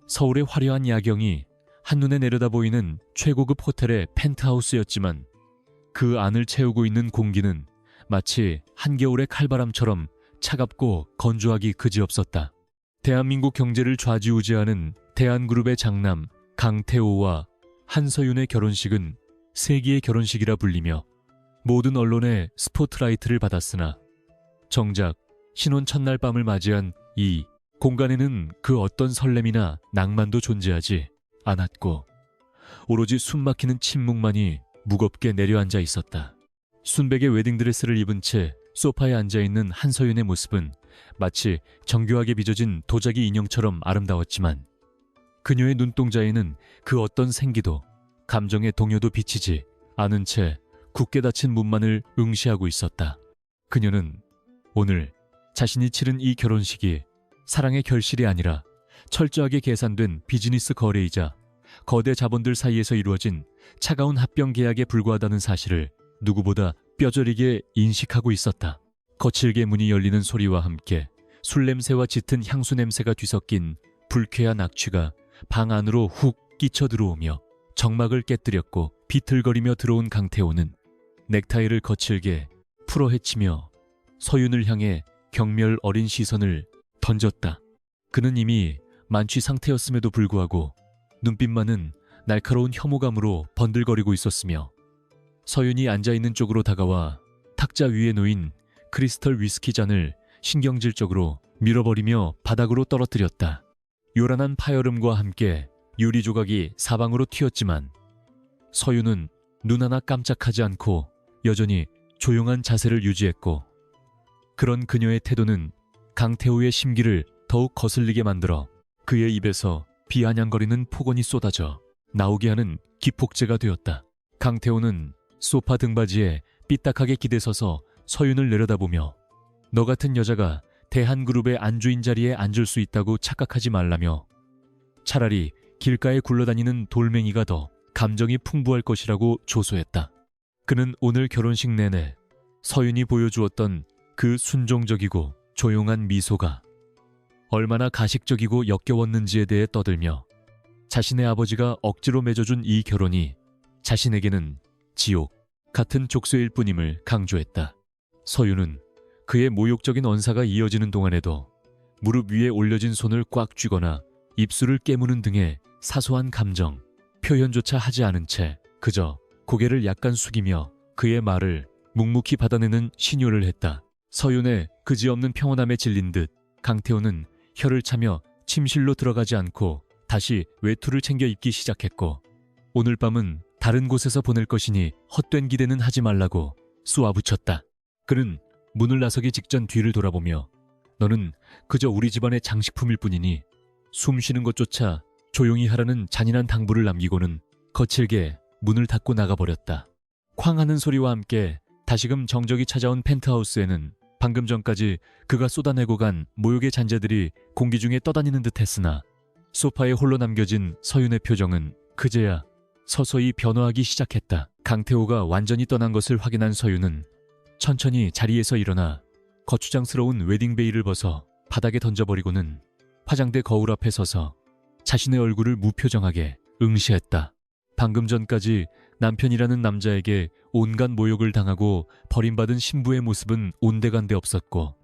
서울의 화려한 야경이 한눈에 내려다 보이는 최고급 호텔의 펜트하우스였지만 그 안을 채우고 있는 공기는 마치 한겨울의 칼바람처럼 차갑고 건조하기 그지없었다. 대한민국 경제를 좌지우지하는 대한그룹의 장남 강태호와 한서윤의 결혼식은 세기의 결혼식이라 불리며 모든 언론의 스포트라이트를 받았으나 정작 신혼 첫날 밤을 맞이한 이 공간에는 그 어떤 설렘이나 낭만도 존재하지 않았고 오로지 숨막히는 침묵만이 무겁게 내려앉아 있었다. 순백의 웨딩드레스를 입은 채 소파에 앉아있는 한서윤의 모습은 마치 정교하게 빚어진 도자기 인형처럼 아름다웠지만 그녀의 눈동자에는 그 어떤 생기도 감정의 동요도 비치지 않은 채 굳게 닫힌 문만을 응시하고 있었다. 그녀는 오늘 자신이 치른 이 결혼식이 사랑의 결실이 아니라 철저하게 계산된 비즈니스 거래이자 거대 자본들 사이에서 이루어진 차가운 합병 계약에 불과하다는 사실을 누구보다 뼈저리게 인식하고 있었다. 거칠게 문이 열리는 소리와 함께 술 냄새와 짙은 향수 냄새가 뒤섞인 불쾌한 악취가 방 안으로 훅 끼쳐 들어오며 정막을 깨뜨렸고 비틀거리며 들어온 강태호는 넥타이를 거칠게 풀어헤치며 서윤을 향해 경멸 어린 시선을 던졌다. 그는 이미 만취 상태였음에도 불구하고 눈빛만은 날카로운 혐오감으로 번들거리고 있었으며 서윤이 앉아있는 쪽으로 다가와 탁자 위에 놓인 크리스털 위스키 잔을 신경질적으로 밀어버리며 바닥으로 떨어뜨렸다. 요란한 파열음과 함께 유리 조각이 사방으로 튀었지만 서윤은 눈 하나 깜짝하지 않고 여전히 조용한 자세를 유지했고 그런 그녀의 태도는 강태호의 심기를 더욱 거슬리게 만들어 그의 입에서 비아냥거리는 폭언이 쏟아져 나오게 하는 기폭제가 되었다. 강태호는 소파 등받이에 삐딱하게 기대서서 서윤을 내려다보며 너 같은 여자가 대한그룹의 안주인 자리에 앉을 수 있다고 착각하지 말라며 차라리 길가에 굴러다니는 돌멩이가 더 감정이 풍부할 것이라고 조소했다. 그는 오늘 결혼식 내내 서윤이 보여주었던 그 순종적이고 조용한 미소가 얼마나 가식적이고 역겨웠는지에 대해 떠들며 자신의 아버지가 억지로 맺어준 이 결혼이 자신에게는 지옥 같은 족쇄일 뿐임을 강조했다. 서윤은 그의 모욕적인 언사가 이어지는 동안에도 무릎 위에 올려진 손을 꽉 쥐거나 입술을 깨무는 등의 사소한 감정, 표현조차 하지 않은 채 그저 고개를 약간 숙이며 그의 말을 묵묵히 받아내는 신요를 했다. 서윤의 그지없는 평온함에 질린 듯 강태호는 혀를 차며 침실로 들어가지 않고 다시 외투를 챙겨 입기 시작했고 오늘 밤은 다른 곳에서 보낼 것이니 헛된 기대는 하지 말라고 쏘아붙였다. 그는 문을 나서기 직전 뒤를 돌아보며 너는 그저 우리 집안의 장식품일 뿐이니 숨 쉬는 것조차 조용히 하라는 잔인한 당부를 남기고는 거칠게 문을 닫고 나가버렸다. 쾅 하는 소리와 함께 다시금 정적이 찾아온 펜트하우스에는 방금 전까지 그가 쏟아내고 간 모욕의 잔재들이 공기 중에 떠다니는 듯 했으나 소파에 홀로 남겨진 서윤의 표정은 그제야 서서히 변화하기 시작했다. 강태호가 완전히 떠난 것을 확인한 서윤은 천천히 자리에서 일어나 거추장스러운 웨딩베일을 벗어 바닥에 던져버리고는 화장대 거울 앞에 서서 자신의 얼굴을 무표정하게 응시했다. 방금 전까지 남편이라는 남자에게 온갖 모욕을 당하고 버림받은 신부의 모습은 온데간데 없었고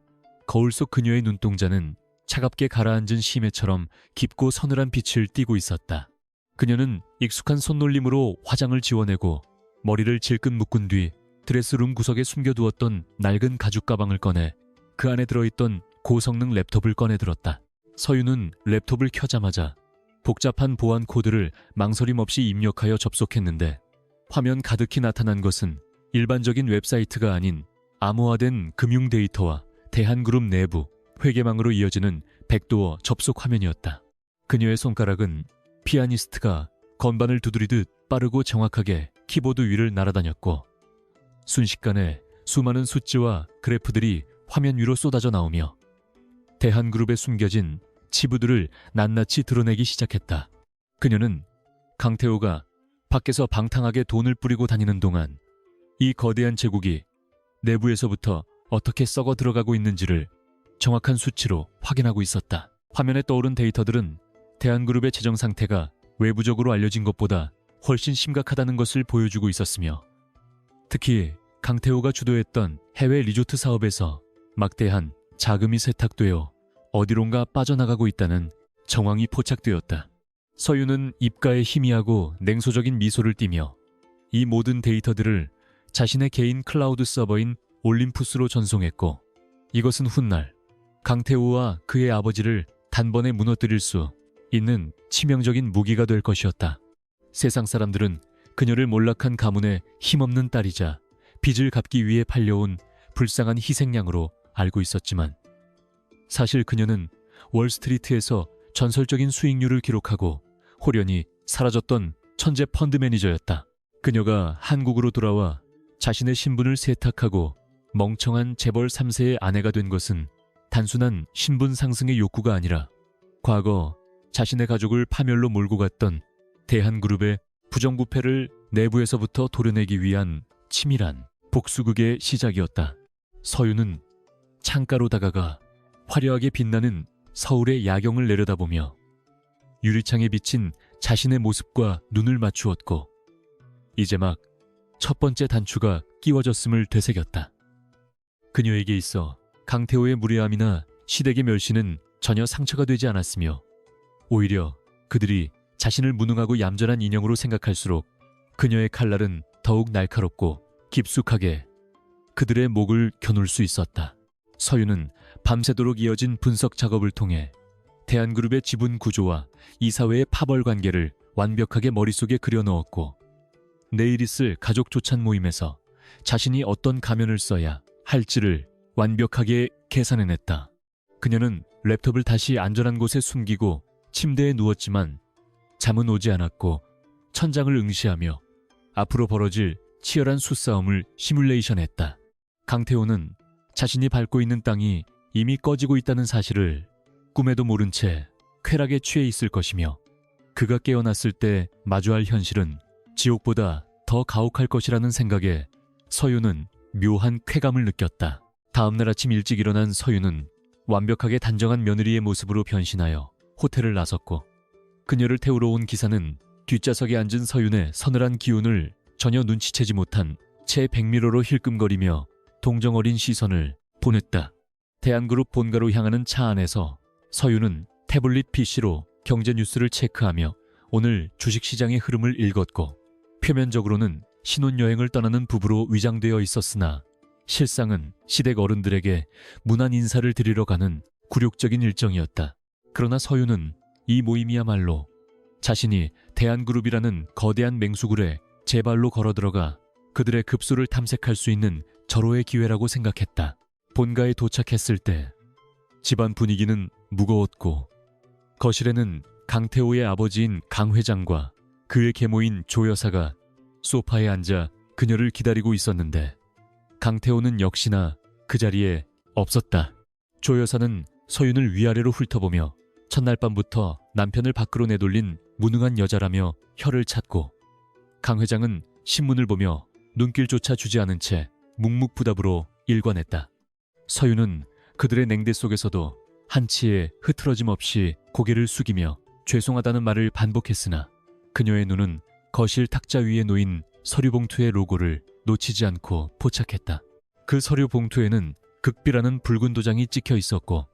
거울 속 그녀의 눈동자는 차갑게 가라앉은 심해처럼 깊고 서늘한 빛을 띠고 있었다. 그녀는 익숙한 손놀림으로 화장을 지워내고 머리를 질끈 묶은 뒤 드레스룸 구석에 숨겨두었던 낡은 가죽 가방을 꺼내 그 안에 들어있던 고성능 랩톱을 꺼내들었다. 서윤은 랩톱을 켜자마자 복잡한 보안 코드를 망설임 없이 입력하여 접속했는데 화면 가득히 나타난 것은 일반적인 웹사이트가 아닌 암호화된 금융 데이터와 대한그룹 내부 회계망으로 이어지는 백도어 접속 화면이었다. 그녀의 손가락은 피아니스트가 건반을 두드리듯 빠르고 정확하게 키보드 위를 날아다녔고 순식간에 수많은 숫자와 그래프들이 화면 위로 쏟아져 나오며 대한그룹에 숨겨진 치부들을 낱낱이 드러내기 시작했다. 그녀는 강태호가 밖에서 방탕하게 돈을 뿌리고 다니는 동안 이 거대한 제국이 내부에서부터 어떻게 썩어 들어가고 있는지를 정확한 수치로 확인하고 있었다. 화면에 떠오른 데이터들은 대한그룹의 재정 상태가 외부적으로 알려진 것보다 훨씬 심각하다는 것을 보여주고 있었으며, 특히 강태호가 주도했던 해외 리조트 사업에서 막대한 자금이 세탁되어 어디론가 빠져나가고 있다는 정황이 포착되었다. 서윤은 입가에 희미하고 냉소적인 미소를 띠며 이 모든 데이터들을 자신의 개인 클라우드 서버인 올림푸스로 전송했고, 이것은 훗날 강태호와 그의 아버지를 단번에 무너뜨릴 수 있는 치명적인 무기가 될 것이었다. 세상 사람들은 그녀를 몰락한 가문의 힘없는 딸이자 빚을 갚기 위해 팔려온 불쌍한 희생양으로 알고 있었지만, 사실 그녀는 월스트리트에서 전설적인 수익률을 기록하고 호련히 사라졌던 천재 펀드 매니저였다. 그녀가 한국으로 돌아와 자신의 신분을 세탁하고 멍청한 재벌 3세의 아내가 된 것은 단순한 신분 상승의 욕구가 아니라 과거 자신의 가족을 파멸로 몰고 갔던 대한그룹의 부정부패를 내부에서부터 도려내기 위한 치밀한 복수극의 시작이었다. 서윤은 창가로 다가가 화려하게 빛나는 서울의 야경을 내려다보며 유리창에 비친 자신의 모습과 눈을 맞추었고, 이제 막 첫 번째 단추가 끼워졌음을 되새겼다. 그녀에게 있어 강태호의 무례함이나 시댁의 멸시는 전혀 상처가 되지 않았으며, 오히려 그들이 자신을 무능하고 얌전한 인형으로 생각할수록 그녀의 칼날은 더욱 날카롭고 깊숙하게 그들의 목을 겨눌 수 있었다. 서윤은 밤새도록 이어진 분석 작업을 통해 대한그룹의 지분 구조와 이사회의 파벌 관계를 완벽하게 머릿속에 그려넣었고, 내일 있을 가족 조찬 모임에서 자신이 어떤 가면을 써야 할지를 완벽하게 계산해냈다. 그녀는 랩톱을 다시 안전한 곳에 숨기고 침대에 누웠지만 잠은 오지 않았고, 천장을 응시하며 앞으로 벌어질 치열한 수싸움을 시뮬레이션했다. 강태호는 자신이 밟고 있는 땅이 이미 꺼지고 있다는 사실을 꿈에도 모른 채 쾌락에 취해 있을 것이며, 그가 깨어났을 때 마주할 현실은 지옥보다 더 가혹할 것이라는 생각에 서윤은 묘한 쾌감을 느꼈다. 다음날 아침 일찍 일어난 서윤은 완벽하게 단정한 며느리의 모습으로 변신하여 호텔을 나섰고, 그녀를 태우러 온 기사는 뒷좌석에 앉은 서윤의 서늘한 기운을 전혀 눈치채지 못한 채 백미러로 힐끔거리며 동정어린 시선을 보냈다. 대한그룹 본가로 향하는 차 안에서 서윤은 태블릿 PC로 경제 뉴스를 체크하며 오늘 주식시장의 흐름을 읽었고, 표면적으로는 신혼여행을 떠나는 부부로 위장되어 있었으나 실상은 시댁 어른들에게 문안 인사를 드리러 가는 굴욕적인 일정이었다. 그러나 서윤은 이 모임이야말로 자신이 대한그룹이라는 거대한 맹수굴에 제 발로 걸어들어가 그들의 급소를 탐색할 수 있는 절호의 기회라고 생각했다. 본가에 도착했을 때 집안 분위기는 무거웠고, 거실에는 강태호의 아버지인 강 회장과 그의 계모인 조 여사가 소파에 앉아 그녀를 기다리고 있었는데, 강태호는 역시나 그 자리에 없었다. 조 여사는 서윤을 위아래로 훑어보며 첫날 밤부터 남편을 밖으로 내돌린 무능한 여자라며 혀를 찼고, 강 회장은 신문을 보며 눈길조차 주지 않은 채 묵묵부답으로 일관했다. 서윤은 그들의 냉대 속에서도 한치의 흐트러짐 없이 고개를 숙이며 죄송하다는 말을 반복했으나 그녀의 눈은 거실 탁자 위에 놓인 서류 봉투의 로고를 놓치지 않고 포착했다. 그 서류 봉투에는 극비라는 붉은 도장이 찍혀 있었고,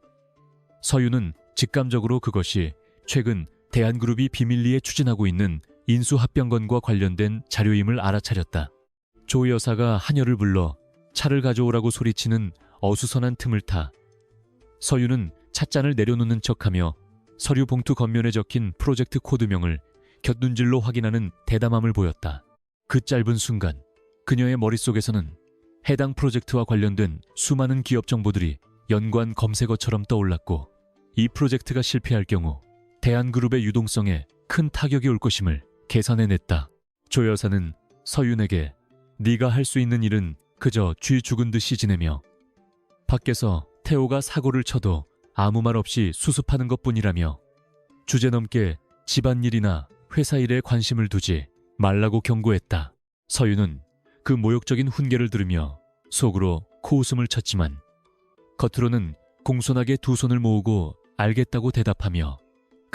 서윤은 직감적으로 그것이 최근 대한그룹이 비밀리에 추진하고 있는 인수합병건과 관련된 자료임을 알아차렸다. 조 여사가 하녀를 불러 차를 가져오라고 소리치는 어수선한 틈을 타 서윤은 찻잔을 내려놓는 척하며 서류 봉투 겉면에 적힌 프로젝트 코드명을 곁눈질로 확인하는 대담함을 보였다. 그 짧은 순간 그녀의 머릿속에서는 해당 프로젝트와 관련된 수많은 기업 정보들이 연관 검색어처럼 떠올랐고, 이 프로젝트가 실패할 경우 대한그룹의 유동성에 큰 타격이 올 것임을 계산해냈다. 조 여사는 서윤에게 네가 할 수 있는 일은 그저 쥐 죽은 듯이 지내며 밖에서 태호가 사고를 쳐도 아무 말 없이 수습하는 것뿐이라며 주제넘게 집안일이나 회사 일에 관심을 두지 말라고 경고했다. 서윤은 그 모욕적인 훈계를 들으며 속으로 코웃음을 쳤지만 겉으로는 공손하게 두 손을 모으고 알겠다고 대답하며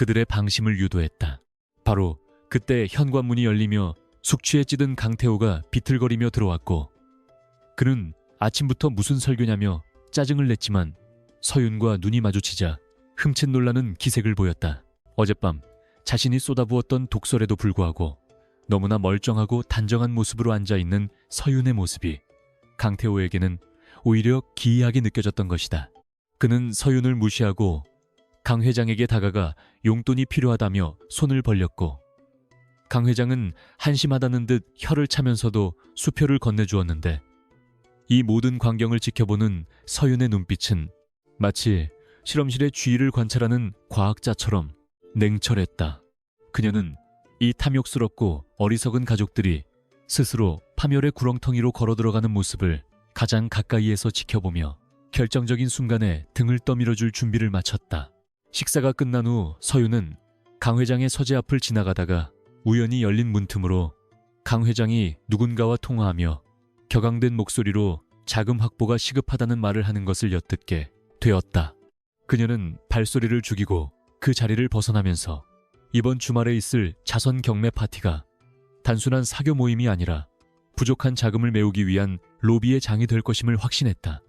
그들의 방심을 유도했다. 바로 그때 현관문이 열리며 숙취에 찌든 강태호가 비틀거리며 들어왔고, 그는 아침부터 무슨 설교냐며 짜증을 냈지만 서윤과 눈이 마주치자 흠칫 놀라는 기색을 보였다. 어젯밤 자신이 쏟아부었던 독설에도 불구하고 너무나 멀쩡하고 단정한 모습으로 앉아있는 서윤의 모습이 강태호에게는 오히려 기이하게 느껴졌던 것이다. 그는 서윤을 무시하고 강 회장에게 다가가 용돈이 필요하다며 손을 벌렸고, 강 회장은 한심하다는 듯 혀를 차면서도 수표를 건네주었는데, 이 모든 광경을 지켜보는 서윤의 눈빛은 마치 실험실의 주위를 관찰하는 과학자처럼 냉철했다. 그녀는 이 탐욕스럽고 어리석은 가족들이 스스로 파멸의 구렁텅이로 걸어들어가는 모습을 가장 가까이에서 지켜보며 결정적인 순간에 등을 떠밀어줄 준비를 마쳤다. 식사가 끝난 후 서윤은 강 회장의 서재 앞을 지나가다가 우연히 열린 문틈으로 강 회장이 누군가와 통화하며 격앙된 목소리로 자금 확보가 시급하다는 말을 하는 것을 엿듣게 되었다. 그녀는 발소리를 죽이고 그 자리를 벗어나면서 이번 주말에 있을 자선 경매 파티가 단순한 사교 모임이 아니라 부족한 자금을 메우기 위한 로비의 장이 될 것임을 확신했다.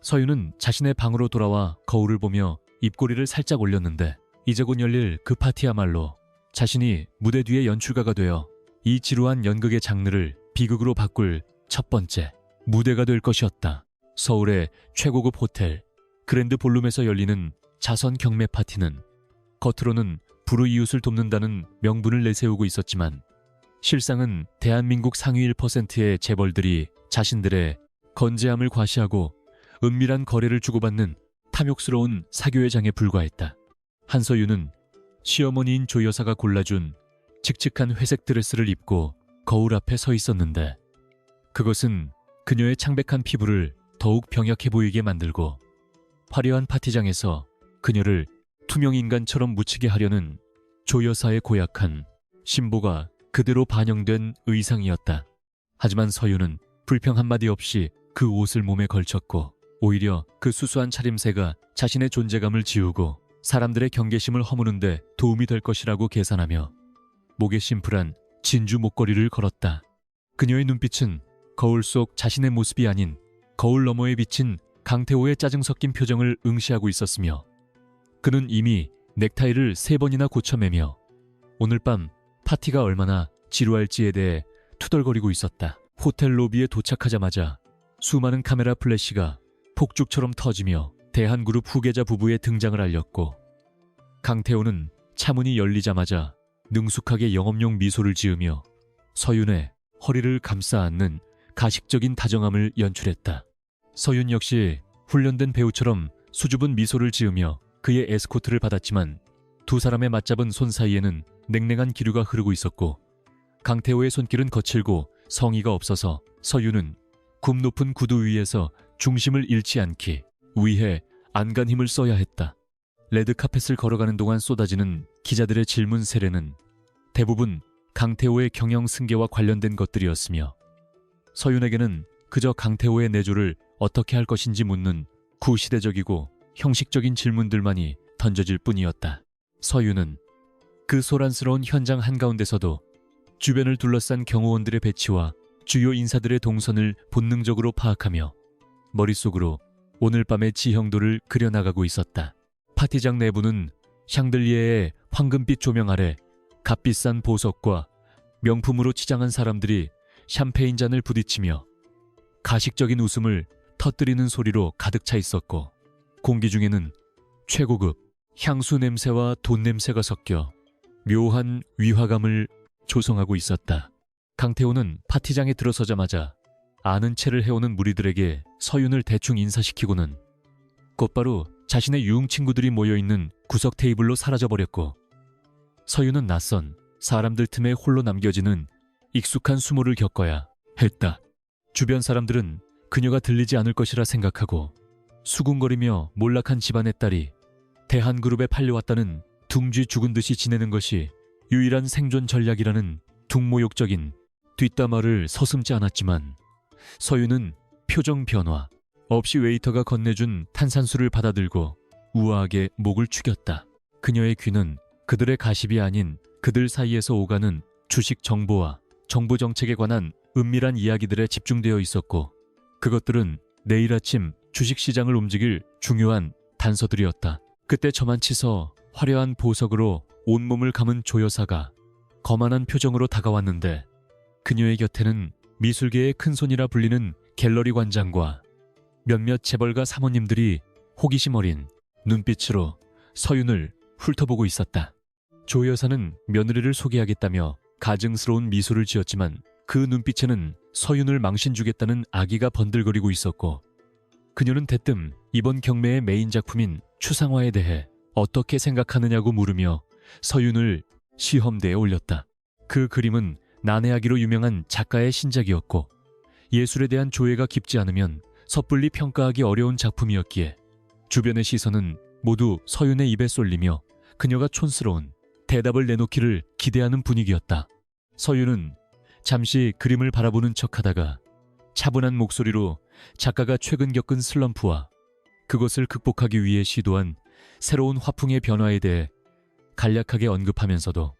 서윤은 자신의 방으로 돌아와 거울을 보며 입꼬리를 살짝 올렸는데, 이제 곧 열릴 그 파티야말로 자신이 무대 뒤의 연출가가 되어 이 지루한 연극의 장르를 비극으로 바꿀 첫 번째 무대가 될 것이었다. 서울의 최고급 호텔 그랜드 볼룸에서 열리는 자선 경매 파티는 겉으로는 불우이웃을 돕는다는 명분을 내세우고 있었지만 실상은 대한민국 상위 1%의 재벌들이 자신들의 건재함을 과시하고 은밀한 거래를 주고받는 탐욕스러운 사교의 장에 불과했다. 한서윤은 시어머니인 조 여사가 골라준 칙칙한 회색 드레스를 입고 거울 앞에 서 있었는데, 그것은 그녀의 창백한 피부를 더욱 병약해 보이게 만들고 화려한 파티장에서 그녀를 투명인간처럼 묻히게 하려는 조 여사의 고약한 신보가 그대로 반영된 의상이었다. 하지만 서윤은 불평 한마디 없이 그 옷을 몸에 걸쳤고, 오히려 그 수수한 차림새가 자신의 존재감을 지우고 사람들의 경계심을 허무는 데 도움이 될 것이라고 계산하며 목에 심플한 진주 목걸이를 걸었다. 그녀의 눈빛은 거울 속 자신의 모습이 아닌 거울 너머에 비친 강태호의 짜증 섞인 표정을 응시하고 있었으며, 그는 이미 넥타이를 3번이나 고쳐매며 오늘 밤 파티가 얼마나 지루할지에 대해 투덜거리고 있었다. 호텔 로비에 도착하자마자 수많은 카메라 플래시가 폭죽처럼 터지며 대한그룹 후계자 부부의 등장을 알렸고, 강태호는 차문이 열리자마자 능숙하게 영업용 미소를 지으며 서윤의 허리를 감싸 안는 가식적인 다정함을 연출했다. 서윤 역시 훈련된 배우처럼 수줍은 미소를 지으며 그의 에스코트를 받았지만 두 사람의 맞잡은 손 사이에는 냉랭한 기류가 흐르고 있었고, 강태호의 손길은 거칠고 성의가 없어서 서윤은 굽 높은 구두 위에서 중심을 잃지 않기 위해 안간 힘을 써야 했다. 레드카펫을 걸어가는 동안 쏟아지는 기자들의 질문 세례는 대부분 강태호의 경영 승계와 관련된 것들이었으며, 서윤에게는 그저 강태호의 내조를 어떻게 할 것인지 묻는 구시대적이고 형식적인 질문들만이 던져질 뿐이었다. 서윤은 그 소란스러운 현장 한가운데서도 주변을 둘러싼 경호원들의 배치와 주요 인사들의 동선을 본능적으로 파악하며 머릿속으로 오늘 밤의 지형도를 그려나가고 있었다. 파티장 내부는 샹들리에의 황금빛 조명 아래 값비싼 보석과 명품으로 치장한 사람들이 샴페인 잔을 부딪히며 가식적인 웃음을 터뜨리는 소리로 가득 차 있었고, 공기 중에는 최고급 향수 냄새와 돈 냄새가 섞여 묘한 위화감을 조성하고 있었다. 강태호는 파티장에 들어서자마자 아는 체를 해오는 무리들에게 서윤을 대충 인사시키고는 곧바로 자신의 유흥 친구들이 모여있는 구석 테이블로 사라져버렸고, 서윤은 낯선 사람들 틈에 홀로 남겨지는 익숙한 수모를 겪어야 했다. 주변 사람들은 그녀가 들리지 않을 것이라 생각하고 수군거리며 몰락한 집안의 딸이 대한그룹에 팔려왔다는 둥쥐 죽은 듯이 지내는 것이 유일한 생존 전략이라는 둥모욕적인 뒷담화를 서슴지 않았지만, 서윤은 표정 변화 없이 웨이터가 건네준 탄산수를 받아들고 우아하게 목을 축였다. 그녀의 귀는 그들의 가십이 아닌 그들 사이에서 오가는 주식 정보와 정부 정책에 관한 은밀한 이야기들에 집중되어 있었고, 그것들은 내일 아침 주식시장을 움직일 중요한 단서들이었다. 그때 저만치서 화려한 보석으로 온몸을 감은 조여사가 거만한 표정으로 다가왔는데, 그녀의 곁에는 미술계의 큰손이라 불리는 갤러리 관장과 몇몇 재벌가 사모님들이 호기심 어린 눈빛으로 서윤을 훑어보고 있었다. 조 여사는 며느리를 소개하겠다며 가증스러운 미소를 지었지만 그 눈빛에는 서윤을 망신주겠다는 악의가 번들거리고 있었고, 그녀는 대뜸 이번 경매의 메인 작품인 추상화에 대해 어떻게 생각하느냐고 물으며 서윤을 시험대에 올렸다. 그 그림은 난해하기로 유명한 작가의 신작이었고, 예술에 대한 조예가 깊지 않으면 섣불리 평가하기 어려운 작품이었기에 주변의 시선은 모두 서윤의 입에 쏠리며 그녀가 촌스러운 대답을 내놓기를 기대하는 분위기였다. 서윤은 잠시 그림을 바라보는 척하다가 차분한 목소리로 작가가 최근 겪은 슬럼프와 그것을 극복하기 위해 시도한 새로운 화풍의 변화에 대해 간략하게 언급하면서도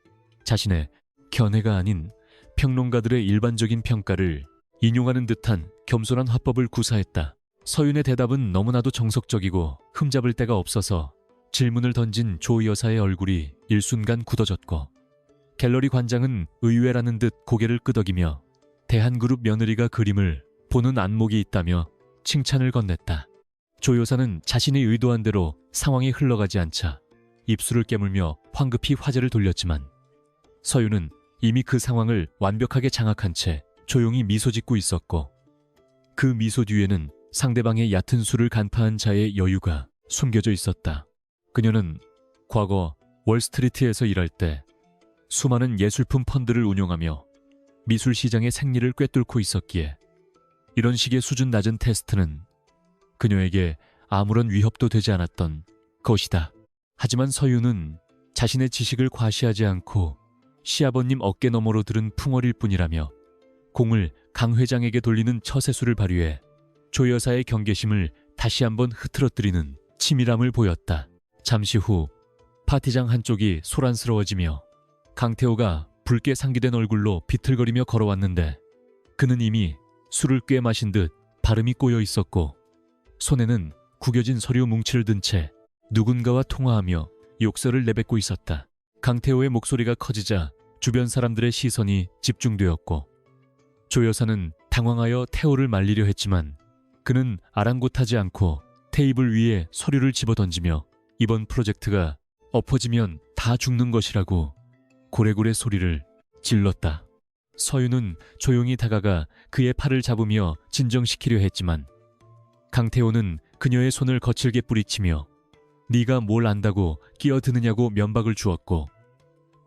자신의 견해가 아닌 평론가들의 일반적인 평가를 인용하는 듯한 겸손한 화법을 구사했다. 서윤의 대답은 너무나도 정석적이고 흠잡을 데가 없어서 질문을 던진 조 여사의 얼굴이 일순간 굳어졌고, 갤러리 관장은 의외라는 듯 고개를 끄덕이며 대한그룹 며느리가 그림을 보는 안목이 있다며 칭찬을 건넸다. 조 여사는 자신이 의도한 대로 상황이 흘러가지 않자 입술을 깨물며 황급히 화제를 돌렸지만, 서윤은 이미 그 상황을 완벽하게 장악한 채 조용히 미소 짓고 있었고, 그 미소 뒤에는 상대방의 얕은 술을 간파한 자의 여유가 숨겨져 있었다. 그녀는 과거 월스트리트에서 일할 때 수많은 예술품 펀드를 운용하며 미술 시장의 생리를 꿰뚫고 있었기에 이런 식의 수준 낮은 테스트는 그녀에게 아무런 위협도 되지 않았던 것이다. 하지만 서윤은 자신의 지식을 과시하지 않고 시아버님 어깨 너머로 들은 풍월일 뿐이라며 공을 강 회장에게 돌리는 처세술을 발휘해 조 여사의 경계심을 다시 한번 흐트러뜨리는 치밀함을 보였다. 잠시 후 파티장 한쪽이 소란스러워지며 강태호가 붉게 상기된 얼굴로 비틀거리며 걸어왔는데, 그는 이미 술을 꽤 마신 듯 발음이 꼬여 있었고 손에는 구겨진 서류 뭉치를 든 채 누군가와 통화하며 욕설을 내뱉고 있었다. 강태호의 목소리가 커지자 주변 사람들의 시선이 집중되었고, 조 여사는 당황하여 태호를 말리려 했지만 그는 아랑곳하지 않고 테이블 위에 서류를 집어던지며 이번 프로젝트가 엎어지면 다 죽는 것이라고 고래고래 소리를 질렀다. 서윤은 조용히 다가가 그의 팔을 잡으며 진정시키려 했지만 강태호는 그녀의 손을 거칠게 뿌리치며 네가 뭘 안다고 끼어드느냐고 면박을 주었고,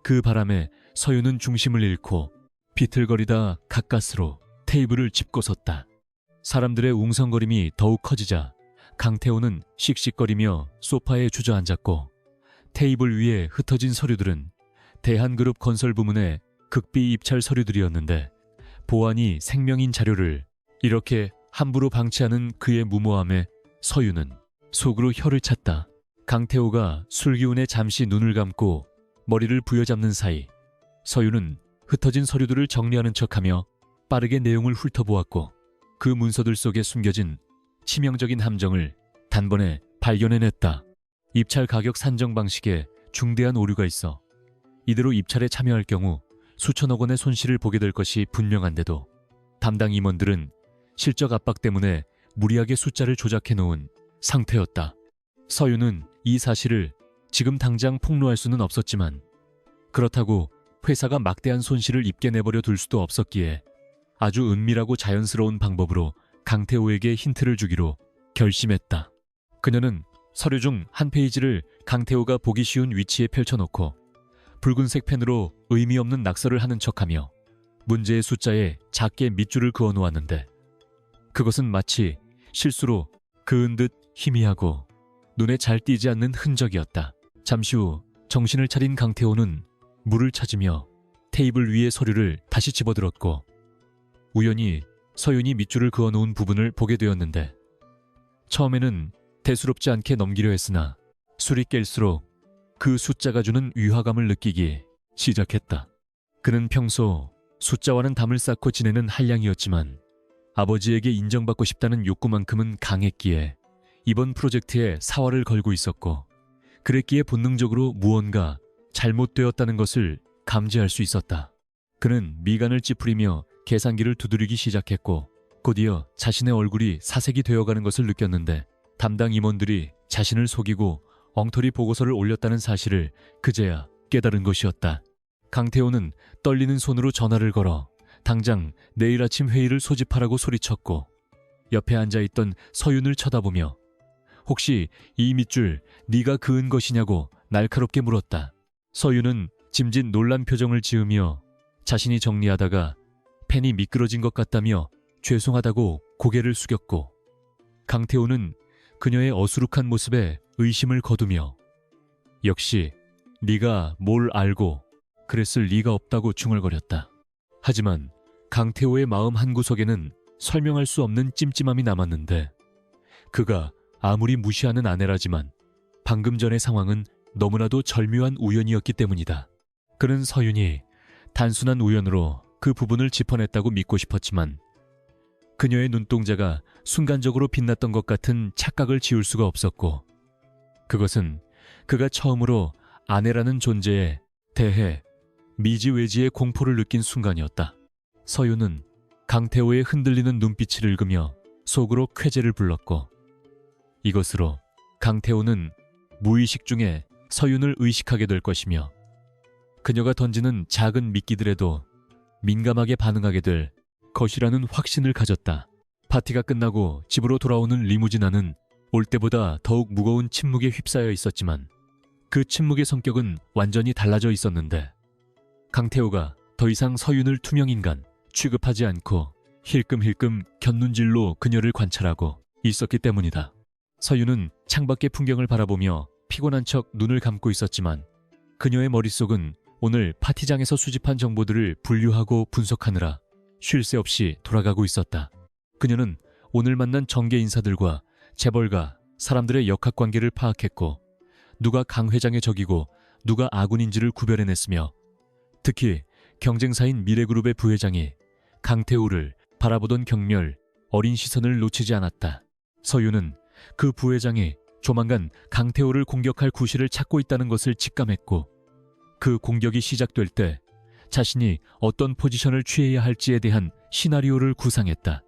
그 바람에 서윤은 중심을 잃고 비틀거리다 가까스로 테이블을 짚고 섰다. 사람들의 웅성거림이 더욱 커지자 강태호는 씩씩거리며 소파에 주저앉았고, 테이블 위에 흩어진 서류들은 대한그룹 건설 부문의 극비 입찰 서류들이었는데, 보안이 생명인 자료를 이렇게 함부로 방치하는 그의 무모함에 서윤은 속으로 혀를 찼다. 강태호가 술기운에 잠시 눈을 감고 머리를 부여잡는 사이 서윤은 흩어진 서류들을 정리하는 척하며 빠르게 내용을 훑어보았고, 그 문서들 속에 숨겨진 치명적인 함정을 단번에 발견해냈다. 입찰 가격 산정 방식에 중대한 오류가 있어 이대로 입찰에 참여할 경우 수천억 원의 손실을 보게 될 것이 분명한데도 담당 임원들은 실적 압박 때문에 무리하게 숫자를 조작해 놓은 상태였다. 서윤은 이 사실을 지금 당장 폭로할 수는 없었지만, 그렇다고 회사가 막대한 손실을 입게 내버려 둘 수도 없었기에 아주 은밀하고 자연스러운 방법으로 강태호에게 힌트를 주기로 결심했다. 그녀는 서류 중 한 페이지를 강태호가 보기 쉬운 위치에 펼쳐놓고 붉은색 펜으로 의미 없는 낙서를 하는 척하며 문제의 숫자에 작게 밑줄을 그어 놓았는데, 그것은 마치 실수로 그은 듯 희미하고 눈에 잘 띄지 않는 흔적이었다. 잠시 후 정신을 차린 강태호는 물을 찾으며 테이블 위의 서류를 다시 집어들었고, 우연히 서윤이 밑줄을 그어 놓은 부분을 보게 되었는데, 처음에는 대수롭지 않게 넘기려 했으나 술이 깰수록 그 숫자가 주는 위화감을 느끼기 시작했다. 그는 평소 숫자와는 담을 쌓고 지내는 한량이었지만 아버지에게 인정받고 싶다는 욕구만큼은 강했기에 이번 프로젝트에 사활을 걸고 있었고, 그랬기에 본능적으로 무언가 잘못되었다는 것을 감지할 수 있었다. 그는 미간을 찌푸리며 계산기를 두드리기 시작했고, 곧이어 자신의 얼굴이 사색이 되어가는 것을 느꼈는데, 담당 임원들이 자신을 속이고 엉터리 보고서를 올렸다는 사실을 그제야 깨달은 것이었다. 강태호는 떨리는 손으로 전화를 걸어 당장 내일 아침 회의를 소집하라고 소리쳤고, 옆에 앉아있던 서윤을 쳐다보며 혹시 이 밑줄 네가 그은 것이냐고 날카롭게 물었다. 서윤은 짐짓 놀란 표정을 지으며 자신이 정리하다가 펜이 미끄러진 것 같다며 죄송하다고 고개를 숙였고, 강태호는 그녀의 어수룩한 모습에 의심을 거두며 역시 네가 뭘 알고 그랬을 리가 없다고 중얼거렸다. 하지만 강태호의 마음 한구석에는 설명할 수 없는 찜찜함이 남았는데, 그가 아무리 무시하는 아내라지만 방금 전의 상황은 너무나도 절묘한 우연이었기 때문이다. 그는 서윤이 단순한 우연으로 그 부분을 짚어냈다고 믿고 싶었지만 그녀의 눈동자가 순간적으로 빛났던 것 같은 착각을 지울 수가 없었고, 그것은 그가 처음으로 아내라는 존재에 대해 미지외지의 공포를 느낀 순간이었다. 서윤은 강태호의 흔들리는 눈빛을 읽으며 속으로 쾌재를 불렀고, 이것으로 강태호는 무의식 중에 서윤을 의식하게 될 것이며 그녀가 던지는 작은 미끼들에도 민감하게 반응하게 될 것이라는 확신을 가졌다. 파티가 끝나고 집으로 돌아오는 리무진 안은 올 때보다 더욱 무거운 침묵에 휩싸여 있었지만 그 침묵의 성격은 완전히 달라져 있었는데, 강태호가 더 이상 서윤을 투명인간 취급하지 않고 힐끔힐끔 곁눈질로 그녀를 관찰하고 있었기 때문이다. 서윤은 창밖의 풍경을 바라보며 피곤한 척 눈을 감고 있었지만 그녀의 머릿속은 오늘 파티장에서 수집한 정보들을 분류하고 분석하느라 쉴 새 없이 돌아가고 있었다. 그녀는 오늘 만난 정계 인사들과 재벌가, 사람들의 역학관계를 파악했고, 누가 강 회장의 적이고 누가 아군인지를 구별해냈으며, 특히 경쟁사인 미래그룹의 부회장이 강태우를 바라보던 경멸, 어린 시선을 놓치지 않았다. 서윤은 그 부회장이 조만간 강태호를 공격할 구실을 찾고 있다는 것을 직감했고, 그 공격이 시작될 때 자신이 어떤 포지션을 취해야 할지에 대한 시나리오를 구상했다.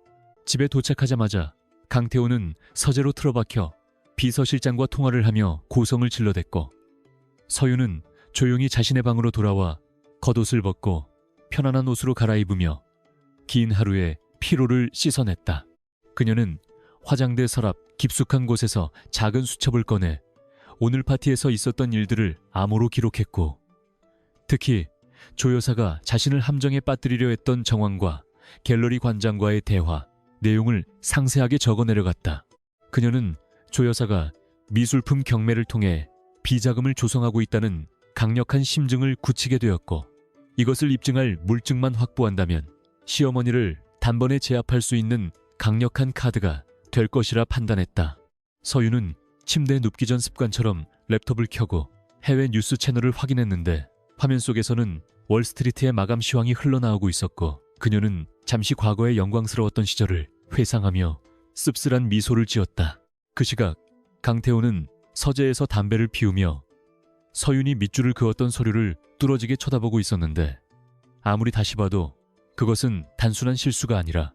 집에 도착하자마자 강태호는 서재로 틀어박혀 비서실장과 통화를 하며 고성을 질러댔고, 서윤은 조용히 자신의 방으로 돌아와 겉옷을 벗고 편안한 옷으로 갈아입으며 긴 하루의 피로를 씻어냈다. 그녀는 화장대 서랍 깊숙한 곳에서 작은 수첩을 꺼내 오늘 파티에서 있었던 일들을 암호로 기록했고, 특히 조 여사가 자신을 함정에 빠뜨리려 했던 정황과 갤러리 관장과의 대화 내용을 상세하게 적어내려갔다. 그녀는 조 여사가 미술품 경매를 통해 비자금을 조성하고 있다는 강력한 심증을 굳히게 되었고, 이것을 입증할 물증만 확보한다면 시어머니를 단번에 제압할 수 있는 강력한 카드가 될 것이라 판단했다. 서윤은 침대에 눕기 전 습관처럼 랩톱을 켜고 해외 뉴스 채널을 확인했는데, 화면 속에서는 월스트리트의 마감 시황이 흘러나오고 있었고, 그녀는 잠시 과거의 영광스러웠던 시절을 회상하며 씁쓸한 미소를 지었다. 그 시각 강태호는 서재에서 담배를 피우며 서윤이 밑줄을 그었던 서류를 뚫어지게 쳐다보고 있었는데, 아무리 다시 봐도 그것은 단순한 실수가 아니라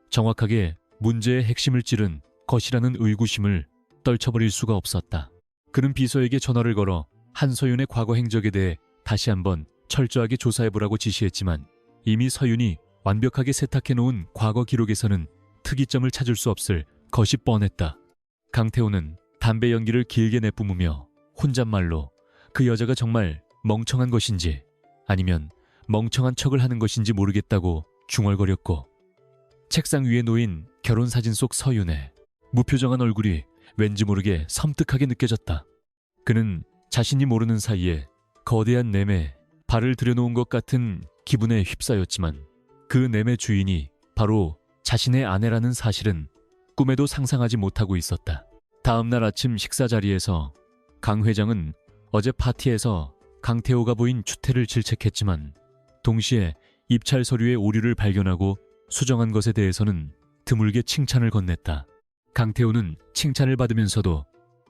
정확하게 문제의 핵심을 찌른 것이라는 의구심을 떨쳐버릴 수가 없었다. 그는 비서에게 전화를 걸어 한서윤의 과거 행적에 대해 다시 한번 철저하게 조사해보라고 지시했지만, 이미 서윤이 완벽하게 세탁해놓은 과거 기록에서는 특이점을 찾을 수 없을 것이 뻔했다. 강태호는 담배 연기를 길게 내뿜으며 혼잣말로 그 여자가 정말 멍청한 것인지 아니면 멍청한 척을 하는 것인지 모르겠다고 중얼거렸고, 책상 위에 놓인 결혼사진 속 서윤의 무표정한 얼굴이 왠지 모르게 섬뜩하게 느껴졌다. 그는 자신이 모르는 사이에 거대한 램에 발을 들여놓은 것 같은 기분에 휩싸였지만, 그 램의 주인이 바로 자신의 아내라는 사실은 꿈에도 상상하지 못하고 있었다. 다음 날 아침 식사 자리에서 강 회장은 어제 파티에서 강태호가 보인 추태를 질책했지만 동시에 입찰 서류의 오류를 발견하고 수정한 것에 대해서는 드물게 칭찬을 건넸다. 강태호는 칭찬을 받으면서도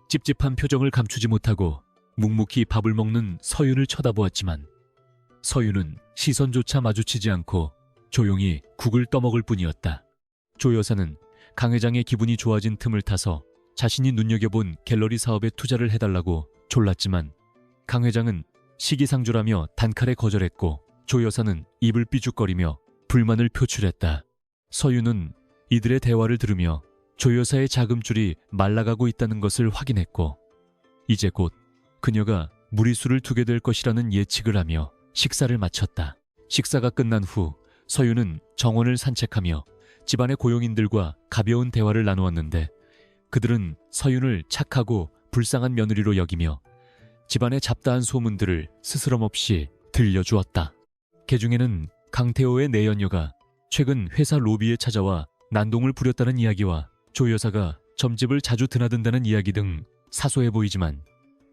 찝찝한 표정을 감추지 못하고 묵묵히 밥을 먹는 서윤을 쳐다보았지만 서윤은 시선조차 마주치지 않고 조용히 국을 떠먹을 뿐이었다. 조 여사는 강 회장의 기분이 좋아진 틈을 타서 자신이 눈여겨본 갤러리 사업에 투자를 해달라고 졸랐지만 강 회장은 시기상조라며 단칼에 거절했고 조 여사는 입을 삐죽거리며 불만을 표출했다. 서윤은 이들의 대화를 들으며 조 여사의 자금줄이 말라가고 있다는 것을 확인했고 이제 곧 그녀가 무리수를 두게 될 것이라는 예측을 하며 식사를 마쳤다. 식사가 끝난 후 서윤은 정원을 산책하며 집안의 고용인들과 가벼운 대화를 나누었는데 그들은 서윤을 착하고 불쌍한 며느리로 여기며 집안의 잡다한 소문들을 스스럼없이 들려주었다. 개중에는 강태호의 내연녀가 최근 회사 로비에 찾아와 난동을 부렸다는 이야기와 조 여사가 점집을 자주 드나든다는 이야기 등 사소해 보이지만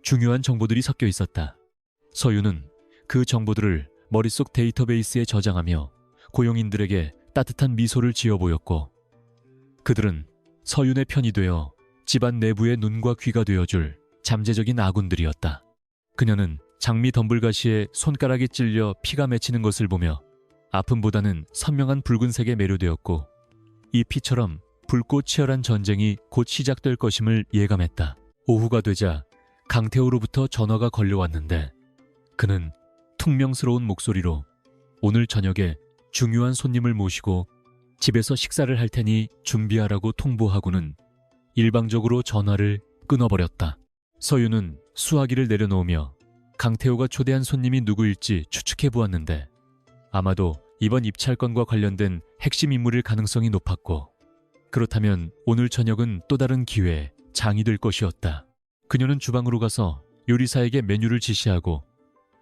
중요한 정보들이 섞여 있었다. 서윤은 그 정보들을 머릿속 데이터베이스에 저장하며 고용인들에게 따뜻한 미소를 지어 보였고 그들은 서윤의 편이 되어 집안 내부의 눈과 귀가 되어줄 잠재적인 아군들이었다. 그녀는 장미 덤불가시에 손가락이 찔려 피가 맺히는 것을 보며 아픔보다는 선명한 붉은색에 매료되었고 이 피처럼 붉고 치열한 전쟁이 곧 시작될 것임을 예감했다. 오후가 되자 강태호로부터 전화가 걸려왔는데 그는 퉁명스러운 목소리로 오늘 저녁에 중요한 손님을 모시고 집에서 식사를 할 테니 준비하라고 통보하고는 일방적으로 전화를 끊어버렸다. 서윤은 수화기를 내려놓으며 강태호가 초대한 손님이 누구일지 추측해 보았는데 아마도 이번 입찰건과 관련된 핵심 인물일 가능성이 높았고 그렇다면 오늘 저녁은 또 다른 기회에 장이 될 것이었다. 그녀는 주방으로 가서 요리사에게 메뉴를 지시하고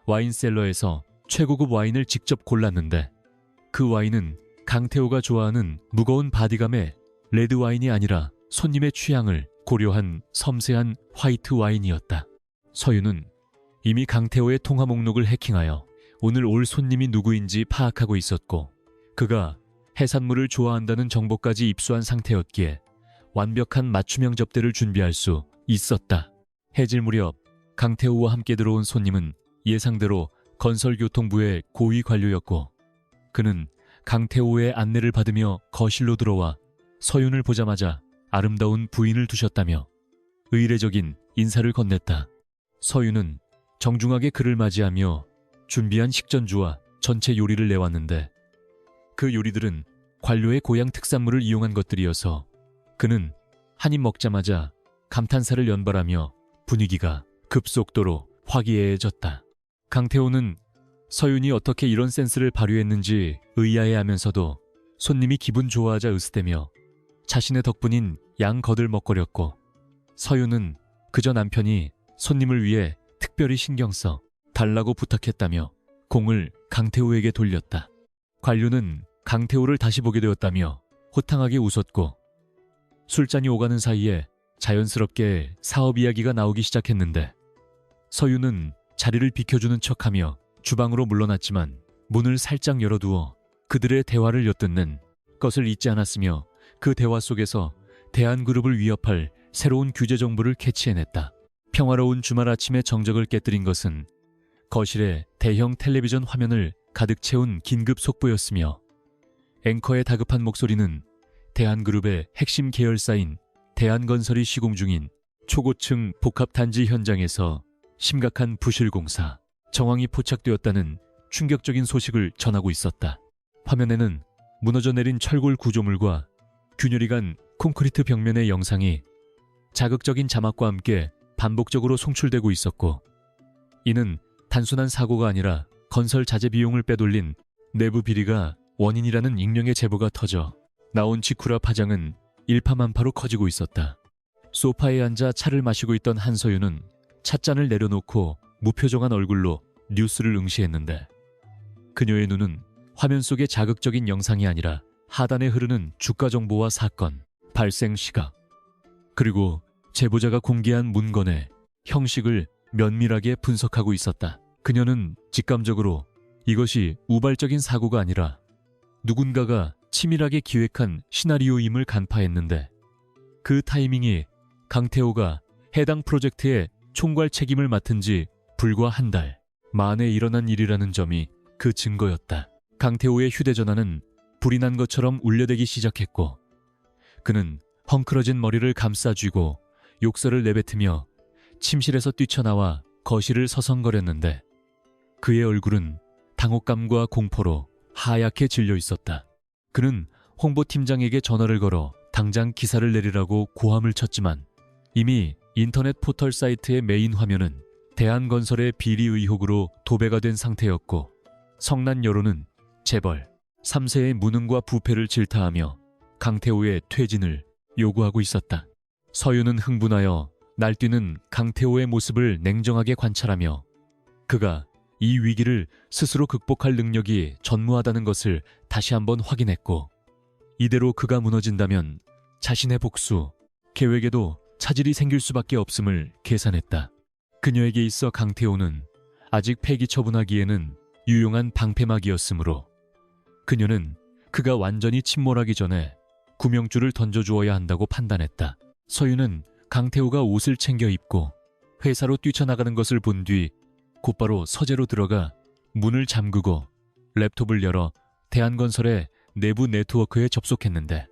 와인셀러에서 최고급 와인을 직접 골랐는데 그 와인은 강태호가 좋아하는 무거운 바디감의 레드 와인이 아니라 손님의 취향을 고려한 섬세한 화이트 와인이었다. 서윤은 이미 강태호의 통화 목록을 해킹하여 오늘 올 손님이 누구인지 파악하고 있었고 그가 해산물을 좋아한다는 정보까지 입수한 상태였기에 완벽한 맞춤형 접대를 준비할 수 있었다. 해질 무렵 강태호와 함께 들어온 손님은 예상대로 건설교통부의 고위 관료였고 그는 강태호의 안내를 받으며 거실로 들어와 서윤을 보자마자 아름다운 부인을 두셨다며 의례적인 인사를 건넸다. 서윤은 정중하게 그를 맞이하며 준비한 식전주와 전체 요리를 내왔는데 그 요리들은 관료의 고향 특산물을 이용한 것들이어서 그는 한 입 먹자마자 감탄사를 연발하며 분위기가 급속도로 화기애애해졌다. 강태호는 서윤이 어떻게 이런 센스를 발휘했는지 의아해하면서도 손님이 기분 좋아하자 으스대며 자신의 덕분인 양 거들먹거렸고 서윤은 그저 남편이 손님을 위해 특별히 신경 써 달라고 부탁했다며 공을 강태호에게 돌렸다. 관료는 강태호를 다시 보게 되었다며 호탕하게 웃었고 술잔이 오가는 사이에 자연스럽게 사업 이야기가 나오기 시작했는데 서윤은 자리를 비켜주는 척하며 주방으로 물러났지만 문을 살짝 열어두어 그들의 대화를 엿듣는 것을 잊지 않았으며 그 대화 속에서 대한그룹을 위협할 새로운 규제 정보를 캐치해냈다. 평화로운 주말 아침의 정적을 깨뜨린 것은 거실에 대형 텔레비전 화면을 가득 채운 긴급 속보였으며 앵커의 다급한 목소리는 대한그룹의 핵심 계열사인 대한건설이 시공 중인 초고층 복합단지 현장에서 심각한 부실 공사, 정황이 포착되었다는 충격적인 소식을 전하고 있었다. 화면에는 무너져 내린 철골 구조물과 균열이 간 콘크리트 벽면의 영상이 자극적인 자막과 함께 반복적으로 송출되고 있었고 이는 단순한 사고가 아니라 건설 자재 비용을 빼돌린 내부 비리가 원인이라는 익명의 제보가 터져 나온 직후라 파장은 일파만파로 커지고 있었다. 소파에 앉아 차를 마시고 있던 한서윤은 찻잔을 내려놓고 무표정한 얼굴로 뉴스를 응시했는데 그녀의 눈은 화면 속의 자극적인 영상이 아니라 하단에 흐르는 주가 정보와 사건, 발생 시각, 그리고 제보자가 공개한 문건의 형식을 면밀하게 분석하고 있었다. 그녀는 직감적으로 이것이 우발적인 사고가 아니라 누군가가 치밀하게 기획한 시나리오임을 간파했는데, 그 타이밍이 강태호가 해당 프로젝트의 총괄 책임을 맡은 지 불과 한 달 만에 일어난 일이라는 점이 그 증거였다. 강태호의 휴대전화는 불이 난 것처럼 울려대기 시작했고, 그는 헝클어진 머리를 감싸쥐고 욕설을 내뱉으며 침실에서 뛰쳐나와 거실을 서성거렸는데, 그의 얼굴은 당혹감과 공포로 하얗게 질려 있었다. 그는 홍보팀장에게 전화를 걸어 당장 기사를 내리라고 고함을 쳤지만, 이미 인터넷 포털 사이트의 메인 화면은 대한건설의 비리 의혹으로 도배가 된 상태였고, 성난 여론은 재벌 3세의 무능과 부패를 질타하며 강태호의 퇴진을 요구하고 있었다. 서윤은 흥분하여 날뛰는 강태호의 모습을 냉정하게 관찰하며, 그가 이 위기를 스스로 극복할 능력이 전무하다는 것을 다시 한번 확인했고, 이대로 그가 무너진다면 자신의 복수 계획에도 차질이 생길 수밖에 없음을 계산했다. 그녀에게 있어 강태호는 아직 폐기 처분하기에는 유용한 방패막이었으므로, 그녀는 그가 완전히 침몰하기 전에 구명줄을 던져주어야 한다고 판단했다. 서윤은 강태호가 옷을 챙겨 입고 회사로 뛰쳐나가는 것을 본 뒤 곧바로 서재로 들어가 문을 잠그고 랩톱을 열어 대한건설의 내부 네트워크에 접속했는데,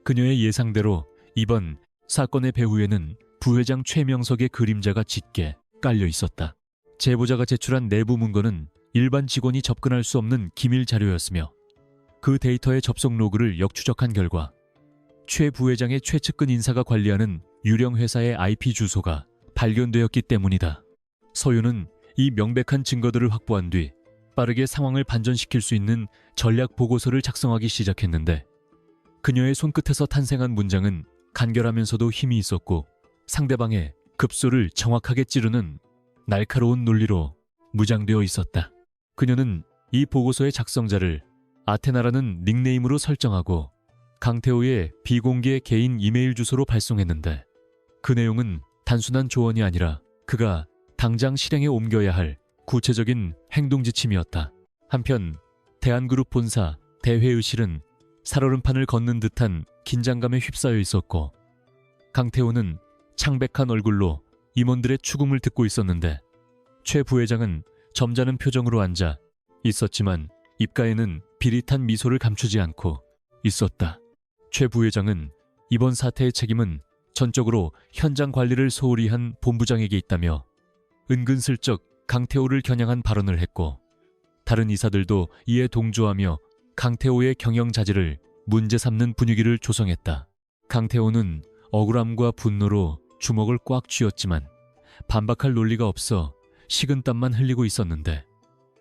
그녀의 예상대로 이번 사건의 배후에는 부회장 최명석의 그림자가 짙게 깔려 있었다. 제보자가 제출한 내부 문건은 일반 직원이 접근할 수 없는 기밀 자료였으며, 그 데이터의 접속 로그를 역추적한 결과 최 부회장의 최측근 인사가 관리하는 유령 회사의 IP 주소가 발견되었기 때문이다. 서윤은 이 명백한 증거들을 확보한 뒤 빠르게 상황을 반전시킬 수 있는 전략 보고서를 작성하기 시작했는데, 그녀의 손끝에서 탄생한 문장은 간결하면서도 힘이 있었고, 상대방의 급소를 정확하게 찌르는 날카로운 논리로 무장되어 있었다. 그녀는 이 보고서의 작성자를 아테나라는 닉네임으로 설정하고 강태호의 비공개 개인 이메일 주소로 발송했는데, 그 내용은 단순한 조언이 아니라 그가 당장 실행에 옮겨야 할 구체적인 행동 지침이었다. 한편 대한그룹 본사 대회의실은 살얼음판을 걷는 듯한 긴장감에 휩싸여 있었고, 강태호는 창백한 얼굴로 임원들의 추궁을 듣고 있었는데, 최 부회장은 점잖은 표정으로 앉아 있었지만 입가에는 비릿한 미소를 감추지 않고 있었다. 최 부회장은 이번 사태의 책임은 전적으로 현장 관리를 소홀히 한 본부장에게 있다며 은근슬쩍 강태호를 겨냥한 발언을 했고, 다른 이사들도 이에 동조하며 강태호의 경영 자질을 문제 삼는 분위기를 조성했다. 강태호는 억울함과 분노로 주먹을 꽉 쥐었지만 반박할 논리가 없어 식은땀만 흘리고 있었는데,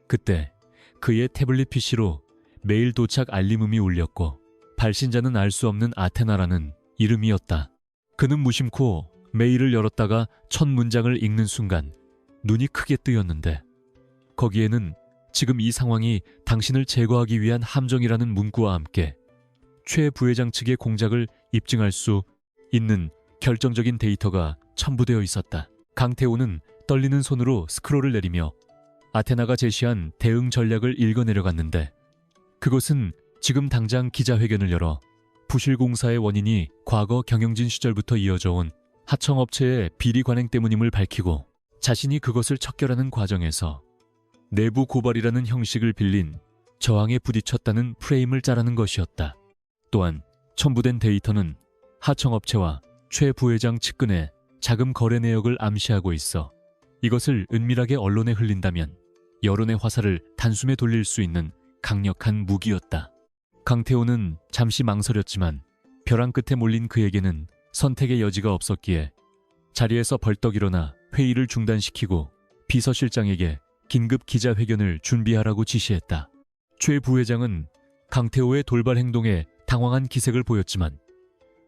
그때 그의 태블릿 PC로 메일 도착 알림음이 울렸고, 발신자는 알 수 없는 아테나라는 이름이었다. 그는 무심코 메일을 열었다가 첫 문장을 읽는 순간 눈이 크게 뜨였는데, 거기에는 지금 이 상황이 당신을 제거하기 위한 함정이라는 문구와 함께 최 부회장 측의 공작을 입증할 수 있는 결정적인 데이터가 첨부되어 있었다. 강태호는 떨리는 손으로 스크롤을 내리며 아테나가 제시한 대응 전략을 읽어내려갔는데, 그것은 지금 당장 기자회견을 열어 부실공사의 원인이 과거 경영진 시절부터 이어져 온 하청업체의 비리 관행 때문임을 밝히고, 자신이 그것을 척결하는 과정에서 내부 고발이라는 형식을 빌린 저항에 부딪혔다는 프레임을 짜라는 것이었다. 또한 첨부된 데이터는 하청업체와 최 부회장 측근의 자금 거래 내역을 암시하고 있어 이것을 은밀하게 언론에 흘린다면 여론의 화살을 단숨에 돌릴 수 있는 강력한 무기였다. 강태호는 잠시 망설였지만 벼랑 끝에 몰린 그에게는 선택의 여지가 없었기에 자리에서 벌떡 일어나 회의를 중단시키고 비서실장에게 긴급 기자회견을 준비하라고 지시했다. 최 부회장은 강태호의 돌발 행동에 당황한 기색을 보였지만,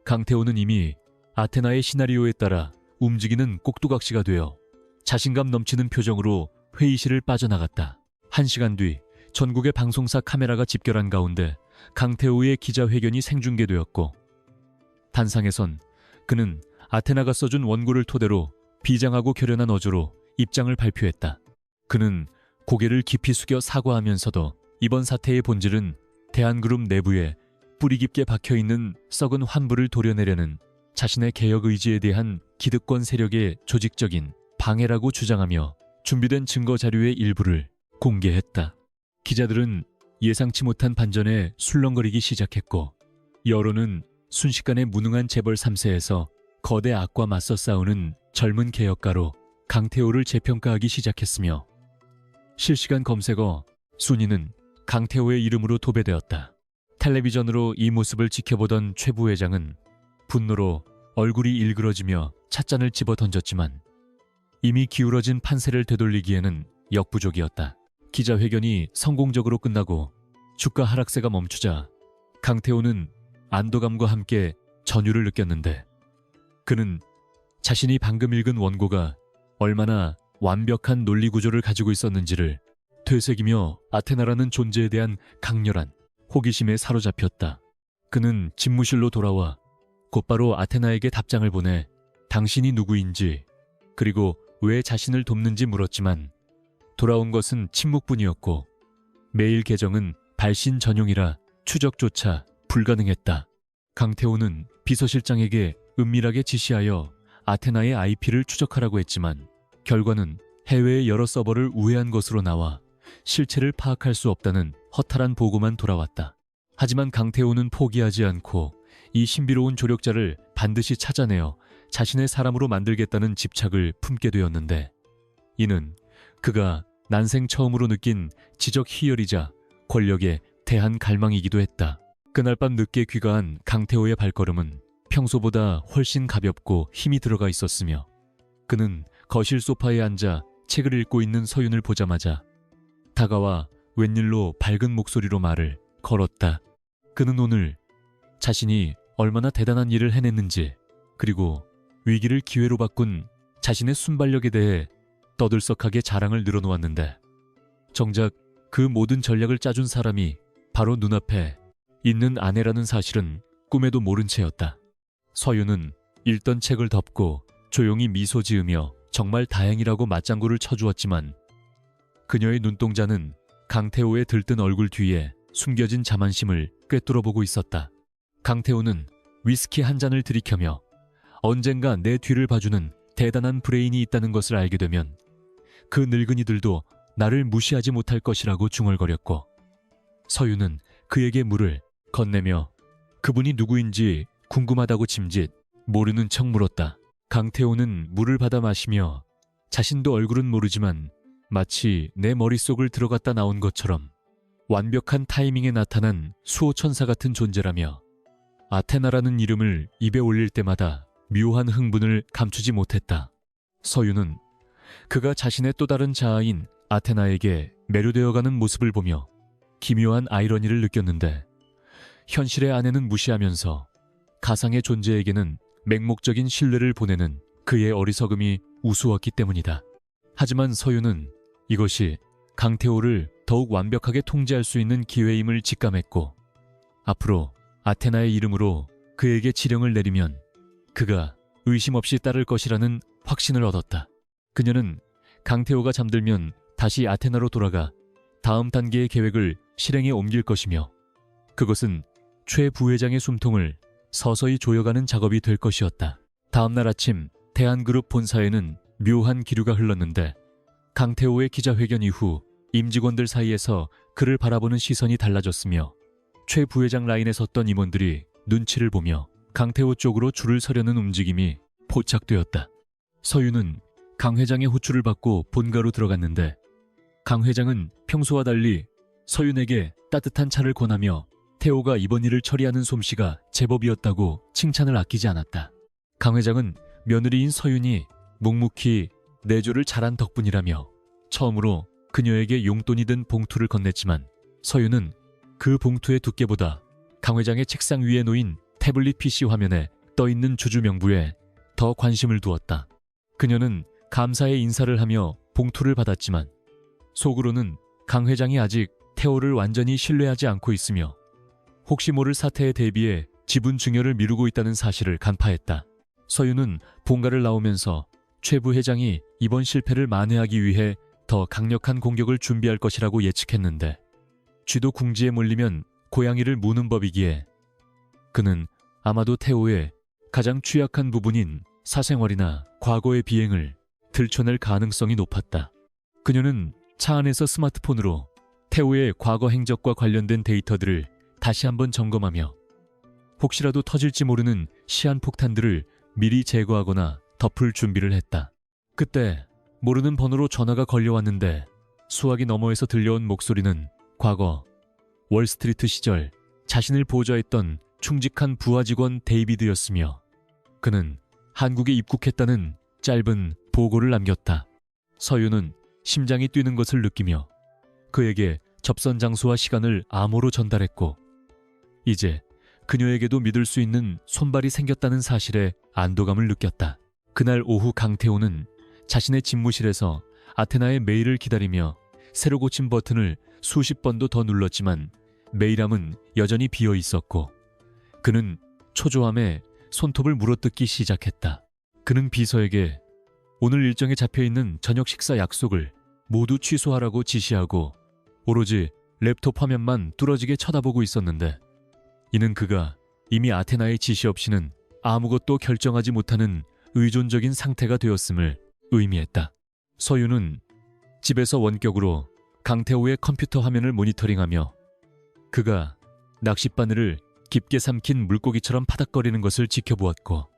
강태호는 이미 아테나의 시나리오에 따라 움직이는 꼭두각시가 되어 자신감 넘치는 표정으로 회의실을 빠져나갔다. 1시간 뒤 전국의 방송사 카메라가 집결한 가운데 강태호의 기자회견이 생중계되었고, 단상에선 그는 아테나가 써준 원고를 토대로 비장하고 결연한 어조로 입장을 발표했다. 그는 고개를 깊이 숙여 사과하면서도 이번 사태의 본질은 대한그룹 내부에 뿌리 깊게 박혀있는 썩은 환부를 도려내려는 자신의 개혁 의지에 대한 기득권 세력의 조직적인 방해라고 주장하며 준비된 증거 자료의 일부를 공개했다. 기자들은 예상치 못한 반전에 술렁거리기 시작했고, 여론은 순식간에 무능한 재벌 3세에서 거대 악과 맞서 싸우는 젊은 개혁가로 강태호를 재평가하기 시작했으며, 실시간 검색어 순위는 강태호의 이름으로 도배되었다. 텔레비전으로 이 모습을 지켜보던 최 부회장은 분노로 얼굴이 일그러지며 찻잔을 집어 던졌지만 이미 기울어진 판세를 되돌리기에는 역부족이었다. 기자회견이 성공적으로 끝나고 주가 하락세가 멈추자 강태호는 안도감과 함께 전율을 느꼈는데, 그는 자신이 방금 읽은 원고가 얼마나 완벽한 논리 구조를 가지고 있었는지를 되새기며 아테나라는 존재에 대한 강렬한 호기심에 사로잡혔다. 그는 집무실로 돌아와 곧바로 아테나에게 답장을 보내 당신이 누구인지 그리고 왜 자신을 돕는지 물었지만 돌아온 것은 침묵뿐이었고, 메일 계정은 발신 전용이라 추적조차 불가능했다. 강태호는 비서실장에게 은밀하게 지시하여 아테나의 IP를 추적하라고 했지만 결과는 해외의 여러 서버를 우회한 것으로 나와 실체를 파악할 수 없다는 허탈한 보고만 돌아왔다. 하지만 강태호는 포기하지 않고 이 신비로운 조력자를 반드시 찾아내어 자신의 사람으로 만들겠다는 집착을 품게 되었는데, 이는 그가 난생 처음으로 느낀 지적 희열이자 권력에 대한 갈망이기도 했다. 그날 밤 늦게 귀가한 강태호의 발걸음은 평소보다 훨씬 가볍고 힘이 들어가 있었으며, 그는 거실 소파에 앉아 책을 읽고 있는 서윤을 보자마자 다가와 웬일로 밝은 목소리로 말을 걸었다. 그는 오늘 자신이 얼마나 대단한 일을 해냈는지, 그리고 위기를 기회로 바꾼 자신의 순발력에 대해 떠들썩하게 자랑을 늘어놓았는데, 정작 그 모든 전략을 짜준 사람이 바로 눈앞에 있는 아내라는 사실은 꿈에도 모른 채였다. 서윤은 읽던 책을 덮고 조용히 미소 지으며 정말 다행이라고 맞장구를 쳐주었지만, 그녀의 눈동자는 강태호의 들뜬 얼굴 뒤에 숨겨진 자만심을 꿰뚫어보고 있었다. 강태호는 위스키 한 잔을 들이켜며 언젠가 내 뒤를 봐주는 대단한 브레인이 있다는 것을 알게 되면 그 늙은이들도 나를 무시하지 못할 것이라고 중얼거렸고, 서윤은 그에게 물을 건네며 그분이 누구인지 궁금하다고 짐짓 모르는 척 물었다. 강태호는 물을 받아 마시며 자신도 얼굴은 모르지만 마치 내 머릿속을 들어갔다 나온 것처럼 완벽한 타이밍에 나타난 수호천사 같은 존재라며 아테나라는 이름을 입에 올릴 때마다 묘한 흥분을 감추지 못했다. 서윤은 그가 자신의 또 다른 자아인 아테나에게 매료되어가는 모습을 보며 기묘한 아이러니를 느꼈는데, 현실의 아내는 무시하면서 가상의 존재에게는 맹목적인 신뢰를 보내는 그의 어리석음이 우스웠기 때문이다. 하지만 서윤은 이것이 강태호를 더욱 완벽하게 통제할 수 있는 기회임을 직감했고, 앞으로 아테나의 이름으로 그에게 지령을 내리면 그가 의심 없이 따를 것이라는 확신을 얻었다. 그녀는 강태호가 잠들면 다시 아테나로 돌아가 다음 단계의 계획을 실행에 옮길 것이며, 그것은 최 부회장의 숨통을 서서히 조여가는 작업이 될 것이었다. 다음 날 아침 대한그룹 본사에는 묘한 기류가 흘렀는데, 강태호의 기자회견 이후 임직원들 사이에서 그를 바라보는 시선이 달라졌으며, 최 부회장 라인에 섰던 임원들이 눈치를 보며 강태호 쪽으로 줄을 서려는 움직임이 포착되었다. 서윤은 강 회장의 호출을 받고 본가로 들어갔는데, 강 회장은 평소와 달리 서윤에게 따뜻한 차를 권하며 태호가 이번 일을 처리하는 솜씨가 제법이었다고 칭찬을 아끼지 않았다. 강 회장은 며느리인 서윤이 묵묵히 내조를 잘한 덕분이라며 처음으로 그녀에게 용돈이 든 봉투를 건넸지만, 서윤은 그 봉투의 두께보다 강 회장의 책상 위에 놓인 태블릿 PC 화면에 떠있는 주주 명부에 더 관심을 두었다. 그녀는 감사의 인사를 하며 봉투를 받았지만 속으로는 강 회장이 아직 태호를 완전히 신뢰하지 않고 있으며 혹시 모를 사태에 대비해 지분 증여를 미루고 있다는 사실을 간파했다. 서윤은 본가를 나오면서 최 부회장이 이번 실패를 만회하기 위해 더 강력한 공격을 준비할 것이라고 예측했는데 쥐도 궁지에 몰리면 고양이를 무는 법이기에 그는 아마도 태호의 가장 취약한 부분인 사생활이나 과거의 비행을 들춰낼 가능성이 높았다. 그녀는 차 안에서 스마트폰으로 태호의 과거 행적과 관련된 데이터들을 다시 한번 점검하며 혹시라도 터질지 모르는 시한폭탄들을 미리 제거하거나 덮을 준비를 했다. 그때 모르는 번호로 전화가 걸려왔는데 수화기 너머에서 들려온 목소리는 과거 월스트리트 시절 자신을 보좌했던 충직한 부하 직원 데이비드였으며 그는 한국에 입국했다는 짧은 보고를 남겼다. 서윤은 심장이 뛰는 것을 느끼며 그에게 접선 장소와 시간을 암호로 전달했고 이제 그녀에게도 믿을 수 있는 손발이 생겼다는 사실에 안도감을 느꼈다. 그날 오후 강태호는 자신의 집무실에서 아테나의 메일을 기다리며 새로 고친 버튼을 수십 번도 더 눌렀지만 메일함은 여전히 비어 있었고 그는 초조함에 손톱을 물어뜯기 시작했다. 그는 비서에게 오늘 일정에 잡혀있는 저녁 식사 약속을 모두 취소하라고 지시하고 오로지 랩톱 화면만 뚫어지게 쳐다보고 있었는데 이는 그가 이미 아테나의 지시 없이는 아무것도 결정하지 못하는 의존적인 상태가 되었음을 의미했다. 서윤은 집에서 원격으로 강태호의 컴퓨터 화면을 모니터링하며 그가 낚싯바늘을 깊게 삼킨 물고기처럼 파닥거리는 것을 지켜보았고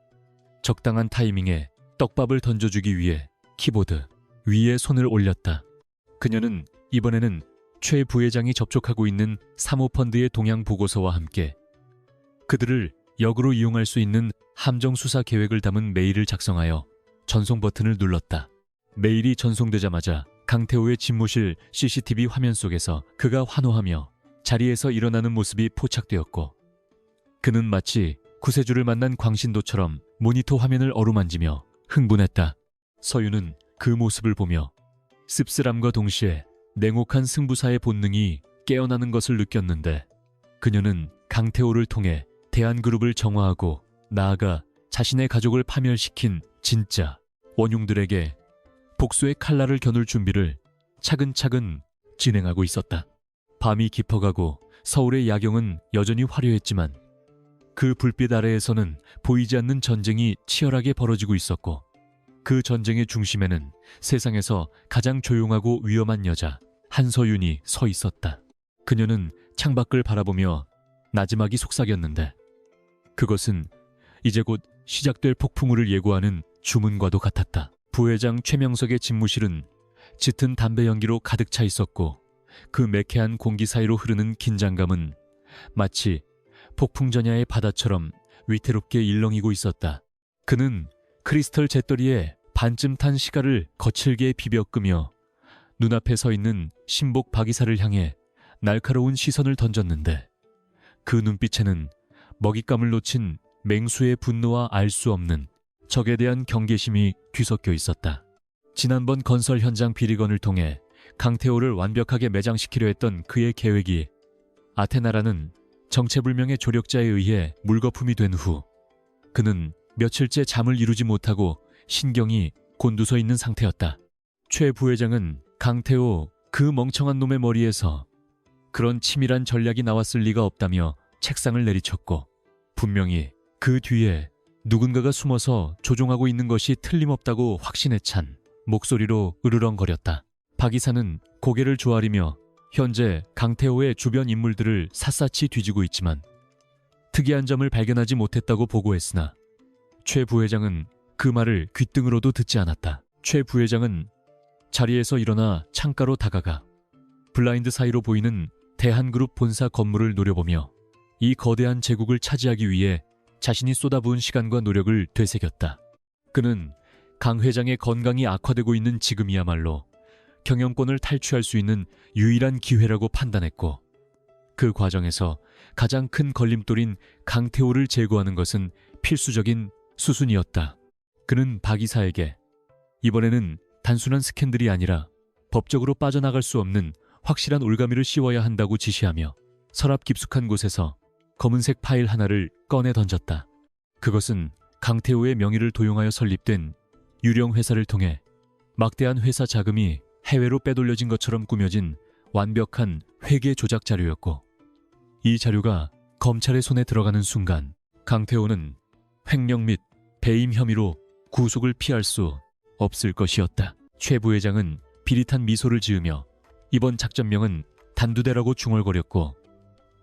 적당한 타이밍에 떡밥을 던져주기 위해 키보드 위에 손을 올렸다. 그녀는 이번에는 최 부회장이 접촉하고 있는 사모펀드의 동향 보고서와 함께 그들을 역으로 이용할 수 있는 함정 수사 계획을 담은 메일을 작성하여 전송 버튼을 눌렀다. 메일이 전송되자마자 강태호의 집무실 CCTV 화면 속에서 그가 환호하며 자리에서 일어나는 모습이 포착되었고 그는 마치 구세주를 만난 광신도처럼 모니터 화면을 어루만지며 흥분했다. 서윤은 그 모습을 보며 씁쓸함과 동시에 냉혹한 승부사의 본능이 깨어나는 것을 느꼈는데 그녀는 강태호를 통해 대한그룹을 정화하고 나아가 자신의 가족을 파멸시킨 진짜 원흉들에게 복수의 칼날을 겨눌 준비를 차근차근 진행하고 있었다. 밤이 깊어가고 서울의 야경은 여전히 화려했지만 그 불빛 아래에서는 보이지 않는 전쟁이 치열하게 벌어지고 있었고 그 전쟁의 중심에는 세상에서 가장 조용하고 위험한 여자 한서윤이 서 있었다. 그녀는 창밖을 바라보며 나지막이 속삭였는데 그것은 이제 곧 시작될 폭풍우를 예고하는 주문과도 같았다. 부회장 최명석의 집무실은 짙은 담배 연기로 가득 차 있었고 그 매캐한 공기 사이로 흐르는 긴장감은 마치 폭풍전야의 바다처럼 위태롭게 일렁이고 있었다. 그는 크리스털 잿더리에 반쯤 탄 시가를 거칠게 비벼 끄며 눈앞에 서 있는 신복 박이사를 향해 날카로운 시선을 던졌는데 그 눈빛에는 먹잇감을 놓친 맹수의 분노와 알 수 없는 적에 대한 경계심이 뒤섞여 있었다. 지난번 건설 현장 비리건을 통해 강태호를 완벽하게 매장시키려 했던 그의 계획이 아테나라는 정체불명의 조력자에 의해 물거품이 된 후 그는 며칠째 잠을 이루지 못하고 신경이 곤두서 있는 상태였다. 최 부회장은 강태호 그 멍청한 놈의 머리에서 그런 치밀한 전략이 나왔을 리가 없다며 책상을 내리쳤고 분명히 그 뒤에 누군가가 숨어서 조종하고 있는 것이 틀림없다고 확신에 찬 목소리로 으르렁거렸다. 박 이사는 고개를 조아리며 현재 강태호의 주변 인물들을 샅샅이 뒤지고 있지만 특이한 점을 발견하지 못했다고 보고했으나 최 부회장은 그 말을 귓등으로도 듣지 않았다. 최 부회장은 자리에서 일어나 창가로 다가가 블라인드 사이로 보이는 대한그룹 본사 건물을 노려보며 이 거대한 제국을 차지하기 위해 자신이 쏟아부은 시간과 노력을 되새겼다. 그는 강 회장의 건강이 악화되고 있는 지금이야말로 경영권을 탈취할 수 있는 유일한 기회라고 판단했고 그 과정에서 가장 큰 걸림돌인 강태호를 제거하는 것은 필수적인 수순이었다. 그는 박 이사에게 이번에는 단순한 스캔들이 아니라 법적으로 빠져나갈 수 없는 확실한 올가미를 씌워야 한다고 지시하며 서랍 깊숙한 곳에서 검은색 파일 하나를 꺼내 던졌다. 그것은 강태호의 명의를 도용하여 설립된 유령 회사를 통해 막대한 회사 자금이 해외로 빼돌려진 것처럼 꾸며진 완벽한 회계 조작 자료였고, 이 자료가 검찰의 손에 들어가는 순간 강태호는 횡령 및 배임 혐의로 구속을 피할 수 없을 것이었다. 최 부회장은 비릿한 미소를 지으며 이번 작전명은 단두대라고 중얼거렸고,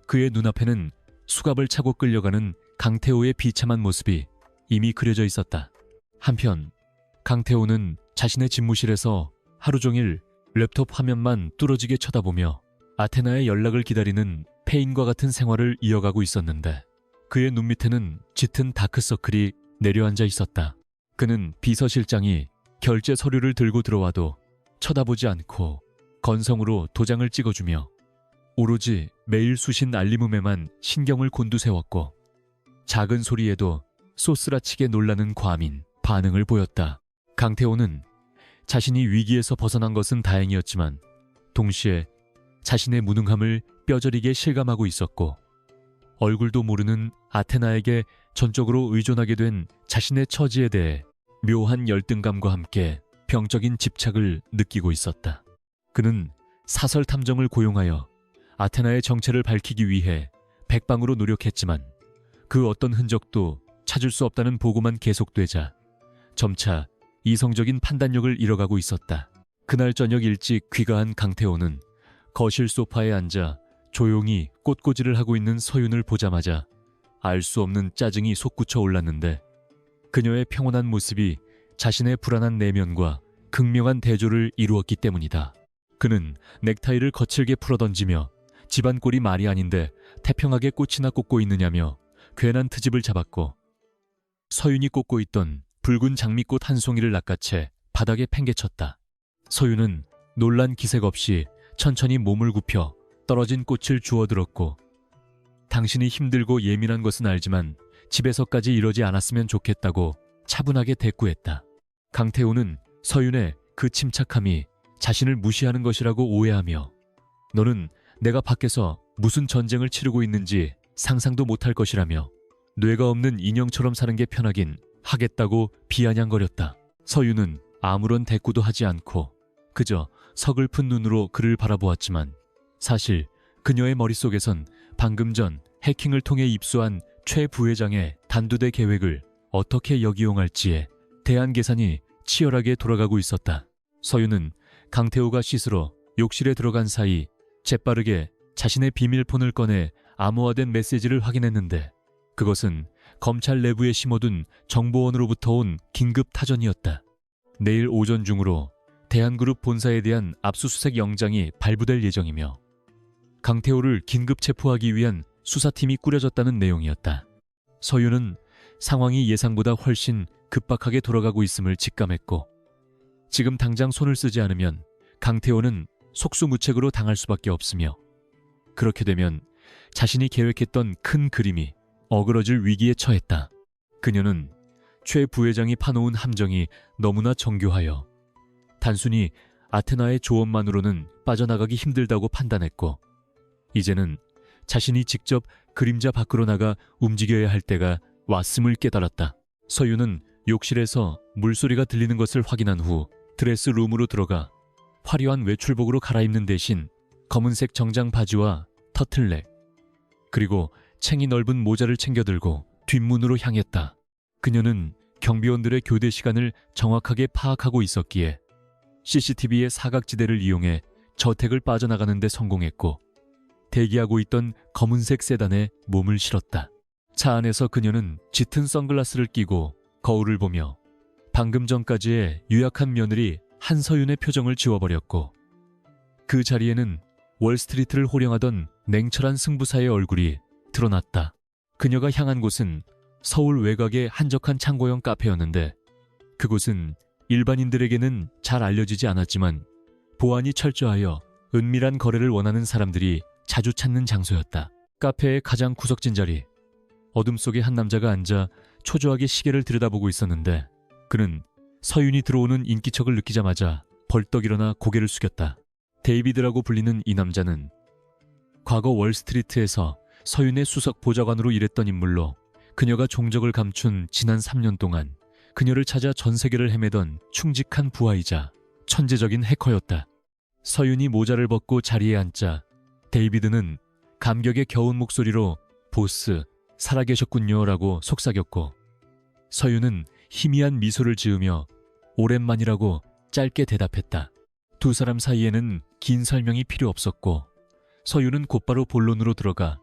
그의 눈앞에는 수갑을 차고 끌려가는 강태호의 비참한 모습이 이미 그려져 있었다. 한편 강태호는 자신의 집무실에서 하루 종일 랩톱 화면만 뚫어지게 쳐다보며 아테나의 연락을 기다리는 폐인과 같은 생활을 이어가고 있었는데, 그의 눈 밑에는 짙은 다크서클이 내려앉아 있었다. 그는 비서실장이 결제 서류를 들고 들어와도 쳐다보지 않고 건성으로 도장을 찍어주며 오로지 메일 수신 알림음에만 신경을 곤두세웠고, 작은 소리에도 쏘스라치게 놀라는 과민 반응을 보였다. 강태호는 자신이 위기에서 벗어난 것은 다행이었지만 동시에 자신의 무능함을 뼈저리게 실감하고 있었고, 얼굴도 모르는 아테나에게 전적으로 의존하게 된 자신의 처지에 대해 묘한 열등감과 함께 병적인 집착을 느끼고 있었다. 그는 사설 탐정을 고용하여 아테나의 정체를 밝히기 위해 백방으로 노력했지만 그 어떤 흔적도 찾을 수 없다는 보고만 계속되자 점차 이성적인 판단력을 잃어가고 있었다. 그날 저녁 일찍 귀가한 강태호는 거실 소파에 앉아 조용히 꽃꽂이를 하고 있는 서윤을 보자마자 알 수 없는 짜증이 솟구쳐 올랐는데, 그녀의 평온한 모습이 자신의 불안한 내면과 극명한 대조를 이루었기 때문이다. 그는 넥타이를 거칠게 풀어던지며 집안 꼴이 말이 아닌데 태평하게 꽃이나 꽂고 있느냐며 괜한 트집을 잡았고, 서윤이 꽂고 있던 붉은 장미꽃 한 송이를 낚아채 바닥에 팽개쳤다. 서윤은 놀란 기색 없이 천천히 몸을 굽혀 떨어진 꽃을 주워들었고, 당신이 힘들고 예민한 것은 알지만 집에서까지 이러지 않았으면 좋겠다고 차분하게 대꾸했다. 강태호는 서윤의 그 침착함이 자신을 무시하는 것이라고 오해하며, 너는 내가 밖에서 무슨 전쟁을 치르고 있는지 상상도 못할 것이라며 뇌가 없는 인형처럼 사는 게 편하긴 하겠다고 비아냥거렸다. 서윤은 아무런 대꾸도 하지 않고 그저 서글픈 눈으로 그를 바라보았지만, 사실 그녀의 머릿속에선 방금 전 해킹을 통해 입수한 최 부회장의 단두대 계획을 어떻게 역이용할지에 대한 계산이 치열하게 돌아가고 있었다. 서윤은 강태호가 씻으러 욕실에 들어간 사이 재빠르게 자신의 비밀폰을 꺼내 암호화된 메시지를 확인했는데, 그것은 검찰 내부에 심어둔 정보원으로부터 온 긴급 타전이었다. 내일 오전 중으로 대한그룹 본사에 대한 압수수색 영장이 발부될 예정이며 강태호를 긴급 체포하기 위한 수사팀이 꾸려졌다는 내용이었다. 서윤은 상황이 예상보다 훨씬 급박하게 돌아가고 있음을 직감했고, 지금 당장 손을 쓰지 않으면 강태호는 속수무책으로 당할 수밖에 없으며, 그렇게 되면 자신이 계획했던 큰 그림이 어그러질 위기에 처했다. 그녀는 최 부회장이 파놓은 함정이 너무나 정교하여 단순히 아테나의 조언만으로는 빠져나가기 힘들다고 판단했고, 이제는 자신이 직접 그림자 밖으로 나가 움직여야 할 때가 왔음을 깨달았다. 서윤은 욕실에서 물소리가 들리는 것을 확인한 후 드레스룸으로 들어가 화려한 외출복으로 갈아입는 대신 검은색 정장 바지와 터틀넥, 그리고 챙이 넓은 모자를 챙겨 들고 뒷문으로 향했다. 그녀는 경비원들의 교대 시간을 정확하게 파악하고 있었기에 CCTV의 사각지대를 이용해 저택을 빠져나가는 데 성공했고, 대기하고 있던 검은색 세단에 몸을 실었다. 차 안에서 그녀는 짙은 선글라스를 끼고 거울을 보며 방금 전까지의 유약한 며느리 한서윤의 표정을 지워버렸고, 그 자리에는 월스트리트를 호령하던 냉철한 승부사의 얼굴이 드러났다. 그녀가 향한 곳은 서울 외곽의 한적한 창고형 카페였는데, 그곳은 일반인들에게는 잘 알려지지 않았지만 보안이 철저하여 은밀한 거래를 원하는 사람들이 자주 찾는 장소였다. 카페의 가장 구석진 자리, 어둠 속에 한 남자가 앉아 초조하게 시계를 들여다보고 있었는데, 그는 서윤이 들어오는 인기척을 느끼자마자 벌떡 일어나 고개를 숙였다. 데이비드라고 불리는 이 남자는 과거 월스트리트에서 서윤의 수석 보좌관으로 일했던 인물로, 그녀가 종적을 감춘 지난 3년 동안 그녀를 찾아 전 세계를 헤매던 충직한 부하이자 천재적인 해커였다. 서윤이 모자를 벗고 자리에 앉자 데이비드는 감격에 겨운 목소리로 보스, 살아계셨군요라고 속삭였고 서윤은 희미한 미소를 지으며 오랜만이라고 짧게 대답했다. 두 사람 사이에는 긴 설명이 필요 없었고 서윤은 곧바로 본론으로 들어가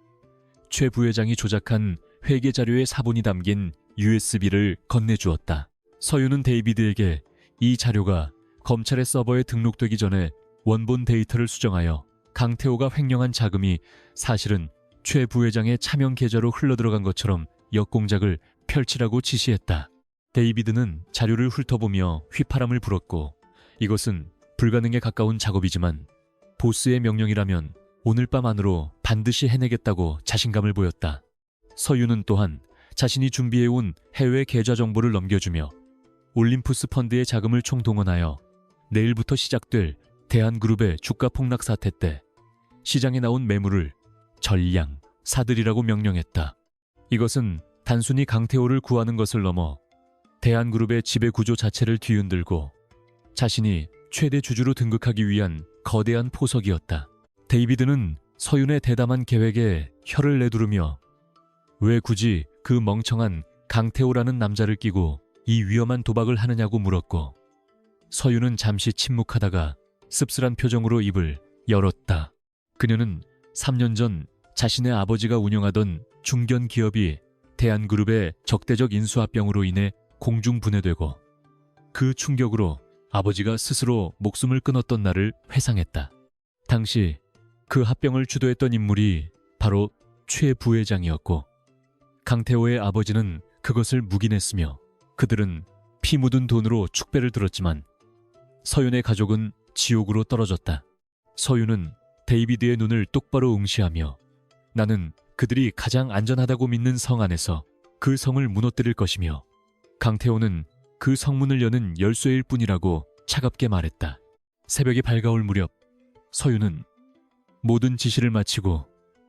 최 부회장이 조작한 회계 자료의 사본이 담긴 USB를 건네주었다. 서윤은 데이비드에게 이 자료가 검찰의 서버에 등록되기 전에 원본 데이터를 수정하여 강태호가 횡령한 자금이 사실은 최 부회장의 차명 계좌로 흘러들어간 것처럼 역공작을 펼치라고 지시했다. 데이비드는 자료를 훑어보며 휘파람을 불었고 이것은 불가능에 가까운 작업이지만 보스의 명령이라면 오늘 밤 안으로 반드시 해내겠다고 자신감을 보였다. 서윤은 또한 자신이 준비해온 해외 계좌 정보를 넘겨주며 올림푸스 펀드의 자금을 총동원하여 내일부터 시작될 대한그룹의 주가 폭락 사태 때 시장에 나온 매물을 전량 사들이라고 명령했다. 이것은 단순히 강태호를 구하는 것을 넘어 대한그룹의 지배 구조 자체를 뒤흔들고 자신이 최대 주주로 등극하기 위한 거대한 포석이었다. 데이비드는 서윤의 대담한 계획에 혀를 내두르며 왜 굳이 그 멍청한 강태호라는 남자를 끼고 이 위험한 도박을 하느냐고 물었고 서윤은 잠시 침묵하다가 씁쓸한 표정으로 입을 열었다. 그녀는 3년 전 자신의 아버지가 운영하던 중견 기업이 대한그룹의 적대적 인수합병으로 인해 공중분해되고 그 충격으로 아버지가 스스로 목숨을 끊었던 날을 회상했다. 당시 그 합병을 주도했던 인물이 바로 최 부회장이었고 강태호의 아버지는 그것을 묵인했으며 그들은 피 묻은 돈으로 축배를 들었지만 서윤의 가족은 지옥으로 떨어졌다. 서윤은 데이비드의 눈을 똑바로 응시하며 나는 그들이 가장 안전하다고 믿는 성 안에서 그 성을 무너뜨릴 것이며 강태호는 그 성문을 여는 열쇠일 뿐이라고 차갑게 말했다. 새벽이 밝아올 무렵 서윤은 모든 지시를 마치고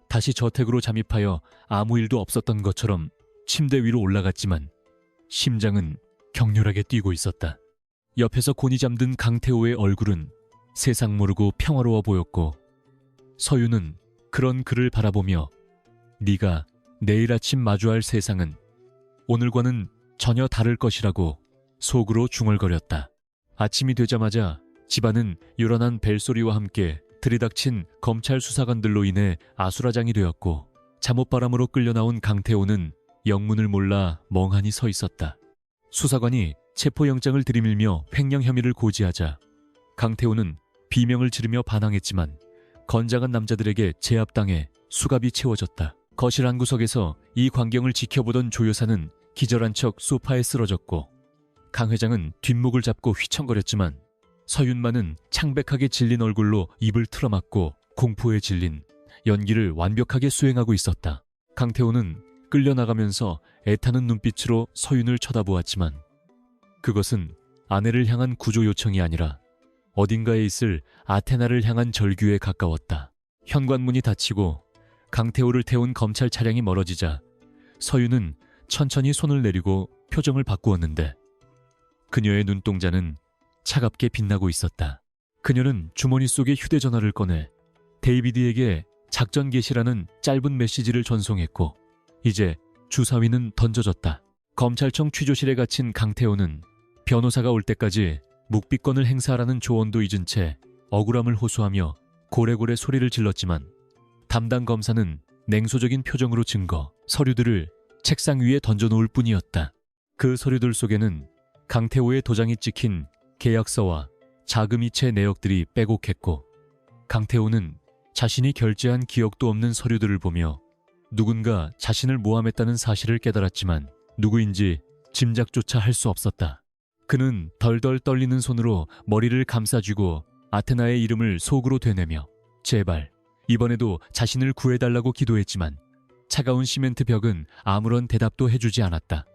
다시 저택으로 잠입하여 아무 일도 없었던 것처럼 침대 위로 올라갔지만 심장은 격렬하게 뛰고 있었다. 옆에서 곤히 잠든 강태호의 얼굴은 세상 모르고 평화로워 보였고 서윤은 그런 그를 바라보며 네가 내일 아침 마주할 세상은 오늘과는 전혀 다를 것이라고 속으로 중얼거렸다. 아침이 되자마자 집안은 요란한 벨소리와 함께 들이닥친 검찰 수사관들로 인해 아수라장이 되었고 잠옷바람으로 끌려나온 강태호는 영문을 몰라 멍하니 서 있었다. 수사관이 체포영장을 들이밀며 횡령 혐의를 고지하자 강태호는 비명을 지르며 반항했지만 건장한 남자들에게 제압당해 수갑이 채워졌다. 거실 한 구석에서 이 광경을 지켜보던 조 여사는 기절한 척 소파에 쓰러졌고 강 회장은 뒷목을 잡고 휘청거렸지만 서윤만은 창백하게 질린 얼굴로 입을 틀어막고 공포에 질린 연기를 완벽하게 수행하고 있었다. 강태호는 끌려나가면서 애타는 눈빛으로 서윤을 쳐다보았지만 그것은 아내를 향한 구조 요청이 아니라 어딘가에 있을 아테나를 향한 절규에 가까웠다. 현관문이 닫히고 강태호를 태운 검찰 차량이 멀어지자 서윤은 천천히 손을 내리고 표정을 바꾸었는데 그녀의 눈동자는 차갑게 빛나고 있었다. 그녀는 주머니 속의 휴대전화를 꺼내 데이비드에게 작전 개시라는 짧은 메시지를 전송했고 이제 주사위는 던져졌다. 검찰청 취조실에 갇힌 강태호는 변호사가 올 때까지 묵비권을 행사하라는 조언도 잊은 채 억울함을 호소하며 고래고래 소리를 질렀지만 담당 검사는 냉소적인 표정으로 증거, 서류들을 책상 위에 던져놓을 뿐이었다. 그 서류들 속에는 강태호의 도장이 찍힌 계약서와 자금이체 내역들이 빼곡했고 강태호는 자신이 결제한 기억도 없는 서류들을 보며 누군가 자신을 모함했다는 사실을 깨달았지만 누구인지 짐작조차 할 수 없었다. 그는 덜덜 떨리는 손으로 머리를 감싸쥐고 아테나의 이름을 속으로 되뇌며 제발 이번에도 자신을 구해달라고 기도했지만 차가운 시멘트 벽은 아무런 대답도 해주지 않았다.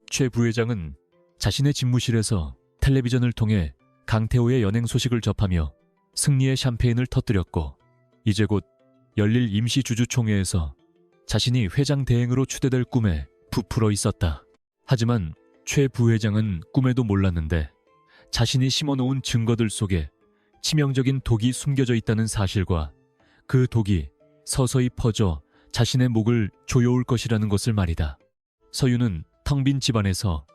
최 부회장은 자신의 집무실에서 텔레비전을 통해 강태호의 연행 소식을 접하며 승리의 샴페인을 터뜨렸고 이제 곧 열릴 임시주주총회에서 자신이 회장 대행으로 추대될 꿈에 부풀어 있었다. 하지만 최 부회장은 꿈에도 몰랐는데 자신이 심어놓은 증거들 속에 치명적인 독이 숨겨져 있다는 사실과 그 독이 서서히 퍼져 자신의 목을 조여올 것이라는 것을 말이다. 서유는 텅 빈 집안에서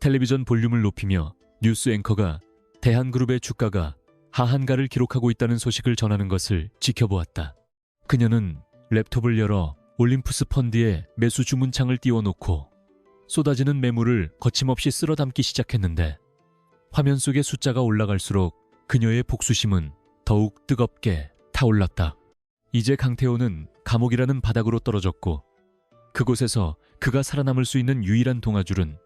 텔레비전 볼륨을 높이며 뉴스 앵커가 대한그룹의 주가가 하한가를 기록하고 있다는 소식을 전하는 것을 지켜보았다. 그녀는 랩톱을 열어 올림푸스 펀드에 매수 주문창을 띄워놓고 쏟아지는 매물을 거침없이 쓸어 담기 시작했는데 화면 속의 숫자가 올라갈수록 그녀의 복수심은 더욱 뜨겁게 타올랐다. 이제 강태호는 감옥이라는 바닥으로 떨어졌고 그곳에서 그가 살아남을 수 있는 유일한 동아줄은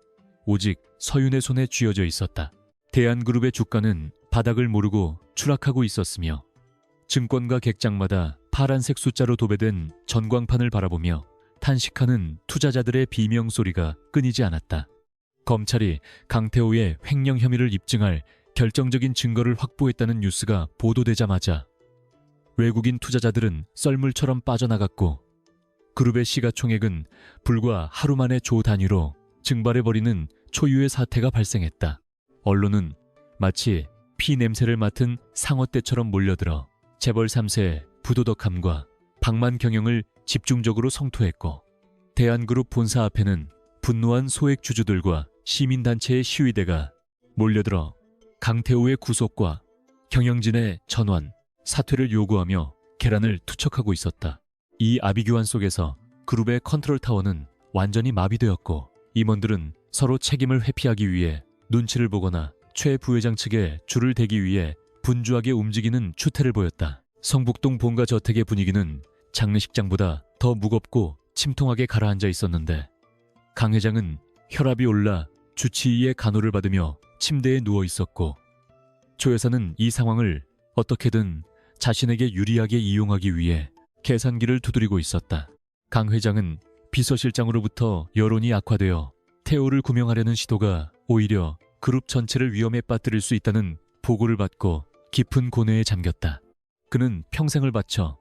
오직 서윤의 손에 쥐어져 있었다. 대한그룹의 주가는 바닥을 모르고 추락하고 있었으며 증권가 객장마다 파란색 숫자로 도배된 전광판을 바라보며 탄식하는 투자자들의 비명소리가 끊이지 않았다. 검찰이 강태호의 횡령 혐의를 입증할 결정적인 증거를 확보했다는 뉴스가 보도되자마자 외국인 투자자들은 썰물처럼 빠져나갔고 그룹의 시가총액은 불과 하루 만에 조 단위로 증발해버리는 초유의 사태가 발생했다. 언론은 마치 피 냄새를 맡은 상어떼처럼 몰려들어 재벌 3세의 부도덕함과 방만 경영을 집중적으로 성토했고 대한그룹 본사 앞에는 분노한 소액주주들과 시민단체의 시위대가 몰려들어 강태호의 구속과 경영진의 전환, 사퇴를 요구하며 계란을 투척하고 있었다. 이 아비규환 속에서 그룹의 컨트롤타워는 완전히 마비되었고 임원들은 서로 책임을 회피하기 위해 눈치를 보거나 최 부회장 측에 줄을 대기 위해 분주하게 움직이는 추태를 보였다. 성북동 본가 저택의 분위기는 장례식장보다 더 무겁고 침통하게 가라앉아 있었는데 강 회장은 혈압이 올라 주치의의 간호를 받으며 침대에 누워 있었고 조 여사는 이 상황을 어떻게든 자신에게 유리하게 이용하기 위해 계산기를 두드리고 있었다. 강 회장은 비서실장으로부터 여론이 악화되어 태호를 구명하려는 시도가 오히려 그룹 전체를 위험에 빠뜨릴 수 있다는 보고를 받고 깊은 고뇌에 잠겼다. 그는 평생을 바쳐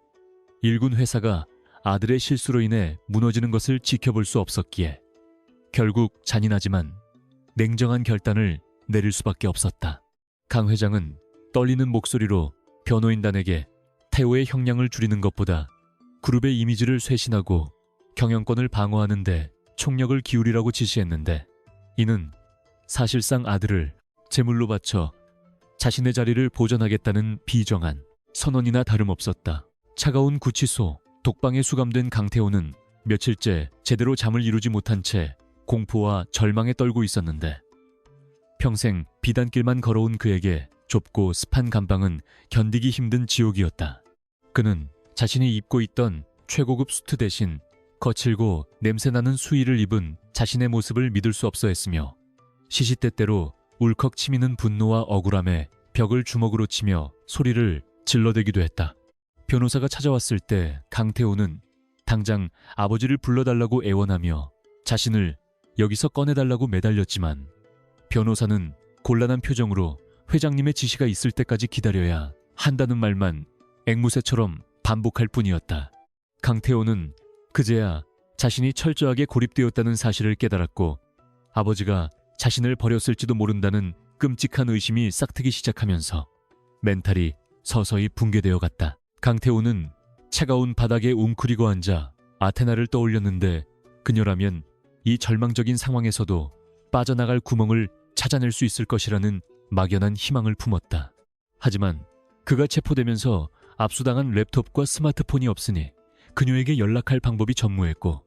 일군 회사가 아들의 실수로 인해 무너지는 것을 지켜볼 수 없었기에 결국 잔인하지만 냉정한 결단을 내릴 수밖에 없었다. 강 회장은 떨리는 목소리로 변호인단에게 태호의 형량을 줄이는 것보다 그룹의 이미지를 쇄신하고 경영권을 방어하는 데 총력을 기울이라고 지시했는데 이는 사실상 아들을 제물로 바쳐 자신의 자리를 보전하겠다는 비정한 선언이나 다름없었다. 차가운 구치소 독방에 수감된 강태호는 며칠째 제대로 잠을 이루지 못한 채 공포와 절망에 떨고 있었는데 평생 비단길만 걸어온 그에게 좁고 습한 감방은 견디기 힘든 지옥이었다. 그는 자신이 입고 있던 최고급 수트 대신 거칠고 냄새나는 수의를 입은 자신의 모습을 믿을 수 없어 했으며 시시때때로 울컥 치미는 분노와 억울함에 벽을 주먹으로 치며 소리를 질러대기도 했다. 변호사가 찾아왔을 때 강태호는 당장 아버지를 불러달라고 애원하며 자신을 여기서 꺼내달라고 매달렸지만 변호사는 곤란한 표정으로 회장님의 지시가 있을 때까지 기다려야 한다는 말만 앵무새처럼 반복할 뿐이었다. 강태호는 그제야 자신이 철저하게 고립되었다는 사실을 깨달았고 아버지가 자신을 버렸을지도 모른다는 끔찍한 의심이 싹트기 시작하면서 멘탈이 서서히 붕괴되어 갔다. 강태호는 차가운 바닥에 웅크리고 앉아 아테나를 떠올렸는데 그녀라면 이 절망적인 상황에서도 빠져나갈 구멍을 찾아낼 수 있을 것이라는 막연한 희망을 품었다. 하지만 그가 체포되면서 압수당한 랩톱과 스마트폰이 없으니 그녀에게 연락할 방법이 전무했고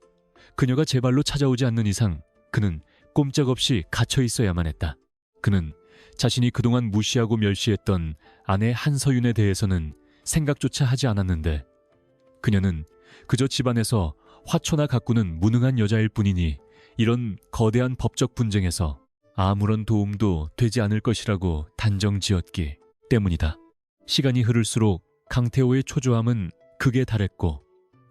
그녀가 제 발로 찾아오지 않는 이상 그는 꼼짝없이 갇혀 있어야만 했다. 그는 자신이 그동안 무시하고 멸시했던 아내 한서윤에 대해서는 생각조차 하지 않았는데 그녀는 그저 집안에서 화초나 가꾸는 무능한 여자일 뿐이니 이런 거대한 법적 분쟁에서 아무런 도움도 되지 않을 것이라고 단정지었기 때문이다. 시간이 흐를수록 강태호의 초조함은 극에 달했고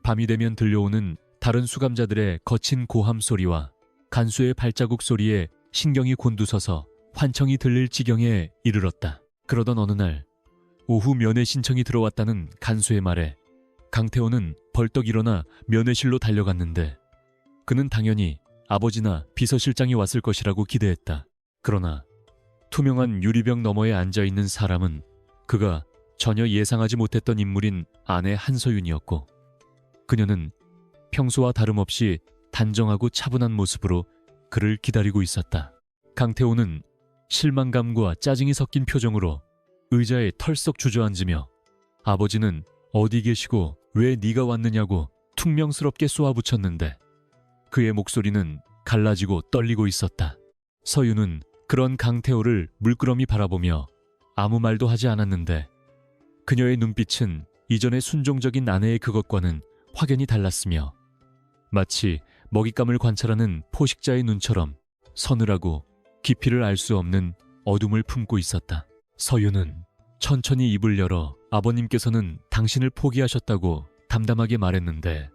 밤이 되면 들려오는 다른 수감자들의 거친 고함 소리와 간수의 발자국 소리에 신경이 곤두서서 환청이 들릴 지경에 이르렀다. 그러던 어느 날 오후 면회 신청이 들어왔다는 간수의 말에 강태호는 벌떡 일어나 면회실로 달려갔는데 그는 당연히 아버지나 비서실장이 왔을 것이라고 기대했다. 그러나 투명한 유리병 너머에 앉아있는 사람은 그가 전혀 예상하지 못했던 인물인 아내 한서윤이었고, 그녀는 평소와 다름없이 단정하고 차분한 모습으로 그를 기다리고 있었다. 강태호는 실망감과 짜증이 섞인 표정으로 의자에 털썩 주저앉으며 아버지는 어디 계시고 왜 네가 왔느냐고 퉁명스럽게 쏘아붙였는데 그의 목소리는 갈라지고 떨리고 있었다. 서윤은 그런 강태호를 물끄러미 바라보며 아무 말도 하지 않았는데 그녀의 눈빛은 이전의 순종적인 아내의 그것과는 확연히 달랐으며 마치 먹잇감을 관찰하는 포식자의 눈처럼 서늘하고 깊이를 알 수 없는 어둠을 품고 있었다. 서윤은 천천히 입을 열어 아버님께서는 당신을 포기하셨다고 담담하게 말했는데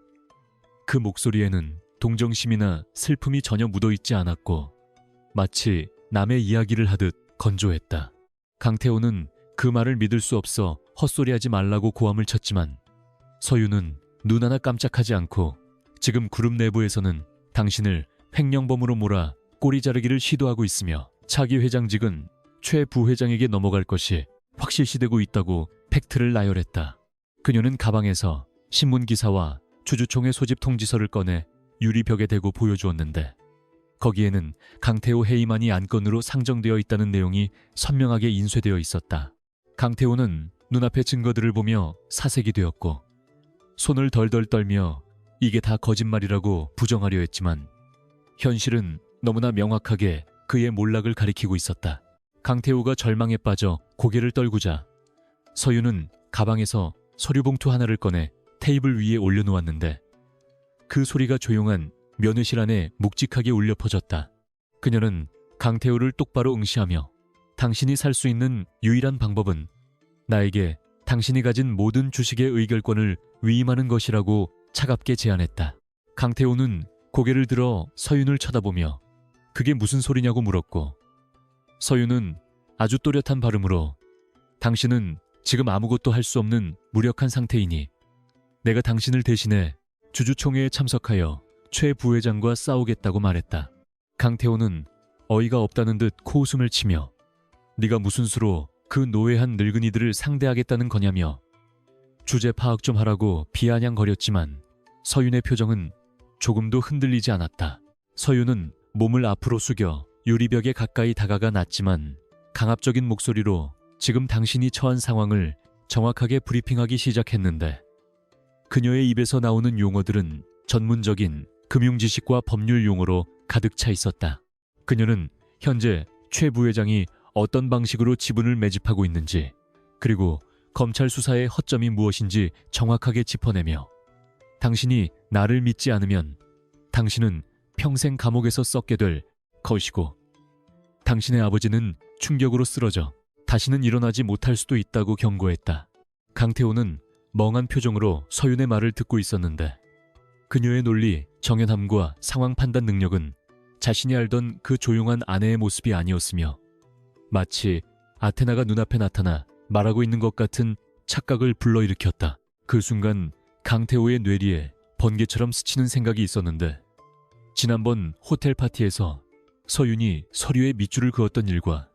그 목소리에는 동정심이나 슬픔이 전혀 묻어있지 않았고 마치 남의 이야기를 하듯 건조했다. 강태호는 그 말을 믿을 수 없어 헛소리하지 말라고 고함을 쳤지만 서윤은 눈 하나 깜짝하지 않고 지금 그룹 내부에서는 당신을 횡령범으로 몰아 꼬리 자르기를 시도하고 있으며 차기 회장직은 최 부회장에게 넘어갈 것이 확실시되고 있다고 팩트를 나열했다. 그녀는 가방에서 신문기사와 주주총회 소집 통지서를 꺼내 유리벽에 대고 보여주었는데 거기에는 강태호 해임안이 안건으로 상정되어 있다는 내용이 선명하게 인쇄되어 있었다. 강태호는 눈앞의 증거들을 보며 사색이 되었고 손을 덜덜 떨며 이게 다 거짓말이라고 부정하려 했지만 현실은 너무나 명확하게 그의 몰락을 가리키고 있었다. 강태호가 절망에 빠져 고개를 떨구자 서윤은 가방에서 서류봉투 하나를 꺼내 테이블 위에 올려놓았는데 그 소리가 조용한 면회실 안에 묵직하게 울려 퍼졌다. 그녀는 강태호를 똑바로 응시하며 당신이 살 수 있는 유일한 방법은 나에게 당신이 가진 모든 주식의 의결권을 위임하는 것이라고 차갑게 제안했다. 강태호는 고개를 들어 서윤을 쳐다보며 그게 무슨 소리냐고 물었고 서윤은 아주 또렷한 발음으로 당신은 지금 아무것도 할 수 없는 무력한 상태이니 내가 당신을 대신해 주주총회에 참석하여 최 부회장과 싸우겠다고 말했다. 강태호는 어이가 없다는 듯 코웃음을 치며 네가 무슨 수로 그 노회한 늙은이들을 상대하겠다는 거냐며 주제 파악 좀 하라고 비아냥거렸지만 서윤의 표정은 조금도 흔들리지 않았다. 서윤은 몸을 앞으로 숙여 유리벽에 가까이 다가가 놨지만 강압적인 목소리로 지금 당신이 처한 상황을 정확하게 브리핑하기 시작했는데 그녀의 입에서 나오는 용어들은 전문적인 금융 지식과 법률 용어로 가득 차 있었다. 그녀는 현재 최 부회장이 어떤 방식으로 지분을 매집하고 있는지 그리고 검찰 수사의 허점이 무엇인지 정확하게 짚어내며 당신이 나를 믿지 않으면 당신은 평생 감옥에서 썩게 될 것이고 당신의 아버지는 충격으로 쓰러져 다시는 일어나지 못할 수도 있다고 경고했다. 강태호는 멍한 표정으로 서윤의 말을 듣고 있었는데 그녀의 논리, 정연함과 상황 판단 능력은 자신이 알던 그 조용한 아내의 모습이 아니었으며 마치 아테나가 눈앞에 나타나 말하고 있는 것 같은 착각을 불러일으켰다. 그 순간 강태호의 뇌리에 번개처럼 스치는 생각이 있었는데 지난번 호텔 파티에서 서윤이 서류에 밑줄을 그었던 일과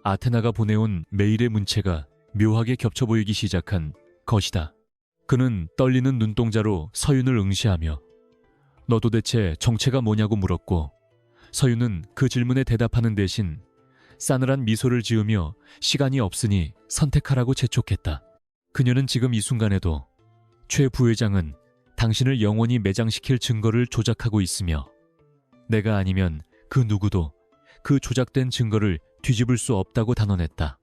아테나가 보내온 메일의 문체가 묘하게 겹쳐 보이기 시작한 것이다. 그는 떨리는 눈동자로 서윤을 응시하며 너 도대체 정체가 뭐냐고 물었고 서윤은 그 질문에 대답하는 대신 싸늘한 미소를 지으며 시간이 없으니 선택하라고 재촉했다. 그녀는 지금 이 순간에도 최 부회장은 당신을 영원히 매장시킬 증거를 조작하고 있으며 내가 아니면 그 누구도 그 조작된 증거를 뒤집을 수 없다고 단언했다.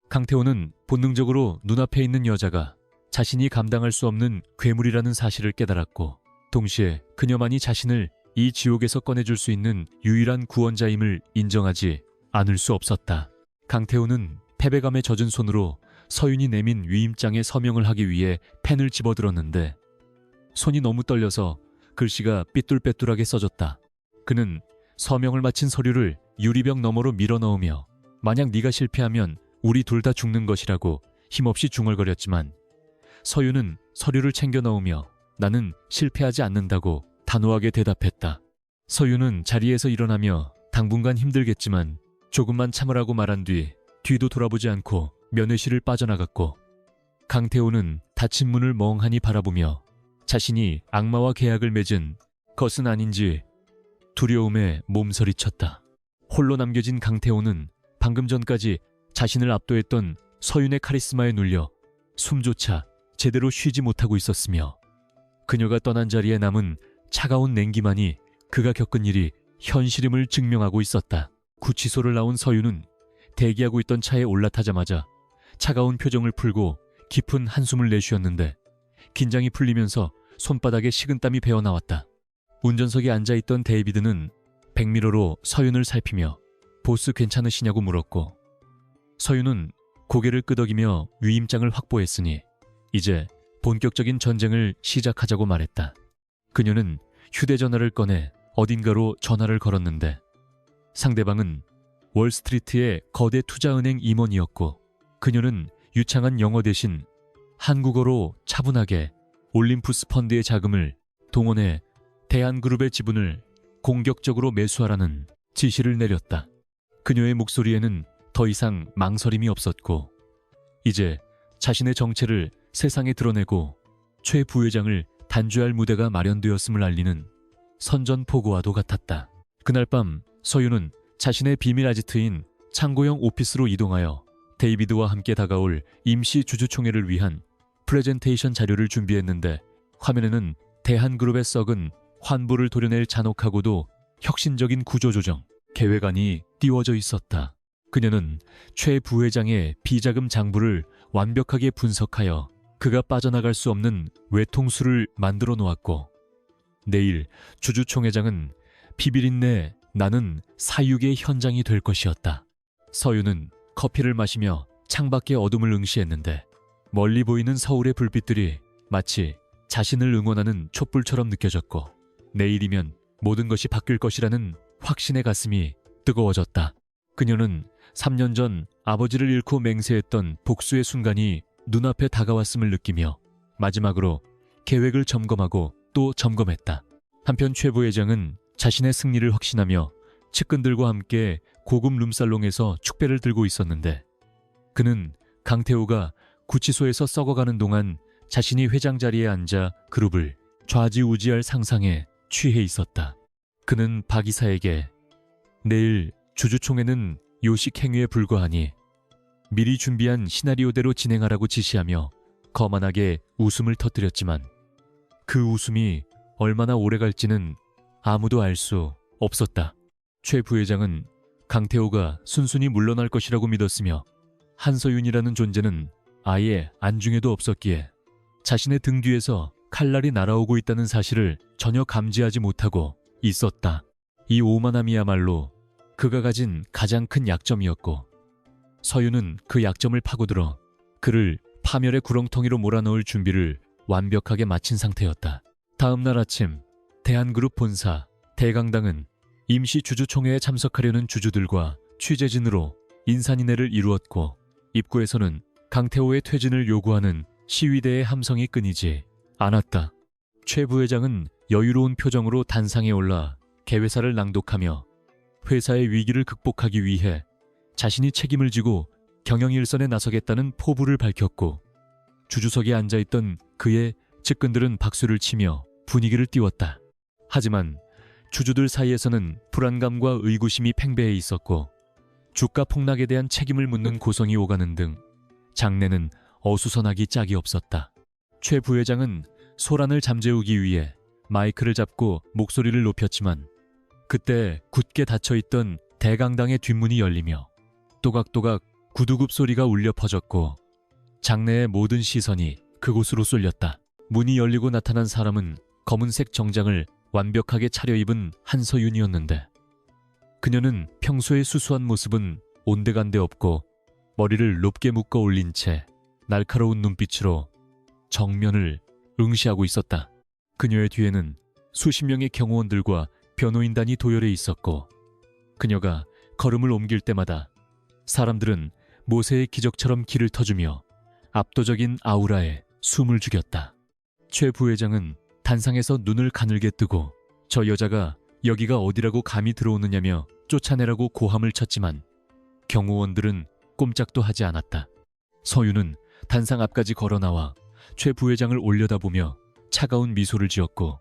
강태호는 본능적으로 눈앞에 있는 여자가 자신이 감당할 수 없는 괴물이라는 사실을 깨달았고 동시에 그녀만이 자신을 이 지옥에서 꺼내줄 수 있는 유일한 구원자임을 인정하지 않을 수 없었다. 강태호는 패배감에 젖은 손으로 서윤이 내민 위임장에 서명을 하기 위해 펜을 집어들었는데 손이 너무 떨려서 글씨가 삐뚤빼뚤하게 써졌다. 그는 서명을 마친 서류를 유리병 너머로 밀어넣으며 만약 네가 실패하면 우리 둘 다 죽는 것이라고 힘없이 중얼거렸지만 서윤은 서류를 챙겨 넣으며 나는 실패하지 않는다고 단호하게 대답했다. 서윤은 자리에서 일어나며 당분간 힘들겠지만 조금만 참으라고 말한 뒤 뒤도 돌아보지 않고 면회실을 빠져나갔고, 강태호는 닫힌 문을 멍하니 바라보며 자신이 악마와 계약을 맺은 것은 아닌지 두려움에 몸서리쳤다. 홀로 남겨진 강태호는 방금 전까지 자신을 압도했던 서윤의 카리스마에 눌려 숨조차 제대로 쉬지 못하고 있었으며, 그녀가 떠난 자리에 남은 차가운 냉기만이 그가 겪은 일이 현실임을 증명하고 있었다. 구치소를 나온 서윤은 대기하고 있던 차에 올라타자마자 차가운 표정을 풀고 깊은 한숨을 내쉬었는데, 긴장이 풀리면서 손바닥에 식은땀이 배어나왔다. 운전석에 앉아있던 데이비드는 백미러로 서윤을 살피며 보스 괜찮으시냐고 물었고, 서윤은 고개를 끄덕이며 위임장을 확보했으니 이제 본격적인 전쟁을 시작하자고 말했다. 그녀는 휴대전화를 꺼내 어딘가로 전화를 걸었는데, 상대방은 월스트리트의 거대 투자은행 임원이었고, 그녀는 유창한 영어 대신 한국어로 차분하게 올림푸스 펀드의 자금을 동원해 대한그룹의 지분을 공격적으로 매수하라는 지시를 내렸다. 그녀의 목소리에는 더 이상 망설임이 없었고, 이제 자신의 정체를 세상에 드러내고 최 부회장을 단죄할 무대가 마련되었음을 알리는 선전포고와도 같았다. 그날 밤 서윤은 자신의 비밀 아지트인 창고형 오피스로 이동하여 데이비드와 함께 다가올 임시 주주총회를 위한 프레젠테이션 자료를 준비했는데, 화면에는 대한그룹의 썩은 환부를 도려낼 잔혹하고도 혁신적인 구조조정 계획안이 띄워져 있었다. 그녀는 최 부회장의 비자금 장부를 완벽하게 분석하여 그가 빠져나갈 수 없는 외통수를 만들어 놓았고, 내일 주주총회장은 비비린내 나는 사육의 현장이 될 것이었다. 서윤은 커피를 마시며 창밖의 어둠을 응시했는데, 멀리 보이는 서울의 불빛들이 마치 자신을 응원하는 촛불처럼 느껴졌고, 내일이면 모든 것이 바뀔 것이라는 확신의 가슴이 뜨거워졌다. 그녀는 3년 전 아버지를 잃고 맹세했던 복수의 순간이 눈앞에 다가왔음을 느끼며 마지막으로 계획을 점검하고 또 점검했다. 한편 최 부회장은 자신의 승리를 확신하며 측근들과 함께 고급 룸살롱에서 축배를 들고 있었는데, 그는 강태호가 구치소에서 썩어가는 동안 자신이 회장 자리에 앉아 그룹을 좌지우지할 상상에 취해 있었다. 그는 박 이사에게 내일 주주총회는 요식 행위에 불과하니 미리 준비한 시나리오대로 진행하라고 지시하며 거만하게 웃음을 터뜨렸지만, 그 웃음이 얼마나 오래 갈지는 아무도 알 수 없었다. 최 부회장은 강태호가 순순히 물러날 것이라고 믿었으며, 한서윤이라는 존재는 아예 안중에도 없었기에 자신의 등 뒤에서 칼날이 날아오고 있다는 사실을 전혀 감지하지 못하고 있었다. 이 오만함이야말로 그가 가진 가장 큰 약점이었고, 서윤은 그 약점을 파고들어 그를 파멸의 구렁텅이로 몰아넣을 준비를 완벽하게 마친 상태였다. 다음 날 아침 대한그룹 본사 대강당은 임시 주주총회에 참석하려는 주주들과 취재진으로 인산인해를 이루었고, 입구에서는 강태호의 퇴진을 요구하는 시위대의 함성이 끊이지 않았다. 최 부회장은 여유로운 표정으로 단상에 올라 개회사를 낭독하며 회사의 위기를 극복하기 위해 자신이 책임을 지고 경영일선에 나서겠다는 포부를 밝혔고, 주주석에 앉아있던 그의 측근들은 박수를 치며 분위기를 띄웠다. 하지만 주주들 사이에서는 불안감과 의구심이 팽배해 있었고, 주가 폭락에 대한 책임을 묻는 고성이 오가는 등 장내는 어수선하기 짝이 없었다. 최 부회장은 소란을 잠재우기 위해 마이크를 잡고 목소리를 높였지만, 그때 굳게 닫혀있던 대강당의 뒷문이 열리며 또각또각 구두굽 소리가 울려 퍼졌고, 장내의 모든 시선이 그곳으로 쏠렸다. 문이 열리고 나타난 사람은 검은색 정장을 완벽하게 차려입은 한서윤이었는데, 그녀는 평소의 수수한 모습은 온데간데 없고 머리를 높게 묶어 올린 채 날카로운 눈빛으로 정면을 응시하고 있었다. 그녀의 뒤에는 수십 명의 경호원들과 변호인단이 도열해 있었고, 그녀가 걸음을 옮길 때마다 사람들은 모세의 기적처럼 길을 터주며 압도적인 아우라에 숨을 죽였다. 최 부회장은 단상에서 눈을 가늘게 뜨고 저 여자가 여기가 어디라고 감히 들어오느냐며 쫓아내라고 고함을 쳤지만 경호원들은 꼼짝도 하지 않았다. 서윤은 단상 앞까지 걸어나와 최 부회장을 올려다보며 차가운 미소를 지었고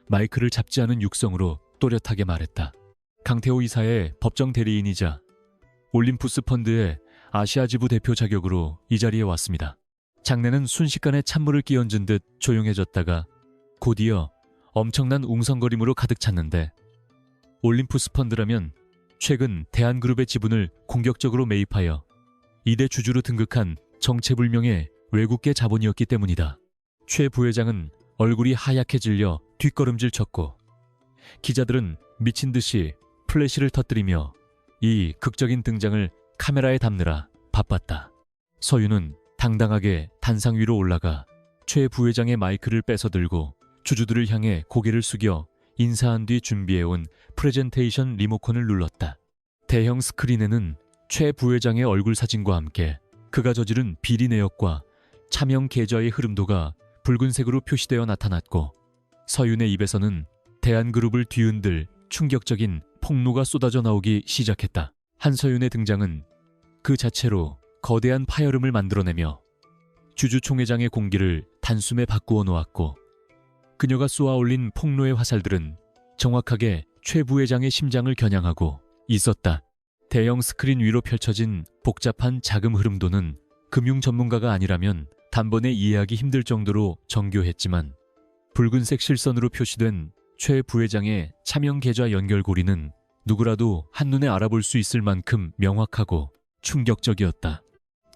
마이크를 잡지 않은 육성으로 또렷하게 말했다. 강태호 이사의 법정 대리인이자 올림푸스 펀드의 아시아 지부 대표 자격으로 이 자리에 왔습니다. 장내는 순식간에 찬물을 끼얹은 듯 조용해졌다가 곧이어 엄청난 웅성거림으로 가득 찼는데 올림푸스 펀드라면 최근 대한그룹의 지분을 공격적으로 매입하여 2대 주주로 등극한 정체불명의 외국계 자본이었기 때문이다. 최 부회장은 얼굴이 하얗게 질려 뒷걸음질 쳤고 기자들은 미친 듯이 플래시를 터뜨리며 이 극적인 등장을 카메라에 담느라 바빴다. 서윤은 당당하게 단상 위로 올라가 최 부회장의 마이크를 뺏어 들고 주주들을 향해 고개를 숙여 인사한 뒤 준비해온 프레젠테이션 리모컨을 눌렀다. 대형 스크린에는 최 부회장의 얼굴 사진과 함께 그가 저지른 비리 내역과 차명 계좌의 흐름도가 붉은색으로 표시되어 나타났고 서윤의 입에서는 대한그룹을 뒤흔들 충격적인 폭로가 쏟아져 나오기 시작했다. 한서윤의 등장은 그 자체로 거대한 파열음을 만들어내며 주주총회장의 공기를 단숨에 바꾸어 놓았고 그녀가 쏘아올린 폭로의 화살들은 정확하게 최 부회장의 심장을 겨냥하고 있었다. 대형 스크린 위로 펼쳐진 복잡한 자금 흐름도는 금융 전문가가 아니라면 단번에 이해하기 힘들 정도로 정교했지만 붉은색 실선으로 표시된 최 부회장의 차명 계좌 연결고리는 누구라도 한눈에 알아볼 수 있을 만큼 명확하고 충격적이었다.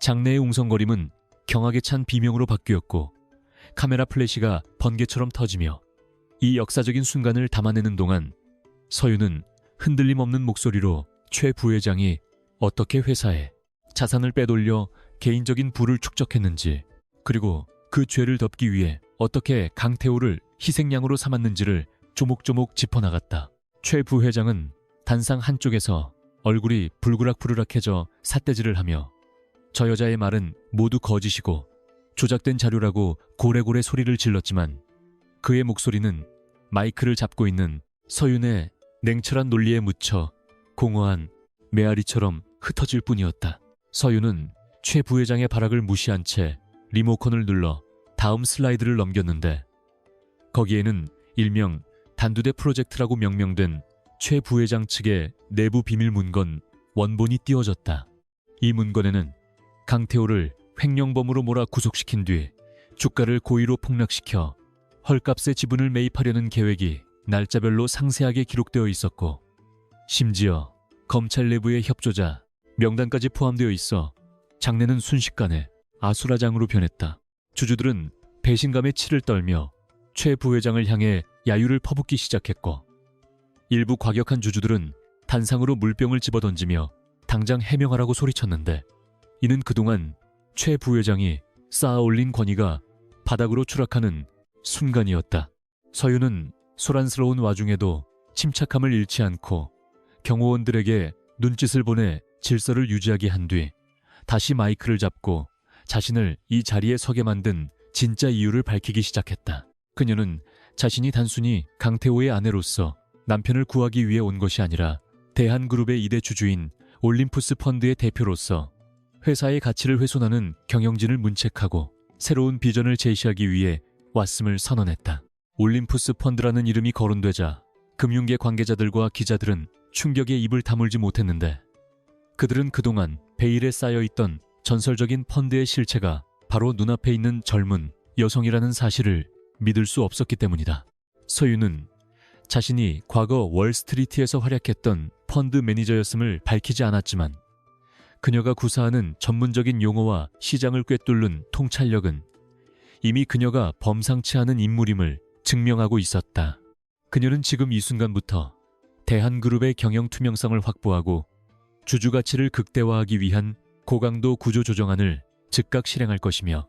장내의 웅성거림은 경악에 찬 비명으로 바뀌었고 카메라 플래시가 번개처럼 터지며 이 역사적인 순간을 담아내는 동안 서윤은 흔들림 없는 목소리로 최 부회장이 어떻게 회사에 자산을 빼돌려 개인적인 부를 축적했는지 그리고 그 죄를 덮기 위해 어떻게 강태호를 희생양으로 삼았는지를 조목조목 짚어나갔다. 최 부회장은 단상 한쪽에서 얼굴이 불그락불그락해져 삿대질을 하며 저 여자의 말은 모두 거짓이고 조작된 자료라고 고래고래 소리를 질렀지만 그의 목소리는 마이크를 잡고 있는 서윤의 냉철한 논리에 묻혀 공허한 메아리처럼 흩어질 뿐이었다. 서윤은 최 부회장의 발악을 무시한 채 리모컨을 눌러 다음 슬라이드를 넘겼는데 거기에는 일명 단두대 프로젝트라고 명명된 최 부회장 측의 내부 비밀 문건 원본이 띄워졌다. 이 문건에는 강태호를 횡령범으로 몰아 구속시킨 뒤 주가를 고의로 폭락시켜 헐값에 지분을 매입하려는 계획이 날짜별로 상세하게 기록되어 있었고 심지어 검찰 내부의 협조자 명단까지 포함되어 있어 장내는 순식간에 아수라장으로 변했다. 주주들은 배신감에 치를 떨며 최 부회장을 향해 야유를 퍼붓기 시작했고 일부 과격한 주주들은 단상으로 물병을 집어던지며 당장 해명하라고 소리쳤는데 이는 그동안 최 부회장이 쌓아올린 권위가 바닥으로 추락하는 순간이었다. 서윤은 소란스러운 와중에도 침착함을 잃지 않고 경호원들에게 눈짓을 보내 질서를 유지하게 한 뒤 다시 마이크를 잡고 자신을 이 자리에 서게 만든 진짜 이유를 밝히기 시작했다. 그녀는 자신이 단순히 강태호의 아내로서 남편을 구하기 위해 온 것이 아니라 대한그룹의 2대 주주인 올림푸스 펀드의 대표로서 회사의 가치를 훼손하는 경영진을 문책하고 새로운 비전을 제시하기 위해 왔음을 선언했다. 올림푸스 펀드라는 이름이 거론되자 금융계 관계자들과 기자들은 충격에 입을 다물지 못했는데 그들은 그동안 베일에 쌓여있던 전설적인 펀드의 실체가 바로 눈앞에 있는 젊은 여성이라는 사실을 믿을 수 없었기 때문이다. 서윤은 자신이 과거 월스트리트에서 활약했던 펀드 매니저였음을 밝히지 않았지만 그녀가 구사하는 전문적인 용어와 시장을 꿰뚫는 통찰력은 이미 그녀가 범상치 않은 인물임을 증명하고 있었다. 그녀는 지금 이 순간부터 대한그룹의 경영 투명성을 확보하고 주주 가치를 극대화하기 위한 고강도 구조 조정안을 즉각 실행할 것이며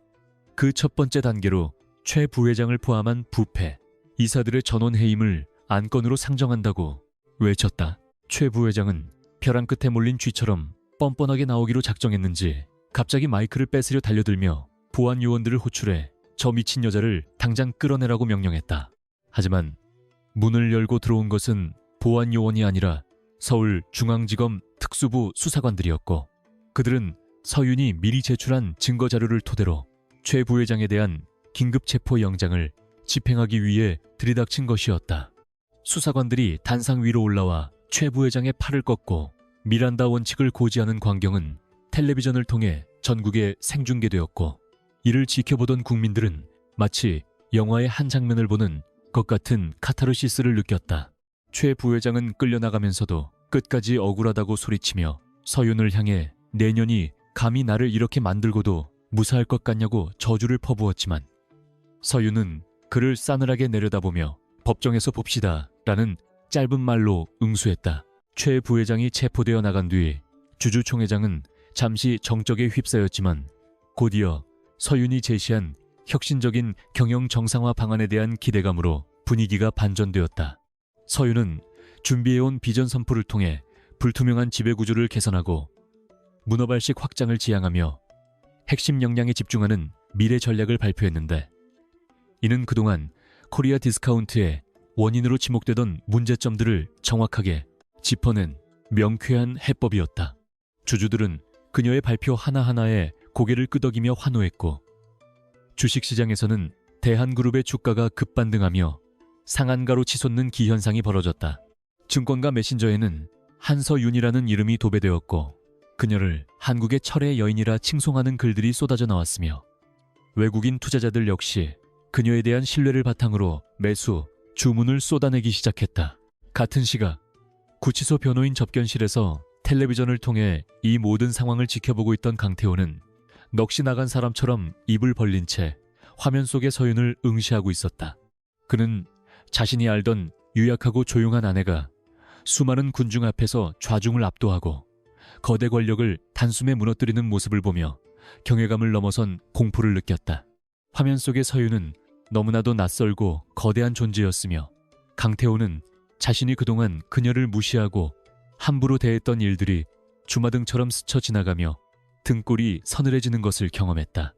그 첫 번째 단계로 최 부회장을 포함한 부패, 이사들의 전원 해임을 안건으로 상정한다고 외쳤다. 최 부회장은 벼랑 끝에 몰린 쥐처럼 뻔뻔하게 나오기로 작정했는지 갑자기 마이크를 뺏으려 달려들며 보안 요원들을 호출해 저 미친 여자를 당장 끌어내라고 명령했다. 하지만 문을 열고 들어온 것은 보안요원이 아니라 서울중앙지검 특수부 수사관들이었고, 그들은 서윤이 미리 제출한 증거자료를 토대로 최 부회장에 대한 긴급체포영장을 집행하기 위해 들이닥친 것이었다. 수사관들이 단상 위로 올라와 최 부회장의 팔을 꺾고 미란다 원칙을 고지하는 광경은 텔레비전을 통해 전국에 생중계되었고, 이를 지켜보던 국민들은 마치 영화의 한 장면을 보는 것 같은 카타르시스를 느꼈다. 최 부회장은 끌려나가면서도 끝까지 억울하다고 소리치며 서윤을 향해 내년이 감히 나를 이렇게 만들고도 무사할 것 같냐고 저주를 퍼부었지만, 서윤은 그를 싸늘하게 내려다보며 법정에서 봅시다 라는 짧은 말로 응수했다. 최 부회장이 체포되어 나간 뒤 주주 총회장은 잠시 정적에 휩싸였지만, 곧이어 서윤이 제시한 혁신적인 경영 정상화 방안에 대한 기대감으로 분위기가 반전되었다. 서윤은 준비해온 비전 선포를 통해 불투명한 지배구조를 개선하고 문어발식 확장을 지향하며 핵심 역량에 집중하는 미래 전략을 발표했는데, 이는 그동안 코리아 디스카운트의 원인으로 지목되던 문제점들을 정확하게 짚어낸 명쾌한 해법이었다. 주주들은 그녀의 발표 하나하나에 고개를 끄덕이며 환호했고, 주식시장에서는 대한그룹의 주가가 급반등하며 상한가로 치솟는 기현상이 벌어졌다. 증권가 메신저에는 한서윤이라는 이름이 도배되었고, 그녀를 한국의 철의 여인이라 칭송하는 글들이 쏟아져 나왔으며, 외국인 투자자들 역시 그녀에 대한 신뢰를 바탕으로 매수, 주문을 쏟아내기 시작했다. 같은 시각 구치소 변호인 접견실에서 텔레비전을 통해 이 모든 상황을 지켜보고 있던 강태호는 넋이 나간 사람처럼 입을 벌린 채 화면 속의 서윤을 응시하고 있었다. 그는 자신이 알던 유약하고 조용한 아내가 수많은 군중 앞에서 좌중을 압도하고 거대 권력을 단숨에 무너뜨리는 모습을 보며 경외감을 넘어선 공포를 느꼈다. 화면 속의 서윤은 너무나도 낯설고 거대한 존재였으며, 강태호는 자신이 그동안 그녀를 무시하고 함부로 대했던 일들이 주마등처럼 스쳐 지나가며 등골이 서늘해지는 것을 경험했다.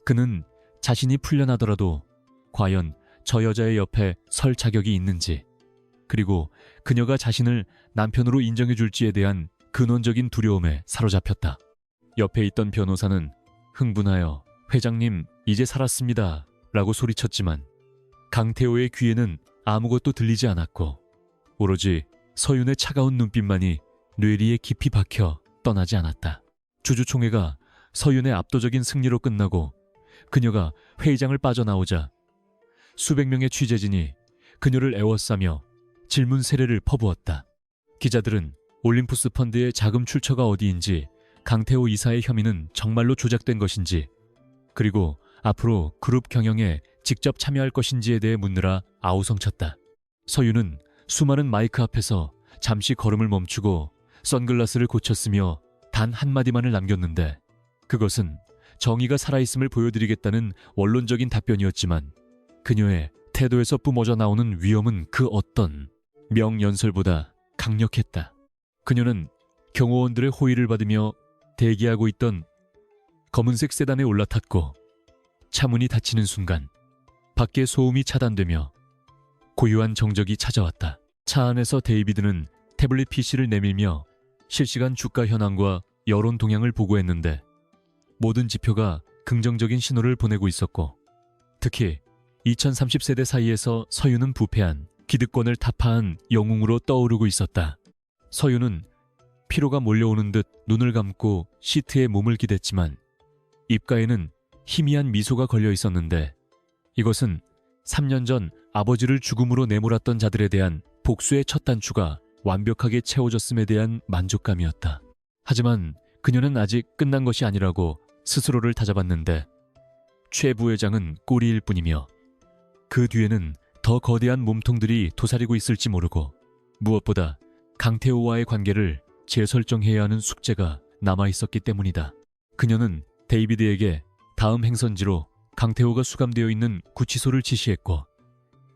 그는 자신이 풀려나더라도 과연 저 여자의 옆에 설 자격이 있는지, 그리고 그녀가 자신을 남편으로 인정해줄지에 대한 근원적인 두려움에 사로잡혔다. 옆에 있던 변호사는 흥분하여 "회장님, 이제 살았습니다 라고 소리쳤지만, 강태호의 귀에는 아무것도 들리지 않았고 오로지 서윤의 차가운 눈빛만이 뇌리에 깊이 박혀 떠나지 않았다. 주주총회가 서윤의 압도적인 승리로 끝나고 그녀가 회의장을 빠져나오자 수백 명의 취재진이 그녀를 애워싸며 질문 세례를 퍼부었다. 기자들은 올림푸스 펀드의 자금 출처가 어디인지, 강태호 이사의 혐의는 정말로 조작된 것인지, 그리고 앞으로 그룹 경영에 직접 참여할 것인지에 대해 묻느라 아우성쳤다. 서윤은 수많은 마이크 앞에서 잠시 걸음을 멈추고 선글라스를 고쳤으며 단 한마디만을 남겼는데, 그것은 정의가 살아있음을 보여드리겠다는 원론적인 답변이었지만, 그녀의 태도에서 뿜어져 나오는 위험은 그 어떤 명연설보다 강력했다. 그녀는 경호원들의 호의를 받으며 대기하고 있던 검은색 세단에 올라탔고, 차문이 닫히는 순간 밖의 소음이 차단되며 고요한 정적이 찾아왔다. 차 안에서 데이비드는 태블릿 PC를 내밀며 실시간 주가 현황과 여론 동향을 보고했는데, 모든 지표가 긍정적인 신호를 보내고 있었고, 특히 2030세대 사이에서 서윤은 부패한 기득권을 타파한 영웅으로 떠오르고 있었다. 서윤은 피로가 몰려오는 듯 눈을 감고 시트에 몸을 기댔지만 입가에는 희미한 미소가 걸려 있었는데, 이것은 3년 전 아버지를 죽음으로 내몰았던 자들에 대한 복수의 첫 단추가 완벽하게 채워졌음에 대한 만족감이었다. 하지만 그녀는 아직 끝난 것이 아니라고 스스로를 다잡았는데, 최 부회장은 꼬리일 뿐이며 그 뒤에는 더 거대한 몸통들이 도사리고 있을지 모르고, 무엇보다 강태호와의 관계를 재설정해야 하는 숙제가 남아있었기 때문이다. 그녀는 데이비드에게 다음 행선지로 강태호가 수감되어 있는 구치소를 지시했고,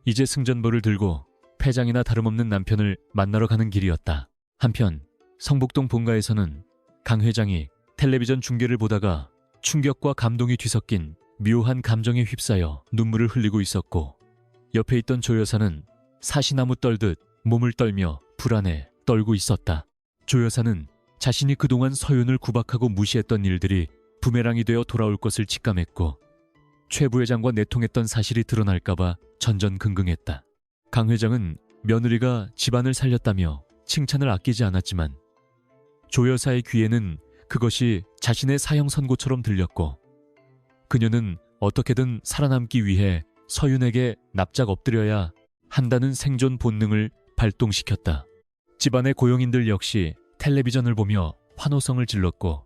이제 승전보를 들고 패장이나 다름없는 남편을 만나러 가는 길이었다. 한편 성북동 본가에서는 강 회장이 텔레비전 중계를 보다가 충격과 감동이 뒤섞인 묘한 감정에 휩싸여 눈물을 흘리고 있었고, 옆에 있던 조 여사는 사시나무 떨듯 몸을 떨며 불안에 떨고 있었다. 조 여사는 자신이 그동안 서윤을 구박하고 무시했던 일들이 부메랑이 되어 돌아올 것을 직감했고 최 부회장과 내통했던 사실이 드러날까봐 전전긍긍했다. 강 회장은 며느리가 집안을 살렸다며 칭찬을 아끼지 않았지만 조 여사의 귀에는 그것이 자신의 사형 선고처럼 들렸고 그녀는 어떻게든 살아남기 위해 서윤에게 납작 엎드려야 한다는 생존 본능을 발동시켰다. 집안의 고용인들 역시 텔레비전을 보며 환호성을 질렀고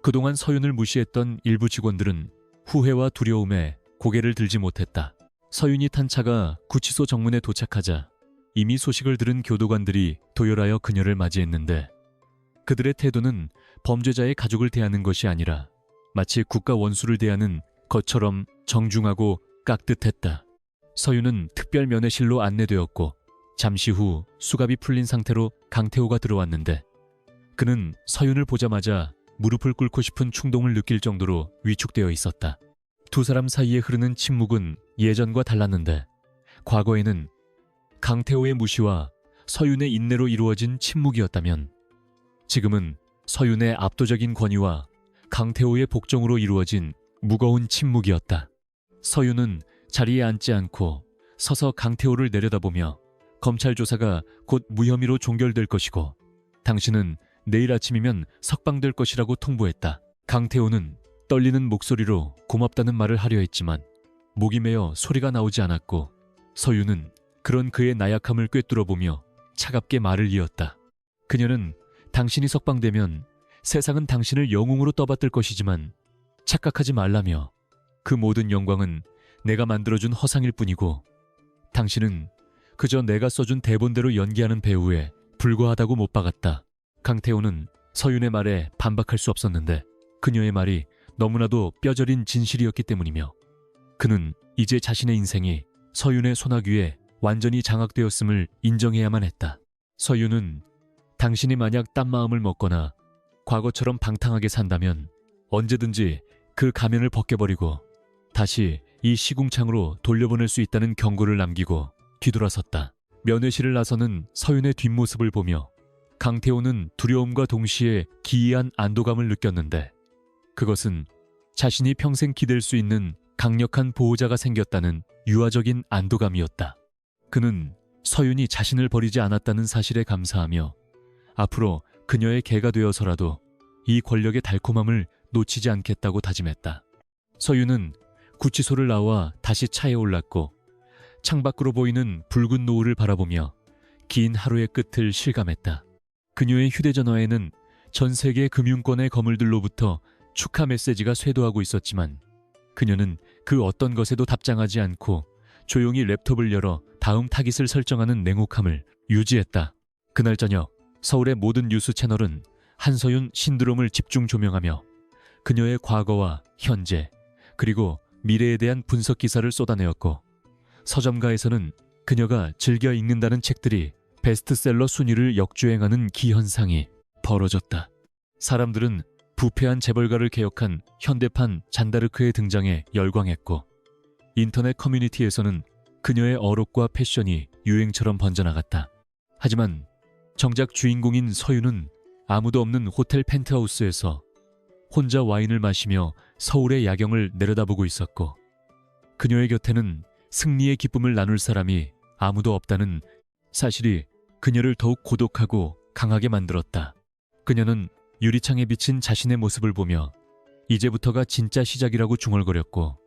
그동안 서윤을 무시했던 일부 직원들은 후회와 두려움에 고개를 들지 못했다. 서윤이 탄 차가 구치소 정문에 도착하자 이미 소식을 들은 교도관들이 도열하여 그녀를 맞이했는데 그들의 태도는 범죄자의 가족을 대하는 것이 아니라 마치 국가 원수를 대하는 것처럼 정중하고 깍듯했다. 서윤은 특별 면회실로 안내되었고 잠시 후 수갑이 풀린 상태로 강태호가 들어왔는데 그는 서윤을 보자마자 무릎을 꿇고 싶은 충동을 느낄 정도로 위축되어 있었다. 두 사람 사이에 흐르는 침묵은 예전과 달랐는데 과거에는 강태호의 무시와 서윤의 인내로 이루어진 침묵이었다면 지금은 서윤의 압도적인 권위와 강태호의 복종으로 이루어진 무거운 침묵이었다. 서윤은 자리에 앉지 않고 서서 강태호를 내려다보며 검찰 조사가 곧 무혐의로 종결될 것이고 당신은 내일 아침이면 석방될 것이라고 통보했다. 강태호는 떨리는 목소리로 고맙다는 말을 하려 했지만 목이 메어 소리가 나오지 않았고 서윤은 그런 그의 나약함을 꿰뚫어보며 차갑게 말을 이었다. 그녀는 당신이 석방되면 세상은 당신을 영웅으로 떠받들 것이지만 착각하지 말라며 그 모든 영광은 내가 만들어준 허상일 뿐이고 당신은 그저 내가 써준 대본대로 연기하는 배우에 불과하다고 못 박았다. 강태호는 서윤의 말에 반박할 수 없었는데 그녀의 말이 너무나도 뼈저린 진실이었기 때문이며 그는 이제 자신의 인생이 서윤의 소나귀에 완전히 장악되었음을 인정해야만 했다. 서윤은 당신이 만약 딴 마음을 먹거나 과거처럼 방탕하게 산다면 언제든지 그 가면을 벗겨버리고 다시 이 시궁창으로 돌려보낼 수 있다는 경고를 남기고 뒤돌아섰다. 면회실을 나서는 서윤의 뒷모습을 보며 강태호는 두려움과 동시에 기이한 안도감을 느꼈는데 그것은 자신이 평생 기댈 수 있는 강력한 보호자가 생겼다는 유아적인 안도감이었다. 그는 서윤이 자신을 버리지 않았다는 사실에 감사하며 앞으로 그녀의 개가 되어서라도 이 권력의 달콤함을 놓치지 않겠다고 다짐했다. 서윤은 구치소를 나와 다시 차에 올랐고 창밖으로 보이는 붉은 노을을 바라보며 긴 하루의 끝을 실감했다. 그녀의 휴대전화에는 전 세계 금융권의 거물들로부터 축하 메시지가 쇄도하고 있었지만 그녀는 그 어떤 것에도 답장하지 않고 조용히 랩톱을 열어 다음 타깃을 설정하는 냉혹함을 유지했다. 그날 저녁 서울의 모든 뉴스 채널은 한서윤 신드롬을 집중 조명하며 그녀의 과거와 현재 그리고 미래에 대한 분석 기사를 쏟아내었고 서점가에서는 그녀가 즐겨 읽는다는 책들이 베스트셀러 순위를 역주행하는 기현상이 벌어졌다. 사람들은 부패한 재벌가를 개혁한 현대판 잔다르크의 등장에 열광했고 인터넷 커뮤니티에서는 그녀의 어록과 패션이 유행처럼 번져나갔다. 하지만 정작 주인공인 서윤은 아무도 없는 호텔 펜트하우스에서 혼자 와인을 마시며 서울의 야경을 내려다보고 있었고 그녀의 곁에는 승리의 기쁨을 나눌 사람이 아무도 없다는 사실이 그녀를 더욱 고독하고 강하게 만들었다. 그녀는 유리창에 비친 자신의 모습을 보며 이제부터가 진짜 시작이라고 중얼거렸고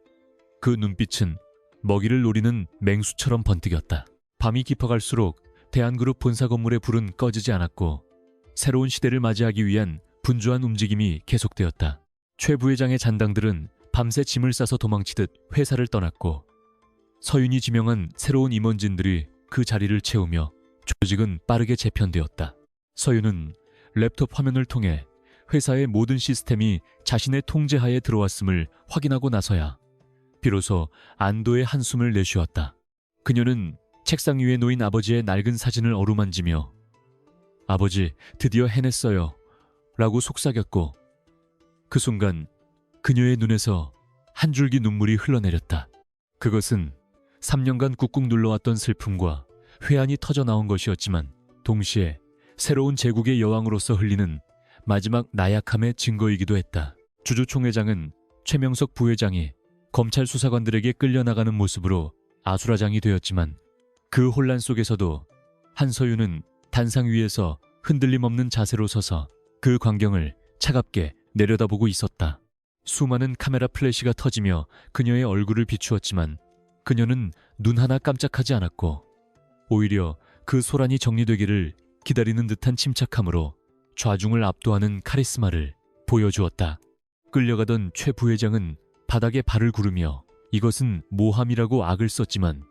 그 눈빛은 먹이를 노리는 맹수처럼 번뜩였다. 밤이 깊어갈수록 대한그룹 본사 건물의 불은 꺼지지 않았고 새로운 시대를 맞이하기 위한 분주한 움직임이 계속되었다. 최 부회장의 잔당들은 밤새 짐을 싸서 도망치듯 회사를 떠났고 서윤이 지명한 새로운 임원진들이 그 자리를 채우며 조직은 빠르게 재편되었다. 서윤은 랩톱 화면을 통해 회사의 모든 시스템이 자신의 통제하에 들어왔음을 확인하고 나서야 비로소 안도의 한숨을 내쉬었다. 그녀는 책상 위에 놓인 아버지의 낡은 사진을 어루만지며 아버지, 드디어 해냈어요 라고 속삭였고 그 순간 그녀의 눈에서 한 줄기 눈물이 흘러내렸다. 그것은 3년간 꾹꾹 눌러왔던 슬픔과 회한이 터져 나온 것이었지만 동시에 새로운 제국의 여왕으로서 흘리는 마지막 나약함의 증거이기도 했다. 주주총회장은 최명석 부회장이 검찰 수사관들에게 끌려나가는 모습으로 아수라장이 되었지만 그 혼란 속에서도 한서윤은 단상 위에서 흔들림 없는 자세로 서서 그 광경을 차갑게 내려다보고 있었다. 수많은 카메라 플래시가 터지며 그녀의 얼굴을 비추었지만 그녀는 눈 하나 깜짝하지 않았고 오히려 그 소란이 정리되기를 기다리는 듯한 침착함으로 좌중을 압도하는 카리스마를 보여주었다. 끌려가던 최 부회장은 바닥에 발을 구르며 이것은 모함이라고 악을 썼지만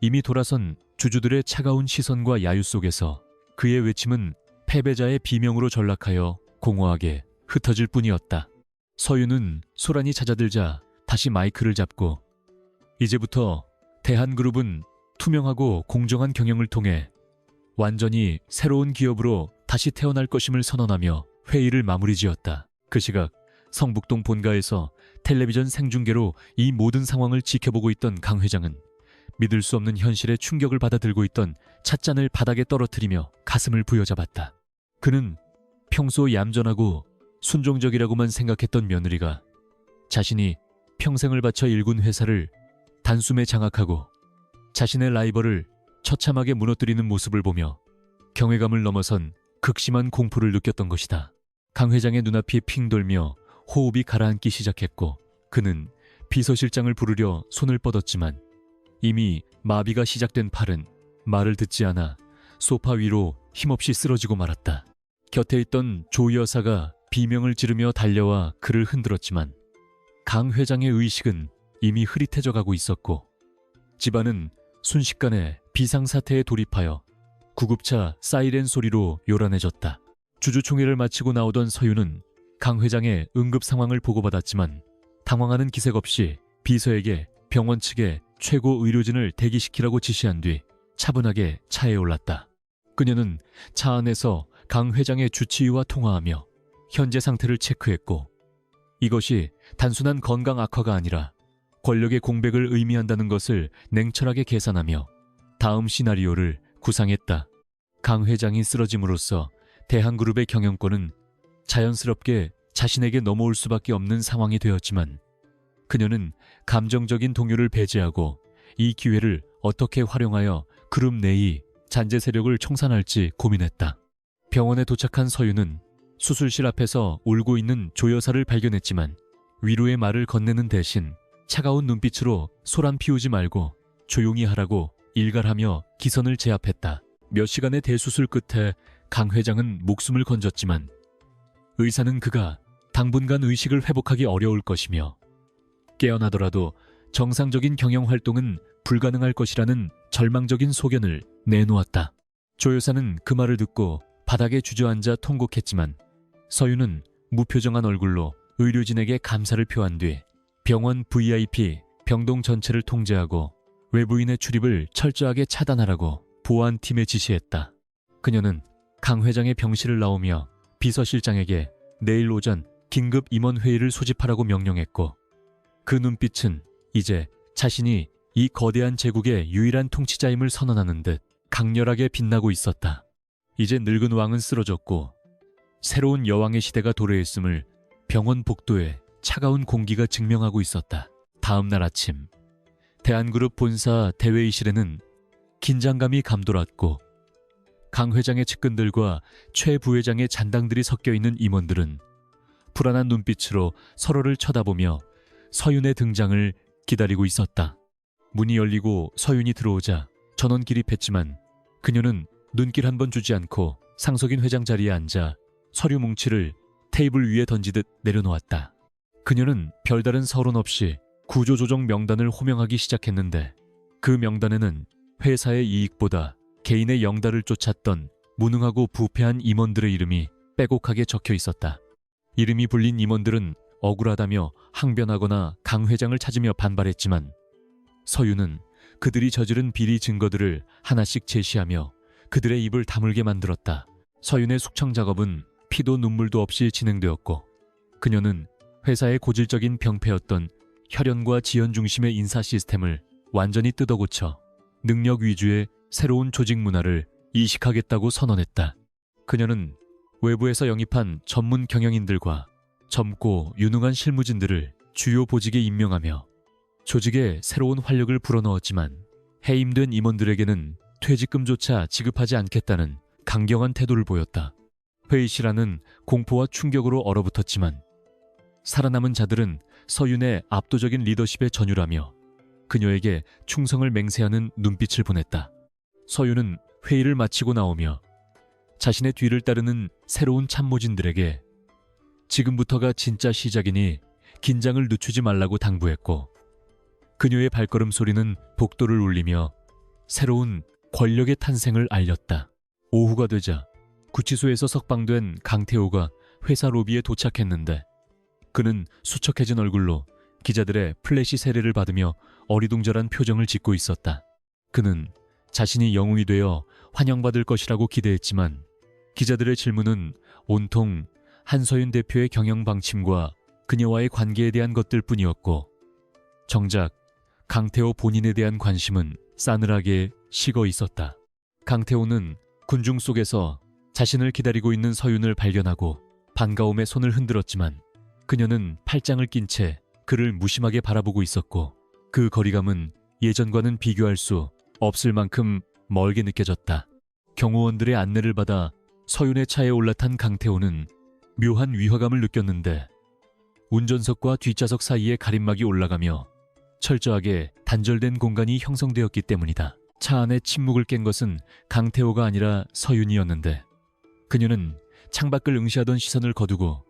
이미 돌아선 주주들의 차가운 시선과 야유 속에서 그의 외침은 패배자의 비명으로 전락하여 공허하게 흩어질 뿐이었다. 서윤은 소란이 잦아들자 다시 마이크를 잡고 이제부터 대한그룹은 투명하고 공정한 경영을 통해 완전히 새로운 기업으로 다시 태어날 것임을 선언하며 회의를 마무리 지었다. 그 시각 성북동 본가에서 텔레비전 생중계로 이 모든 상황을 지켜보고 있던 강 회장은 믿을 수 없는 현실에 충격을 받아 들고 있던 찻잔을 바닥에 떨어뜨리며 가슴을 부여잡았다. 그는 평소 얌전하고 순종적이라고만 생각했던 며느리가 자신이 평생을 바쳐 일군 회사를 단숨에 장악하고 자신의 라이벌을 처참하게 무너뜨리는 모습을 보며 경외감을 넘어선 극심한 공포를 느꼈던 것이다. 강 회장의 눈앞이 핑 돌며 호흡이 가라앉기 시작했고 그는 비서실장을 부르려 손을 뻗었지만 이미 마비가 시작된 팔은 말을 듣지 않아 소파 위로 힘없이 쓰러지고 말았다. 곁에 있던 조 여사가 비명을 지르며 달려와 그를 흔들었지만 강 회장의 의식은 이미 흐릿해져 가고 있었고 집안은 순식간에 비상사태에 돌입하여 구급차 사이렌 소리로 요란해졌다. 주주총회를 마치고 나오던 서윤은 강 회장의 응급 상황을 보고받았지만 당황하는 기색 없이 비서에게 병원 측에 최고 의료진을 대기시키라고 지시한 뒤 차분하게 차에 올랐다. 그녀는 차 안에서 강 회장의 주치의와 통화하며 현재 상태를 체크했고 이것이 단순한 건강 악화가 아니라 권력의 공백을 의미한다는 것을 냉철하게 계산하며 다음 시나리오를 구상했다. 강 회장이 쓰러짐으로써 대한그룹의 경영권은 자연스럽게 자신에게 넘어올 수밖에 없는 상황이 되었지만 그녀는 감정적인 동요를 배제하고 이 기회를 어떻게 활용하여 그룹 내의 잔재 세력을 청산할지 고민했다. 병원에 도착한 서윤은 수술실 앞에서 울고 있는 조 여사를 발견했지만 위로의 말을 건네는 대신 차가운 눈빛으로 소란 피우지 말고 조용히 하라고 일갈하며 기선을 제압했다. 몇 시간의 대수술 끝에 강 회장은 목숨을 건졌지만 의사는 그가 당분간 의식을 회복하기 어려울 것이며 깨어나더라도 정상적인 경영 활동은 불가능할 것이라는 절망적인 소견을 내놓았다. 조 여사는 그 말을 듣고 바닥에 주저앉아 통곡했지만 서윤은 무표정한 얼굴로 의료진에게 감사를 표한 뒤 병원 VIP 병동 전체를 통제하고 외부인의 출입을 철저하게 차단하라고 보안팀에 지시했다. 그녀는 강 회장의 병실을 나오며 비서실장에게 내일 오전 긴급 임원회의를 소집하라고 명령했고 그 눈빛은 이제 자신이 이 거대한 제국의 유일한 통치자임을 선언하는 듯 강렬하게 빛나고 있었다. 이제 늙은 왕은 쓰러졌고 새로운 여왕의 시대가 도래했음을 병원 복도에 차가운 공기가 증명하고 있었다. 다음 날 아침 대한그룹 본사 대회의실에는 긴장감이 감돌았고 강 회장의 측근들과 최 부회장의 잔당들이 섞여 있는 임원들은 불안한 눈빛으로 서로를 쳐다보며 서윤의 등장을 기다리고 있었다. 문이 열리고 서윤이 들어오자 전원 기립했지만 그녀는 눈길 한 번 주지 않고 상석인 회장 자리에 앉아 서류 뭉치를 테이블 위에 던지듯 내려놓았다. 그녀는 별다른 서론 없이 구조조정 명단을 호명하기 시작했는데 그 명단에는 회사의 이익보다 개인의 영달을 쫓았던 무능하고 부패한 임원들의 이름이 빼곡하게 적혀 있었다. 이름이 불린 임원들은 억울하다며 항변하거나 강 회장을 찾으며 반발했지만 서윤은 그들이 저지른 비리 증거들을 하나씩 제시하며 그들의 입을 다물게 만들었다. 서윤의 숙청 작업은 피도 눈물도 없이 진행되었고 그녀는 회사의 고질적인 병폐였던 혈연과 지연 중심의 인사 시스템을 완전히 뜯어고쳐 능력 위주의 새로운 조직 문화를 이식하겠다고 선언했다. 그녀는 외부에서 영입한 전문 경영인들과 젊고 유능한 실무진들을 주요 보직에 임명하며 조직에 새로운 활력을 불어넣었지만 해임된 임원들에게는 퇴직금조차 지급하지 않겠다는 강경한 태도를 보였다. 회의실안은 공포와 충격으로 얼어붙었지만 살아남은 자들은 서윤의 압도적인 리더십에 전율하며 그녀에게 충성을 맹세하는 눈빛을 보냈다. 서윤은 회의를 마치고 나오며 자신의 뒤를 따르는 새로운 참모진들에게 지금부터가 진짜 시작이니 긴장을 늦추지 말라고 당부했고 그녀의 발걸음 소리는 복도를 울리며 새로운 권력의 탄생을 알렸다. 오후가 되자 구치소에서 석방된 강태호가 회사 로비에 도착했는데 그는 수척해진 얼굴로 기자들의 플래시 세례를 받으며 어리둥절한 표정을 짓고 있었다. 그는 자신이 영웅이 되어 환영받을 것이라고 기대했지만 기자들의 질문은 온통 한서윤 대표의 경영 방침과 그녀와의 관계에 대한 것들 뿐이었고 정작 강태호 본인에 대한 관심은 싸늘하게 식어 있었다. 강태호는 군중 속에서 자신을 기다리고 있는 서윤을 발견하고 반가움에 손을 흔들었지만 그녀는 팔짱을 낀 채 그를 무심하게 바라보고 있었고 그 거리감은 예전과는 비교할 수 없을 만큼 멀게 느껴졌다. 경호원들의 안내를 받아 서윤의 차에 올라탄 강태호는 묘한 위화감을 느꼈는데 운전석과 뒷좌석 사이에 가림막이 올라가며 철저하게 단절된 공간이 형성되었기 때문이다. 차 안에 침묵을 깬 것은 강태호가 아니라 서윤이었는데 그녀는 창밖을 응시하던 시선을 거두고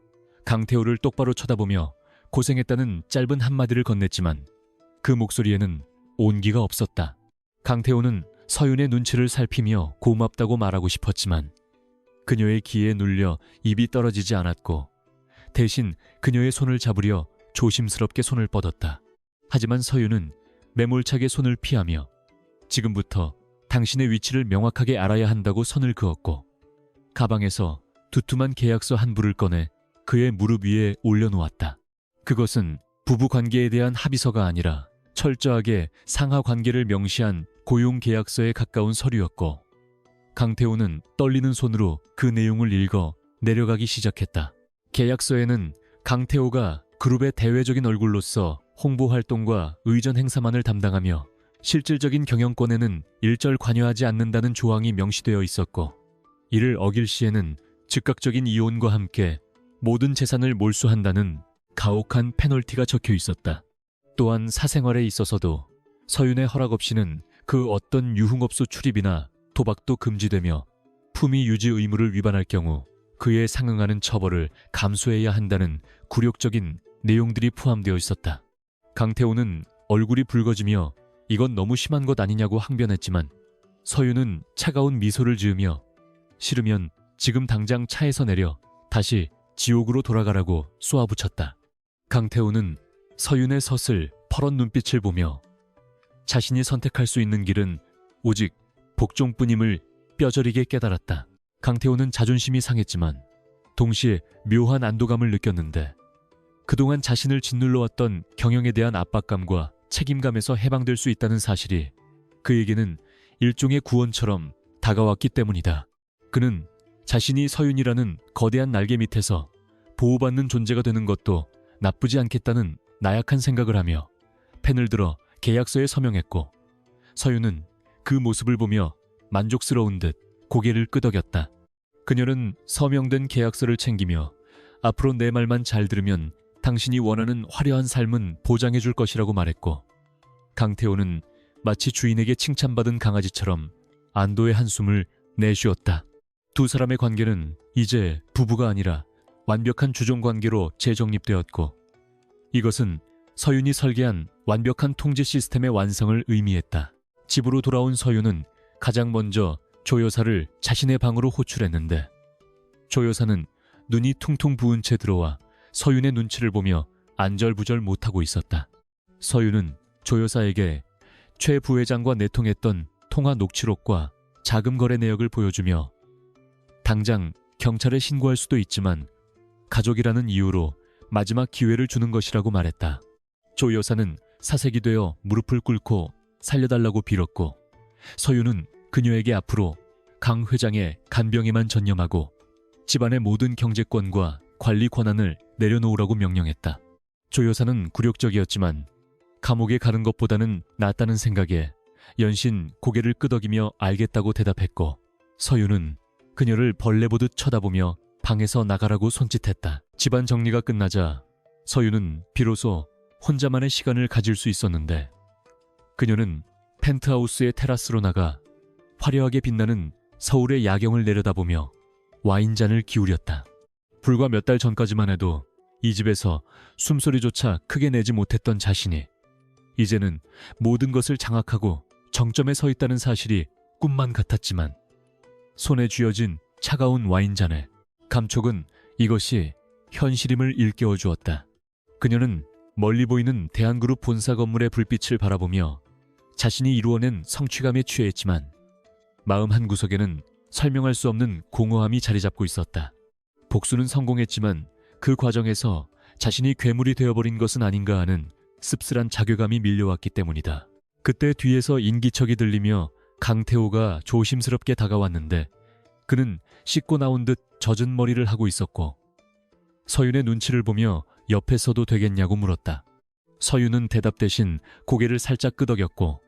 강태호를 똑바로 쳐다보며 고생했다는 짧은 한마디를 건넸지만 그 목소리에는 온기가 없었다. 강태호는 서윤의 눈치를 살피며 고맙다고 말하고 싶었지만 그녀의 귀에 눌려 입이 떨어지지 않았고 대신 그녀의 손을 잡으려 조심스럽게 손을 뻗었다. 하지만 서윤은 매몰차게 손을 피하며 지금부터 당신의 위치를 명확하게 알아야 한다고 선을 그었고 가방에서 두툼한 계약서 한 부를 꺼내 그의 무릎 위에 올려놓았다. 그것은 부부관계에 대한 합의서가 아니라 철저하게 상하관계를 명시한 고용계약서에 가까운 서류였고 강태호는 떨리는 손으로 그 내용을 읽어 내려가기 시작했다. 계약서에는 강태호가 그룹의 대외적인 얼굴로서 홍보 활동과 의전 행사만을 담당하며 실질적인 경영권에는 일절 관여하지 않는다는 조항이 명시되어 있었고 이를 어길 시에는 즉각적인 이혼과 함께 모든 재산을 몰수한다는 가혹한 페널티가 적혀 있었다. 또한 사생활에 있어서도 서윤의 허락 없이는 그 어떤 유흥업소 출입이나 도박도 금지되며 품위 유지 의무를 위반할 경우 그에 상응하는 처벌을 감수해야 한다는 굴욕적인 내용들이 포함되어 있었다. 강태호는 얼굴이 붉어지며 이건 너무 심한 것 아니냐고 항변했지만 서윤은 차가운 미소를 지으며 싫으면 지금 당장 차에서 내려 다시 지옥으로 돌아가라고 쏘아붙였다. 강태호는 서윤의 서슬 퍼런 눈빛을 보며 자신이 선택할 수 있는 길은 오직 복종뿐임을 뼈저리게 깨달았다. 강태호는 자존심이 상했지만 동시에 묘한 안도감을 느꼈는데 그동안 자신을 짓눌러왔던 경영에 대한 압박감과 책임감에서 해방될 수 있다는 사실이 그에게는 일종의 구원처럼 다가왔기 때문이다. 그는 자신이 서윤이라는 거대한 날개 밑에서 보호받는 존재가 되는 것도 나쁘지 않겠다는 나약한 생각을 하며 펜을 들어 계약서에 서명했고 서윤은 그 모습을 보며 만족스러운 듯 고개를 끄덕였다. 그녀는 서명된 계약서를 챙기며 앞으로 내 말만 잘 들으면 당신이 원하는 화려한 삶은 보장해 줄 것이라고 말했고 강태호는 마치 주인에게 칭찬받은 강아지처럼 안도의 한숨을 내쉬었다. 두 사람의 관계는 이제 부부가 아니라 완벽한 주종관계로 재정립되었고 이것은 서윤이 설계한 완벽한 통제 시스템의 완성을 의미했다. 집으로 돌아온 서윤은 가장 먼저 조 여사를 자신의 방으로 호출했는데 조 여사는 눈이 퉁퉁 부은 채 들어와 서윤의 눈치를 보며 안절부절 못하고 있었다. 서윤은 조 여사에게 최 부회장과 내통했던 통화 녹취록과 자금 거래 내역을 보여주며 당장 경찰에 신고할 수도 있지만 가족이라는 이유로 마지막 기회를 주는 것이라고 말했다. 조 여사는 사색이 되어 무릎을 꿇고 살려달라고 빌었고 서윤은 그녀에게 앞으로 강 회장의 간병에만 전념하고 집안의 모든 경제권과 관리 권한을 내려놓으라고 명령했다. 조 여사는 굴욕적이었지만 감옥에 가는 것보다는 낫다는 생각에 연신 고개를 끄덕이며 알겠다고 대답했고, 서윤은 그녀를 벌레 보듯 쳐다보며 방에서 나가라고 손짓했다. 집안 정리가 끝나자 서윤은 비로소 혼자만의 시간을 가질 수 있었는데, 그녀는 펜트하우스의 테라스로 나가 화려하게 빛나는 서울의 야경을 내려다보며 와인잔을 기울였다. 불과 몇 달 전까지만 해도 이 집에서 숨소리조차 크게 내지 못했던 자신이 이제는 모든 것을 장악하고 정점에 서 있다는 사실이 꿈만 같았지만, 손에 쥐어진 차가운 와인잔에 감촉은 이것이 현실임을 일깨워 주었다. 그녀는 멀리 보이는 대한그룹 본사 건물의 불빛을 바라보며 자신이 이루어낸 성취감에 취했지만, 마음 한구석에는 설명할 수 없는 공허함이 자리 잡고 있었다. 복수는 성공했지만 그 과정에서 자신이 괴물이 되어버린 것은 아닌가 하는 씁쓸한 자괴감이 밀려왔기 때문이다. 그때 뒤에서 인기척이 들리며 강태호가 조심스럽게 다가왔는데, 그는 씻고 나온 듯 젖은 머리를 하고 있었고, 서윤의 눈치를 보며 옆에 서도 되겠냐고 물었다. 서윤은 대답 대신 고개를 살짝 끄덕였고,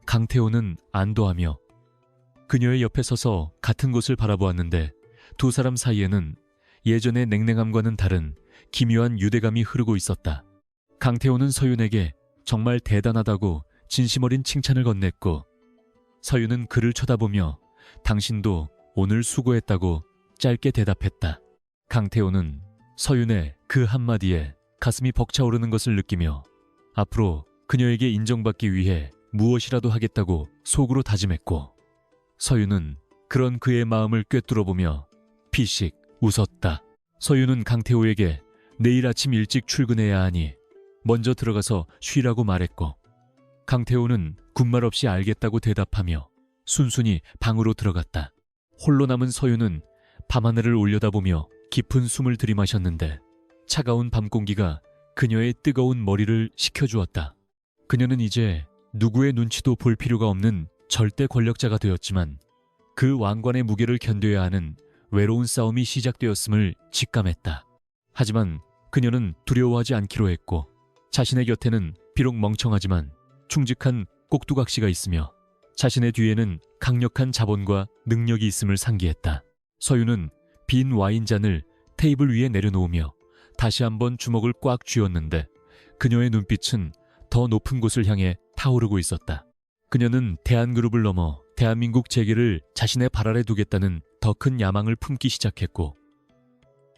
강태호는 안도하며 그녀의 옆에 서서 같은 곳을 바라보았는데, 두 사람 사이에는 예전의 냉랭함과는 다른 기묘한 유대감이 흐르고 있었다. 강태호는 서윤에게 정말 대단하다고 진심 어린 칭찬을 건넸고, 서윤은 그를 쳐다보며 당신도 오늘 수고했다고 짧게 대답했다. 강태호는 서윤의 그 한마디에 가슴이 벅차오르는 것을 느끼며 앞으로 그녀에게 인정받기 위해 무엇이라도 하겠다고 속으로 다짐했고, 서윤은 그런 그의 마음을 꿰뚫어보며 피식 웃었다. 서윤은 강태호에게 내일 아침 일찍 출근해야 하니 먼저 들어가서 쉬라고 말했고, 강태호는 군말 없이 알겠다고 대답하며 순순히 방으로 들어갔다. 홀로 남은 서윤은 밤하늘을 올려다보며 깊은 숨을 들이마셨는데, 차가운 밤 공기가 그녀의 뜨거운 머리를 식혀주었다. 그녀는 이제 누구의 눈치도 볼 필요가 없는 절대 권력자가 되었지만, 그 왕관의 무게를 견뎌야 하는 외로운 싸움이 시작되었음을 직감했다. 하지만 그녀는 두려워하지 않기로 했고, 자신의 곁에는 비록 멍청하지만 충직한 꼭두각시가 있으며 자신의 뒤에는 강력한 자본과 능력이 있음을 상기했다. 서윤은 빈 와인잔을 테이블 위에 내려놓으며 다시 한번 주먹을 꽉 쥐었는데, 그녀의 눈빛은 더 높은 곳을 향해 타오르고 있었다. 그녀는 대한그룹을 넘어 대한민국 재계를 자신의 발 아래 두겠다는 더 큰 야망을 품기 시작했고,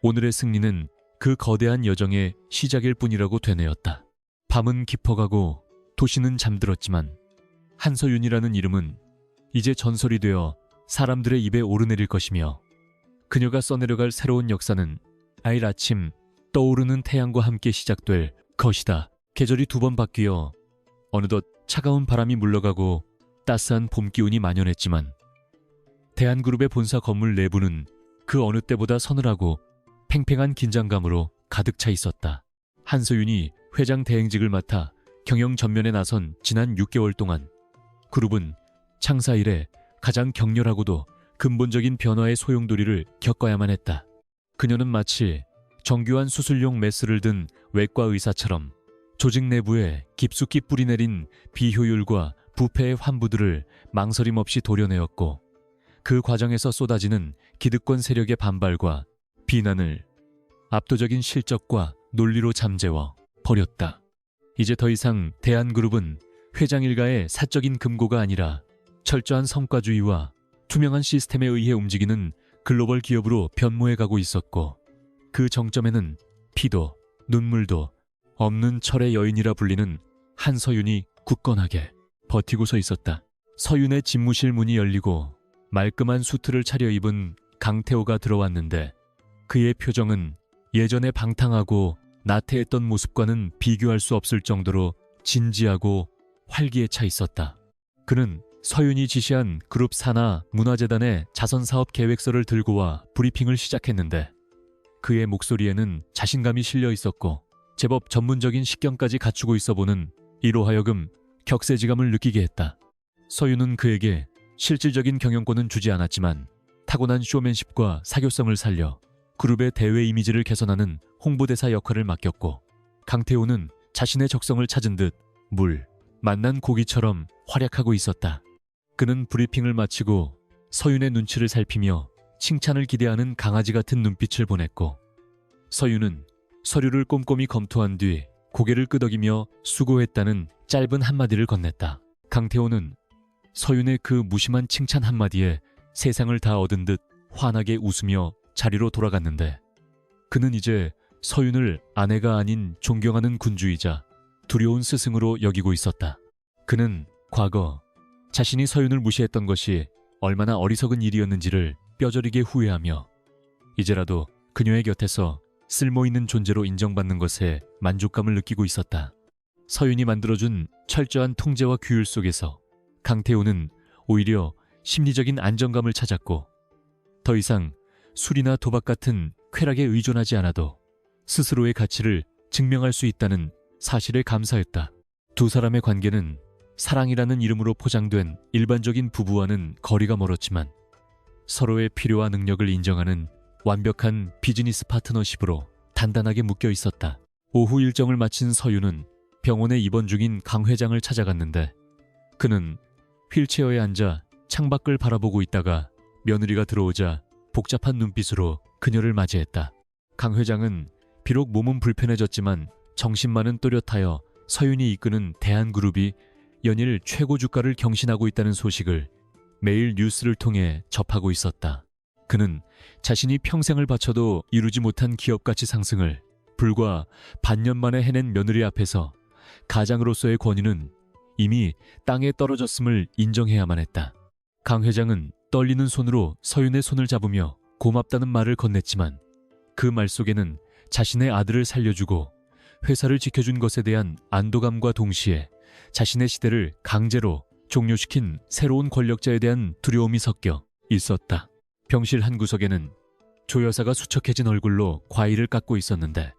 오늘의 승리는 그 거대한 여정의 시작일 뿐이라고 되뇌었다. 밤은 깊어가고 도시는 잠들었지만 한서윤이라는 이름은 이제 전설이 되어 사람들의 입에 오르내릴 것이며, 그녀가 써내려갈 새로운 역사는 내일 아침 떠오르는 태양과 함께 시작될 것이다. 계절이 두 번 바뀌어 어느덧 차가운 바람이 물러가고 따스한 봄 기운이 만연했지만, 대한그룹의 본사 건물 내부는 그 어느 때보다 서늘하고 팽팽한 긴장감으로 가득 차 있었다. 한서윤이 회장 대행직을 맡아 경영 전면에 나선 지난 6개월 동안 그룹은 창사 이래 가장 격렬하고도 근본적인 변화의 소용돌이를 겪어야만 했다. 그녀는 마치 정교한 수술용 메스를 든 외과 의사처럼 조직 내부에 깊숙이 뿌리내린 비효율과 부패의 환부들을 망설임 없이 도려내었고, 그 과정에서 쏟아지는 기득권 세력의 반발과 비난을 압도적인 실적과 논리로 잠재워 버렸다. 이제 더 이상 대한그룹은 회장 일가의 사적인 금고가 아니라 철저한 성과주의와 투명한 시스템에 의해 움직이는 글로벌 기업으로 변모해가고 있었고, 그 정점에는 피도 눈물도 없는 철의 여인이라 불리는 한서윤이 굳건하게 버티고 서 있었다. 서윤의 집무실 문이 열리고 말끔한 수트를 차려입은 강태호가 들어왔는데, 그의 표정은 예전에 방탕하고 나태했던 모습과는 비교할 수 없을 정도로 진지하고 활기에 차 있었다. 그는 서윤이 지시한 그룹 산하 문화재단의 자선사업 계획서를 들고 와 브리핑을 시작했는데, 그의 목소리에는 자신감이 실려 있었고 제법 전문적인 식견까지 갖추고 있어 보는 이로 하여금 격세지감을 느끼게 했다. 서윤은 그에게 실질적인 경영권은 주지 않았지만 타고난 쇼맨십과 사교성을 살려 그룹의 대외 이미지를 개선하는 홍보대사 역할을 맡겼고, 강태호는 자신의 적성을 찾은 듯 만난 고기처럼 활약하고 있었다. 그는 브리핑을 마치고 서윤의 눈치를 살피며 칭찬을 기대하는 강아지 같은 눈빛을 보냈고, 서윤은 서류를 꼼꼼히 검토한 뒤 고개를 끄덕이며 수고했다는 짧은 한마디를 건넸다. 강태호는 서윤의 그 무심한 칭찬 한마디에 세상을 다 얻은 듯 환하게 웃으며 자리로 돌아갔는데, 그는 이제 서윤을 아내가 아닌 존경하는 군주이자 두려운 스승으로 여기고 있었다. 그는 과거 자신이 서윤을 무시했던 것이 얼마나 어리석은 일이었는지를 뼈저리게 후회하며 이제라도 그녀의 곁에서 쓸모있는 존재로 인정받는 것에 만족감을 느끼고 있었다. 서윤이 만들어준 철저한 통제와 규율 속에서 강태호는 오히려 심리적인 안정감을 찾았고, 더 이상 술이나 도박 같은 쾌락에 의존하지 않아도 스스로의 가치를 증명할 수 있다는 사실에 감사했다. 두 사람의 관계는 사랑이라는 이름으로 포장된 일반적인 부부와는 거리가 멀었지만 서로의 필요와 능력을 인정하는 완벽한 비즈니스 파트너십으로 단단하게 묶여 있었다. 오후 일정을 마친 서윤은 병원에 입원 중인 강 회장을 찾아갔는데, 그는 휠체어에 앉아 창밖을 바라보고 있다가 며느리가 들어오자 복잡한 눈빛으로 그녀를 맞이했다. 강 회장은 비록 몸은 불편해졌지만 정신만은 또렷하여 서윤이 이끄는 대한그룹이 연일 최고 주가를 경신하고 있다는 소식을 매일 뉴스를 통해 접하고 있었다. 그는 자신이 평생을 바쳐도 이루지 못한 기업가치 상승을 불과 반년 만에 해낸 며느리 앞에서 가장으로서의 권위는 이미 땅에 떨어졌음을 인정해야만 했다. 강 회장은 떨리는 손으로 서윤의 손을 잡으며 고맙다는 말을 건넸지만 그 말 속에는 자신의 아들을 살려주고 회사를 지켜준 것에 대한 안도감과 동시에 자신의 시대를 강제로 종료시킨 새로운 권력자에 대한 두려움이 섞여 있었다. 병실 한 구석에는 조 여사가 수척해진 얼굴로 과일을 깎고 있었는데,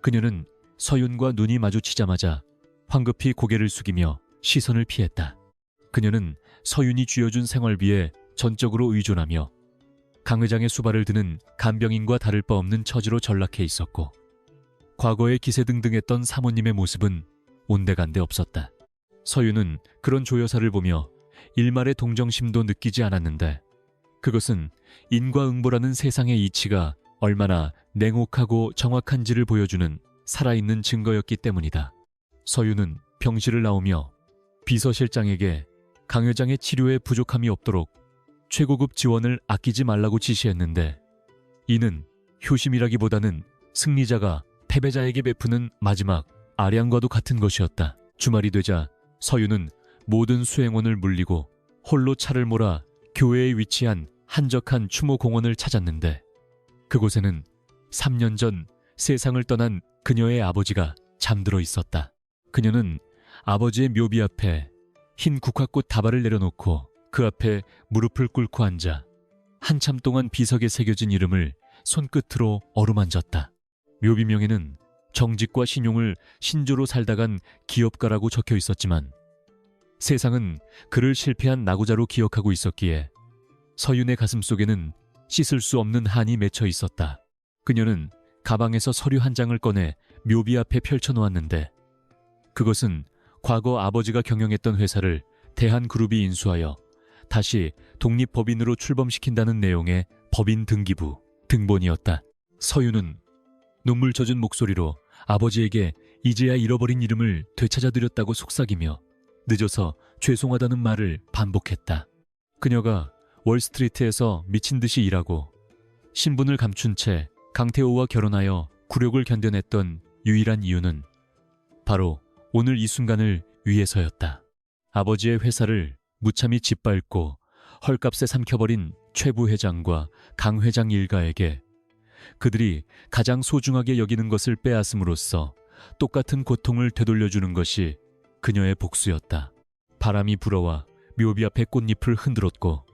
그녀는 서윤과 눈이 마주치자마자 황급히 고개를 숙이며 시선을 피했다. 그녀는 서윤이 쥐어준 생활비에 전적으로 의존하며 강 회장의 수발을 드는 간병인과 다를 바 없는 처지로 전락해 있었고, 과거에 기세등등했던 사모님의 모습은 온데간데 없었다. 서윤은 그런 조 여사를 보며 일말의 동정심도 느끼지 않았는데, 그것은 인과응보라는 세상의 이치가 얼마나 냉혹하고 정확한지를 보여주는 살아있는 증거였기 때문이다. 서윤은 병실을 나오며 비서실장에게 강 회장의 치료에 부족함이 없도록 최고급 지원을 아끼지 말라고 지시했는데, 이는 효심이라기보다는 승리자가 패배자에게 베푸는 마지막 아량과도 같은 것이었다. 주말이 되자 서윤은 모든 수행원을 물리고 홀로 차를 몰아 교외에 위치한 한적한 추모공원을 찾았는데, 그곳에는 3년 전 세상을 떠난 그녀의 아버지가 잠들어 있었다. 그녀는 아버지의 묘비 앞에 흰 국화꽃 다발을 내려놓고 그 앞에 무릎을 꿇고 앉아 한참 동안 비석에 새겨진 이름을 손끝으로 어루만졌다. 묘비명에는 정직과 신용을 신조로 살다간 기업가라고 적혀 있었지만 세상은 그를 실패한 나고자로 기억하고 있었기에 서윤의 가슴 속에는 씻을 수 없는 한이 맺혀 있었다. 그녀는 가방에서 서류 한 장을 꺼내 묘비 앞에 펼쳐놓았는데, 그것은 과거 아버지가 경영했던 회사를 대한그룹이 인수하여 다시 독립법인으로 출범시킨다는 내용의 법인 등기부 등본이었다. 서윤은 눈물 젖은 목소리로 아버지에게 이제야 잃어버린 이름을 되찾아드렸다고 속삭이며 늦어서 죄송하다는 말을 반복했다. 그녀가 월스트리트에서 미친 듯이 일하고 신분을 감춘 채 강태호와 결혼하여 굴욕을 견뎌냈던 유일한 이유는 바로 오늘 이 순간을 위해서였다. 아버지의 회사를 무참히 짓밟고 헐값에 삼켜버린 최 부회장과 강 회장 일가에게 그들이 가장 소중하게 여기는 것을 빼앗음으로써 똑같은 고통을 되돌려주는 것이 그녀의 복수였다. 바람이 불어와 묘비 앞의 꽃잎을 흔들었고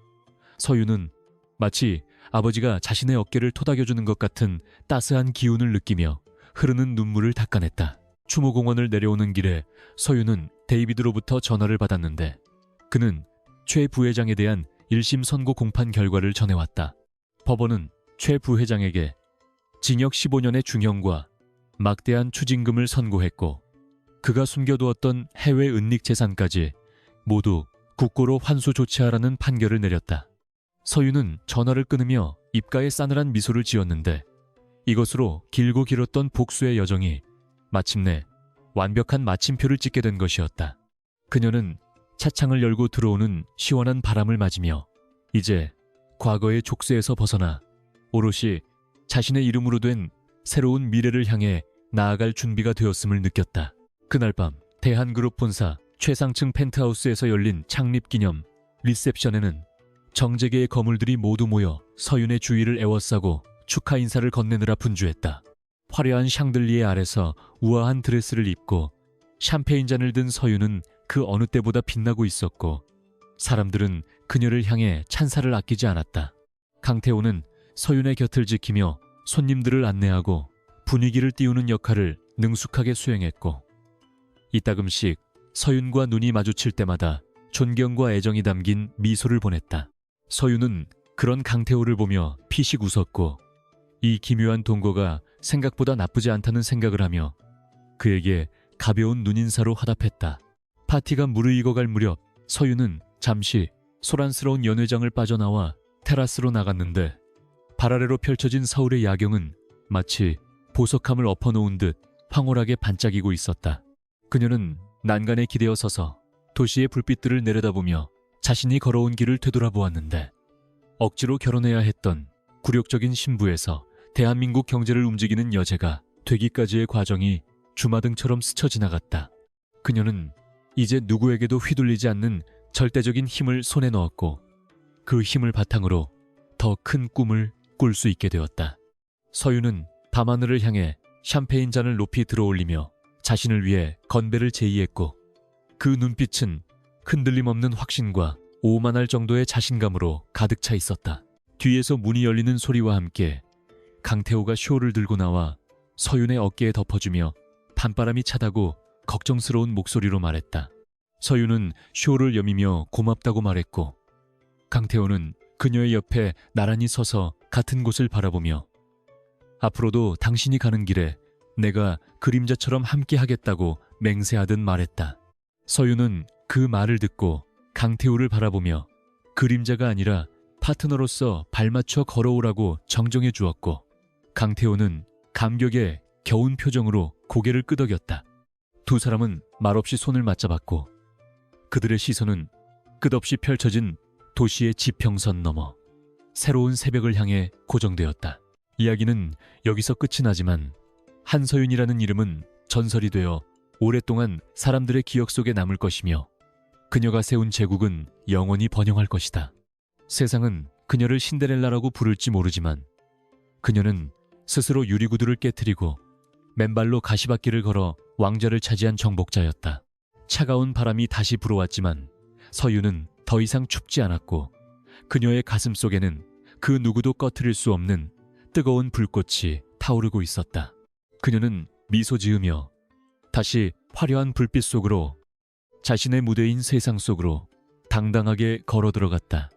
서윤은 마치 아버지가 자신의 어깨를 토닥여주는 것 같은 따스한 기운을 느끼며 흐르는 눈물을 닦아냈다. 추모공원을 내려오는 길에 서윤은 데이비드로부터 전화를 받았는데, 그는 최 부회장에 대한 1심 선고 공판 결과를 전해왔다. 법원은 최 부회장에게 징역 15년의 중형과 막대한 추징금을 선고했고 그가 숨겨두었던 해외 은닉 재산까지 모두 국고로 환수 조치하라는 판결을 내렸다. 서윤은 전화를 끊으며 입가에 싸늘한 미소를 지었는데 이것으로 길고 길었던 복수의 여정이 마침내 완벽한 마침표를 찍게 된 것이었다. 그녀는 차창을 열고 들어오는 시원한 바람을 맞으며 이제 과거의 족쇄에서 벗어나 오롯이 자신의 이름으로 된 새로운 미래를 향해 나아갈 준비가 되었음을 느꼈다. 그날 밤 대한그룹 본사 최상층 펜트하우스에서 열린 창립기념 리셉션에는 정재계의 거물들이 모두 모여 서윤의 주위를 에워싸고 축하 인사를 건네느라 분주했다. 화려한 샹들리에 아래서 우아한 드레스를 입고 샴페인잔을 든 서윤은 그 어느 때보다 빛나고 있었고 사람들은 그녀를 향해 찬사를 아끼지 않았다. 강태호는 서윤의 곁을 지키며 손님들을 안내하고 분위기를 띄우는 역할을 능숙하게 수행했고 이따금씩 서윤과 눈이 마주칠 때마다 존경과 애정이 담긴 미소를 보냈다. 서윤은 그런 강태호를 보며 피식 웃었고 이 기묘한 동거가 생각보다 나쁘지 않다는 생각을 하며 그에게 가벼운 눈인사로 화답했다. 파티가 무르익어갈 무렵 서윤은 잠시 소란스러운 연회장을 빠져나와 테라스로 나갔는데 발 아래로 펼쳐진 서울의 야경은 마치 보석함을 엎어놓은 듯 황홀하게 반짝이고 있었다. 그녀는 난간에 기대어 서서 도시의 불빛들을 내려다보며 자신이 걸어온 길을 되돌아보았는데 억지로 결혼해야 했던 굴욕적인 신부에서 대한민국 경제를 움직이는 여제가 되기까지의 과정이 주마등처럼 스쳐 지나갔다. 그녀는 이제 누구에게도 휘둘리지 않는 절대적인 힘을 손에 넣었고 그 힘을 바탕으로 더 큰 꿈을 꿀 수 있게 되었다. 서윤은 밤하늘을 향해 샴페인 잔을 높이 들어올리며 자신을 위해 건배를 제의했고 그 눈빛은 흔들림 없는 확신과 오만할 정도의 자신감으로 가득 차 있었다. 뒤에서 문이 열리는 소리와 함께 강태호가 쇼를 들고 나와 서윤의 어깨에 덮어주며 밤바람이 차다고 걱정스러운 목소리로 말했다. 서윤은 쇼를 여미며 고맙다고 말했고 강태호는 그녀의 옆에 나란히 서서 같은 곳을 바라보며 앞으로도 당신이 가는 길에 내가 그림자처럼 함께 하겠다고 맹세하듯 말했다. 서윤은 그 말을 듣고 강태호를 바라보며 그림자가 아니라 파트너로서 발맞춰 걸어오라고 정정해 주었고 강태호는 감격에 겨운 표정으로 고개를 끄덕였다. 두 사람은 말없이 손을 맞잡았고 그들의 시선은 끝없이 펼쳐진 도시의 지평선 너머 새로운 새벽을 향해 고정되었다. 이야기는 여기서 끝이 나지만 한서윤이라는 이름은 전설이 되어 오랫동안 사람들의 기억 속에 남을 것이며 그녀가 세운 제국은 영원히 번영할 것이다. 세상은 그녀를 신데렐라라고 부를지 모르지만 그녀는 스스로 유리구두를 깨트리고 맨발로 가시밭길을 걸어 왕좌를 차지한 정복자였다. 차가운 바람이 다시 불어왔지만 서윤은 더 이상 춥지 않았고 그녀의 가슴 속에는 그 누구도 꺼트릴 수 없는 뜨거운 불꽃이 타오르고 있었다. 그녀는 미소 지으며 다시 화려한 불빛 속으로 자신의 무대인 세상 속으로 당당하게 걸어 들어갔다.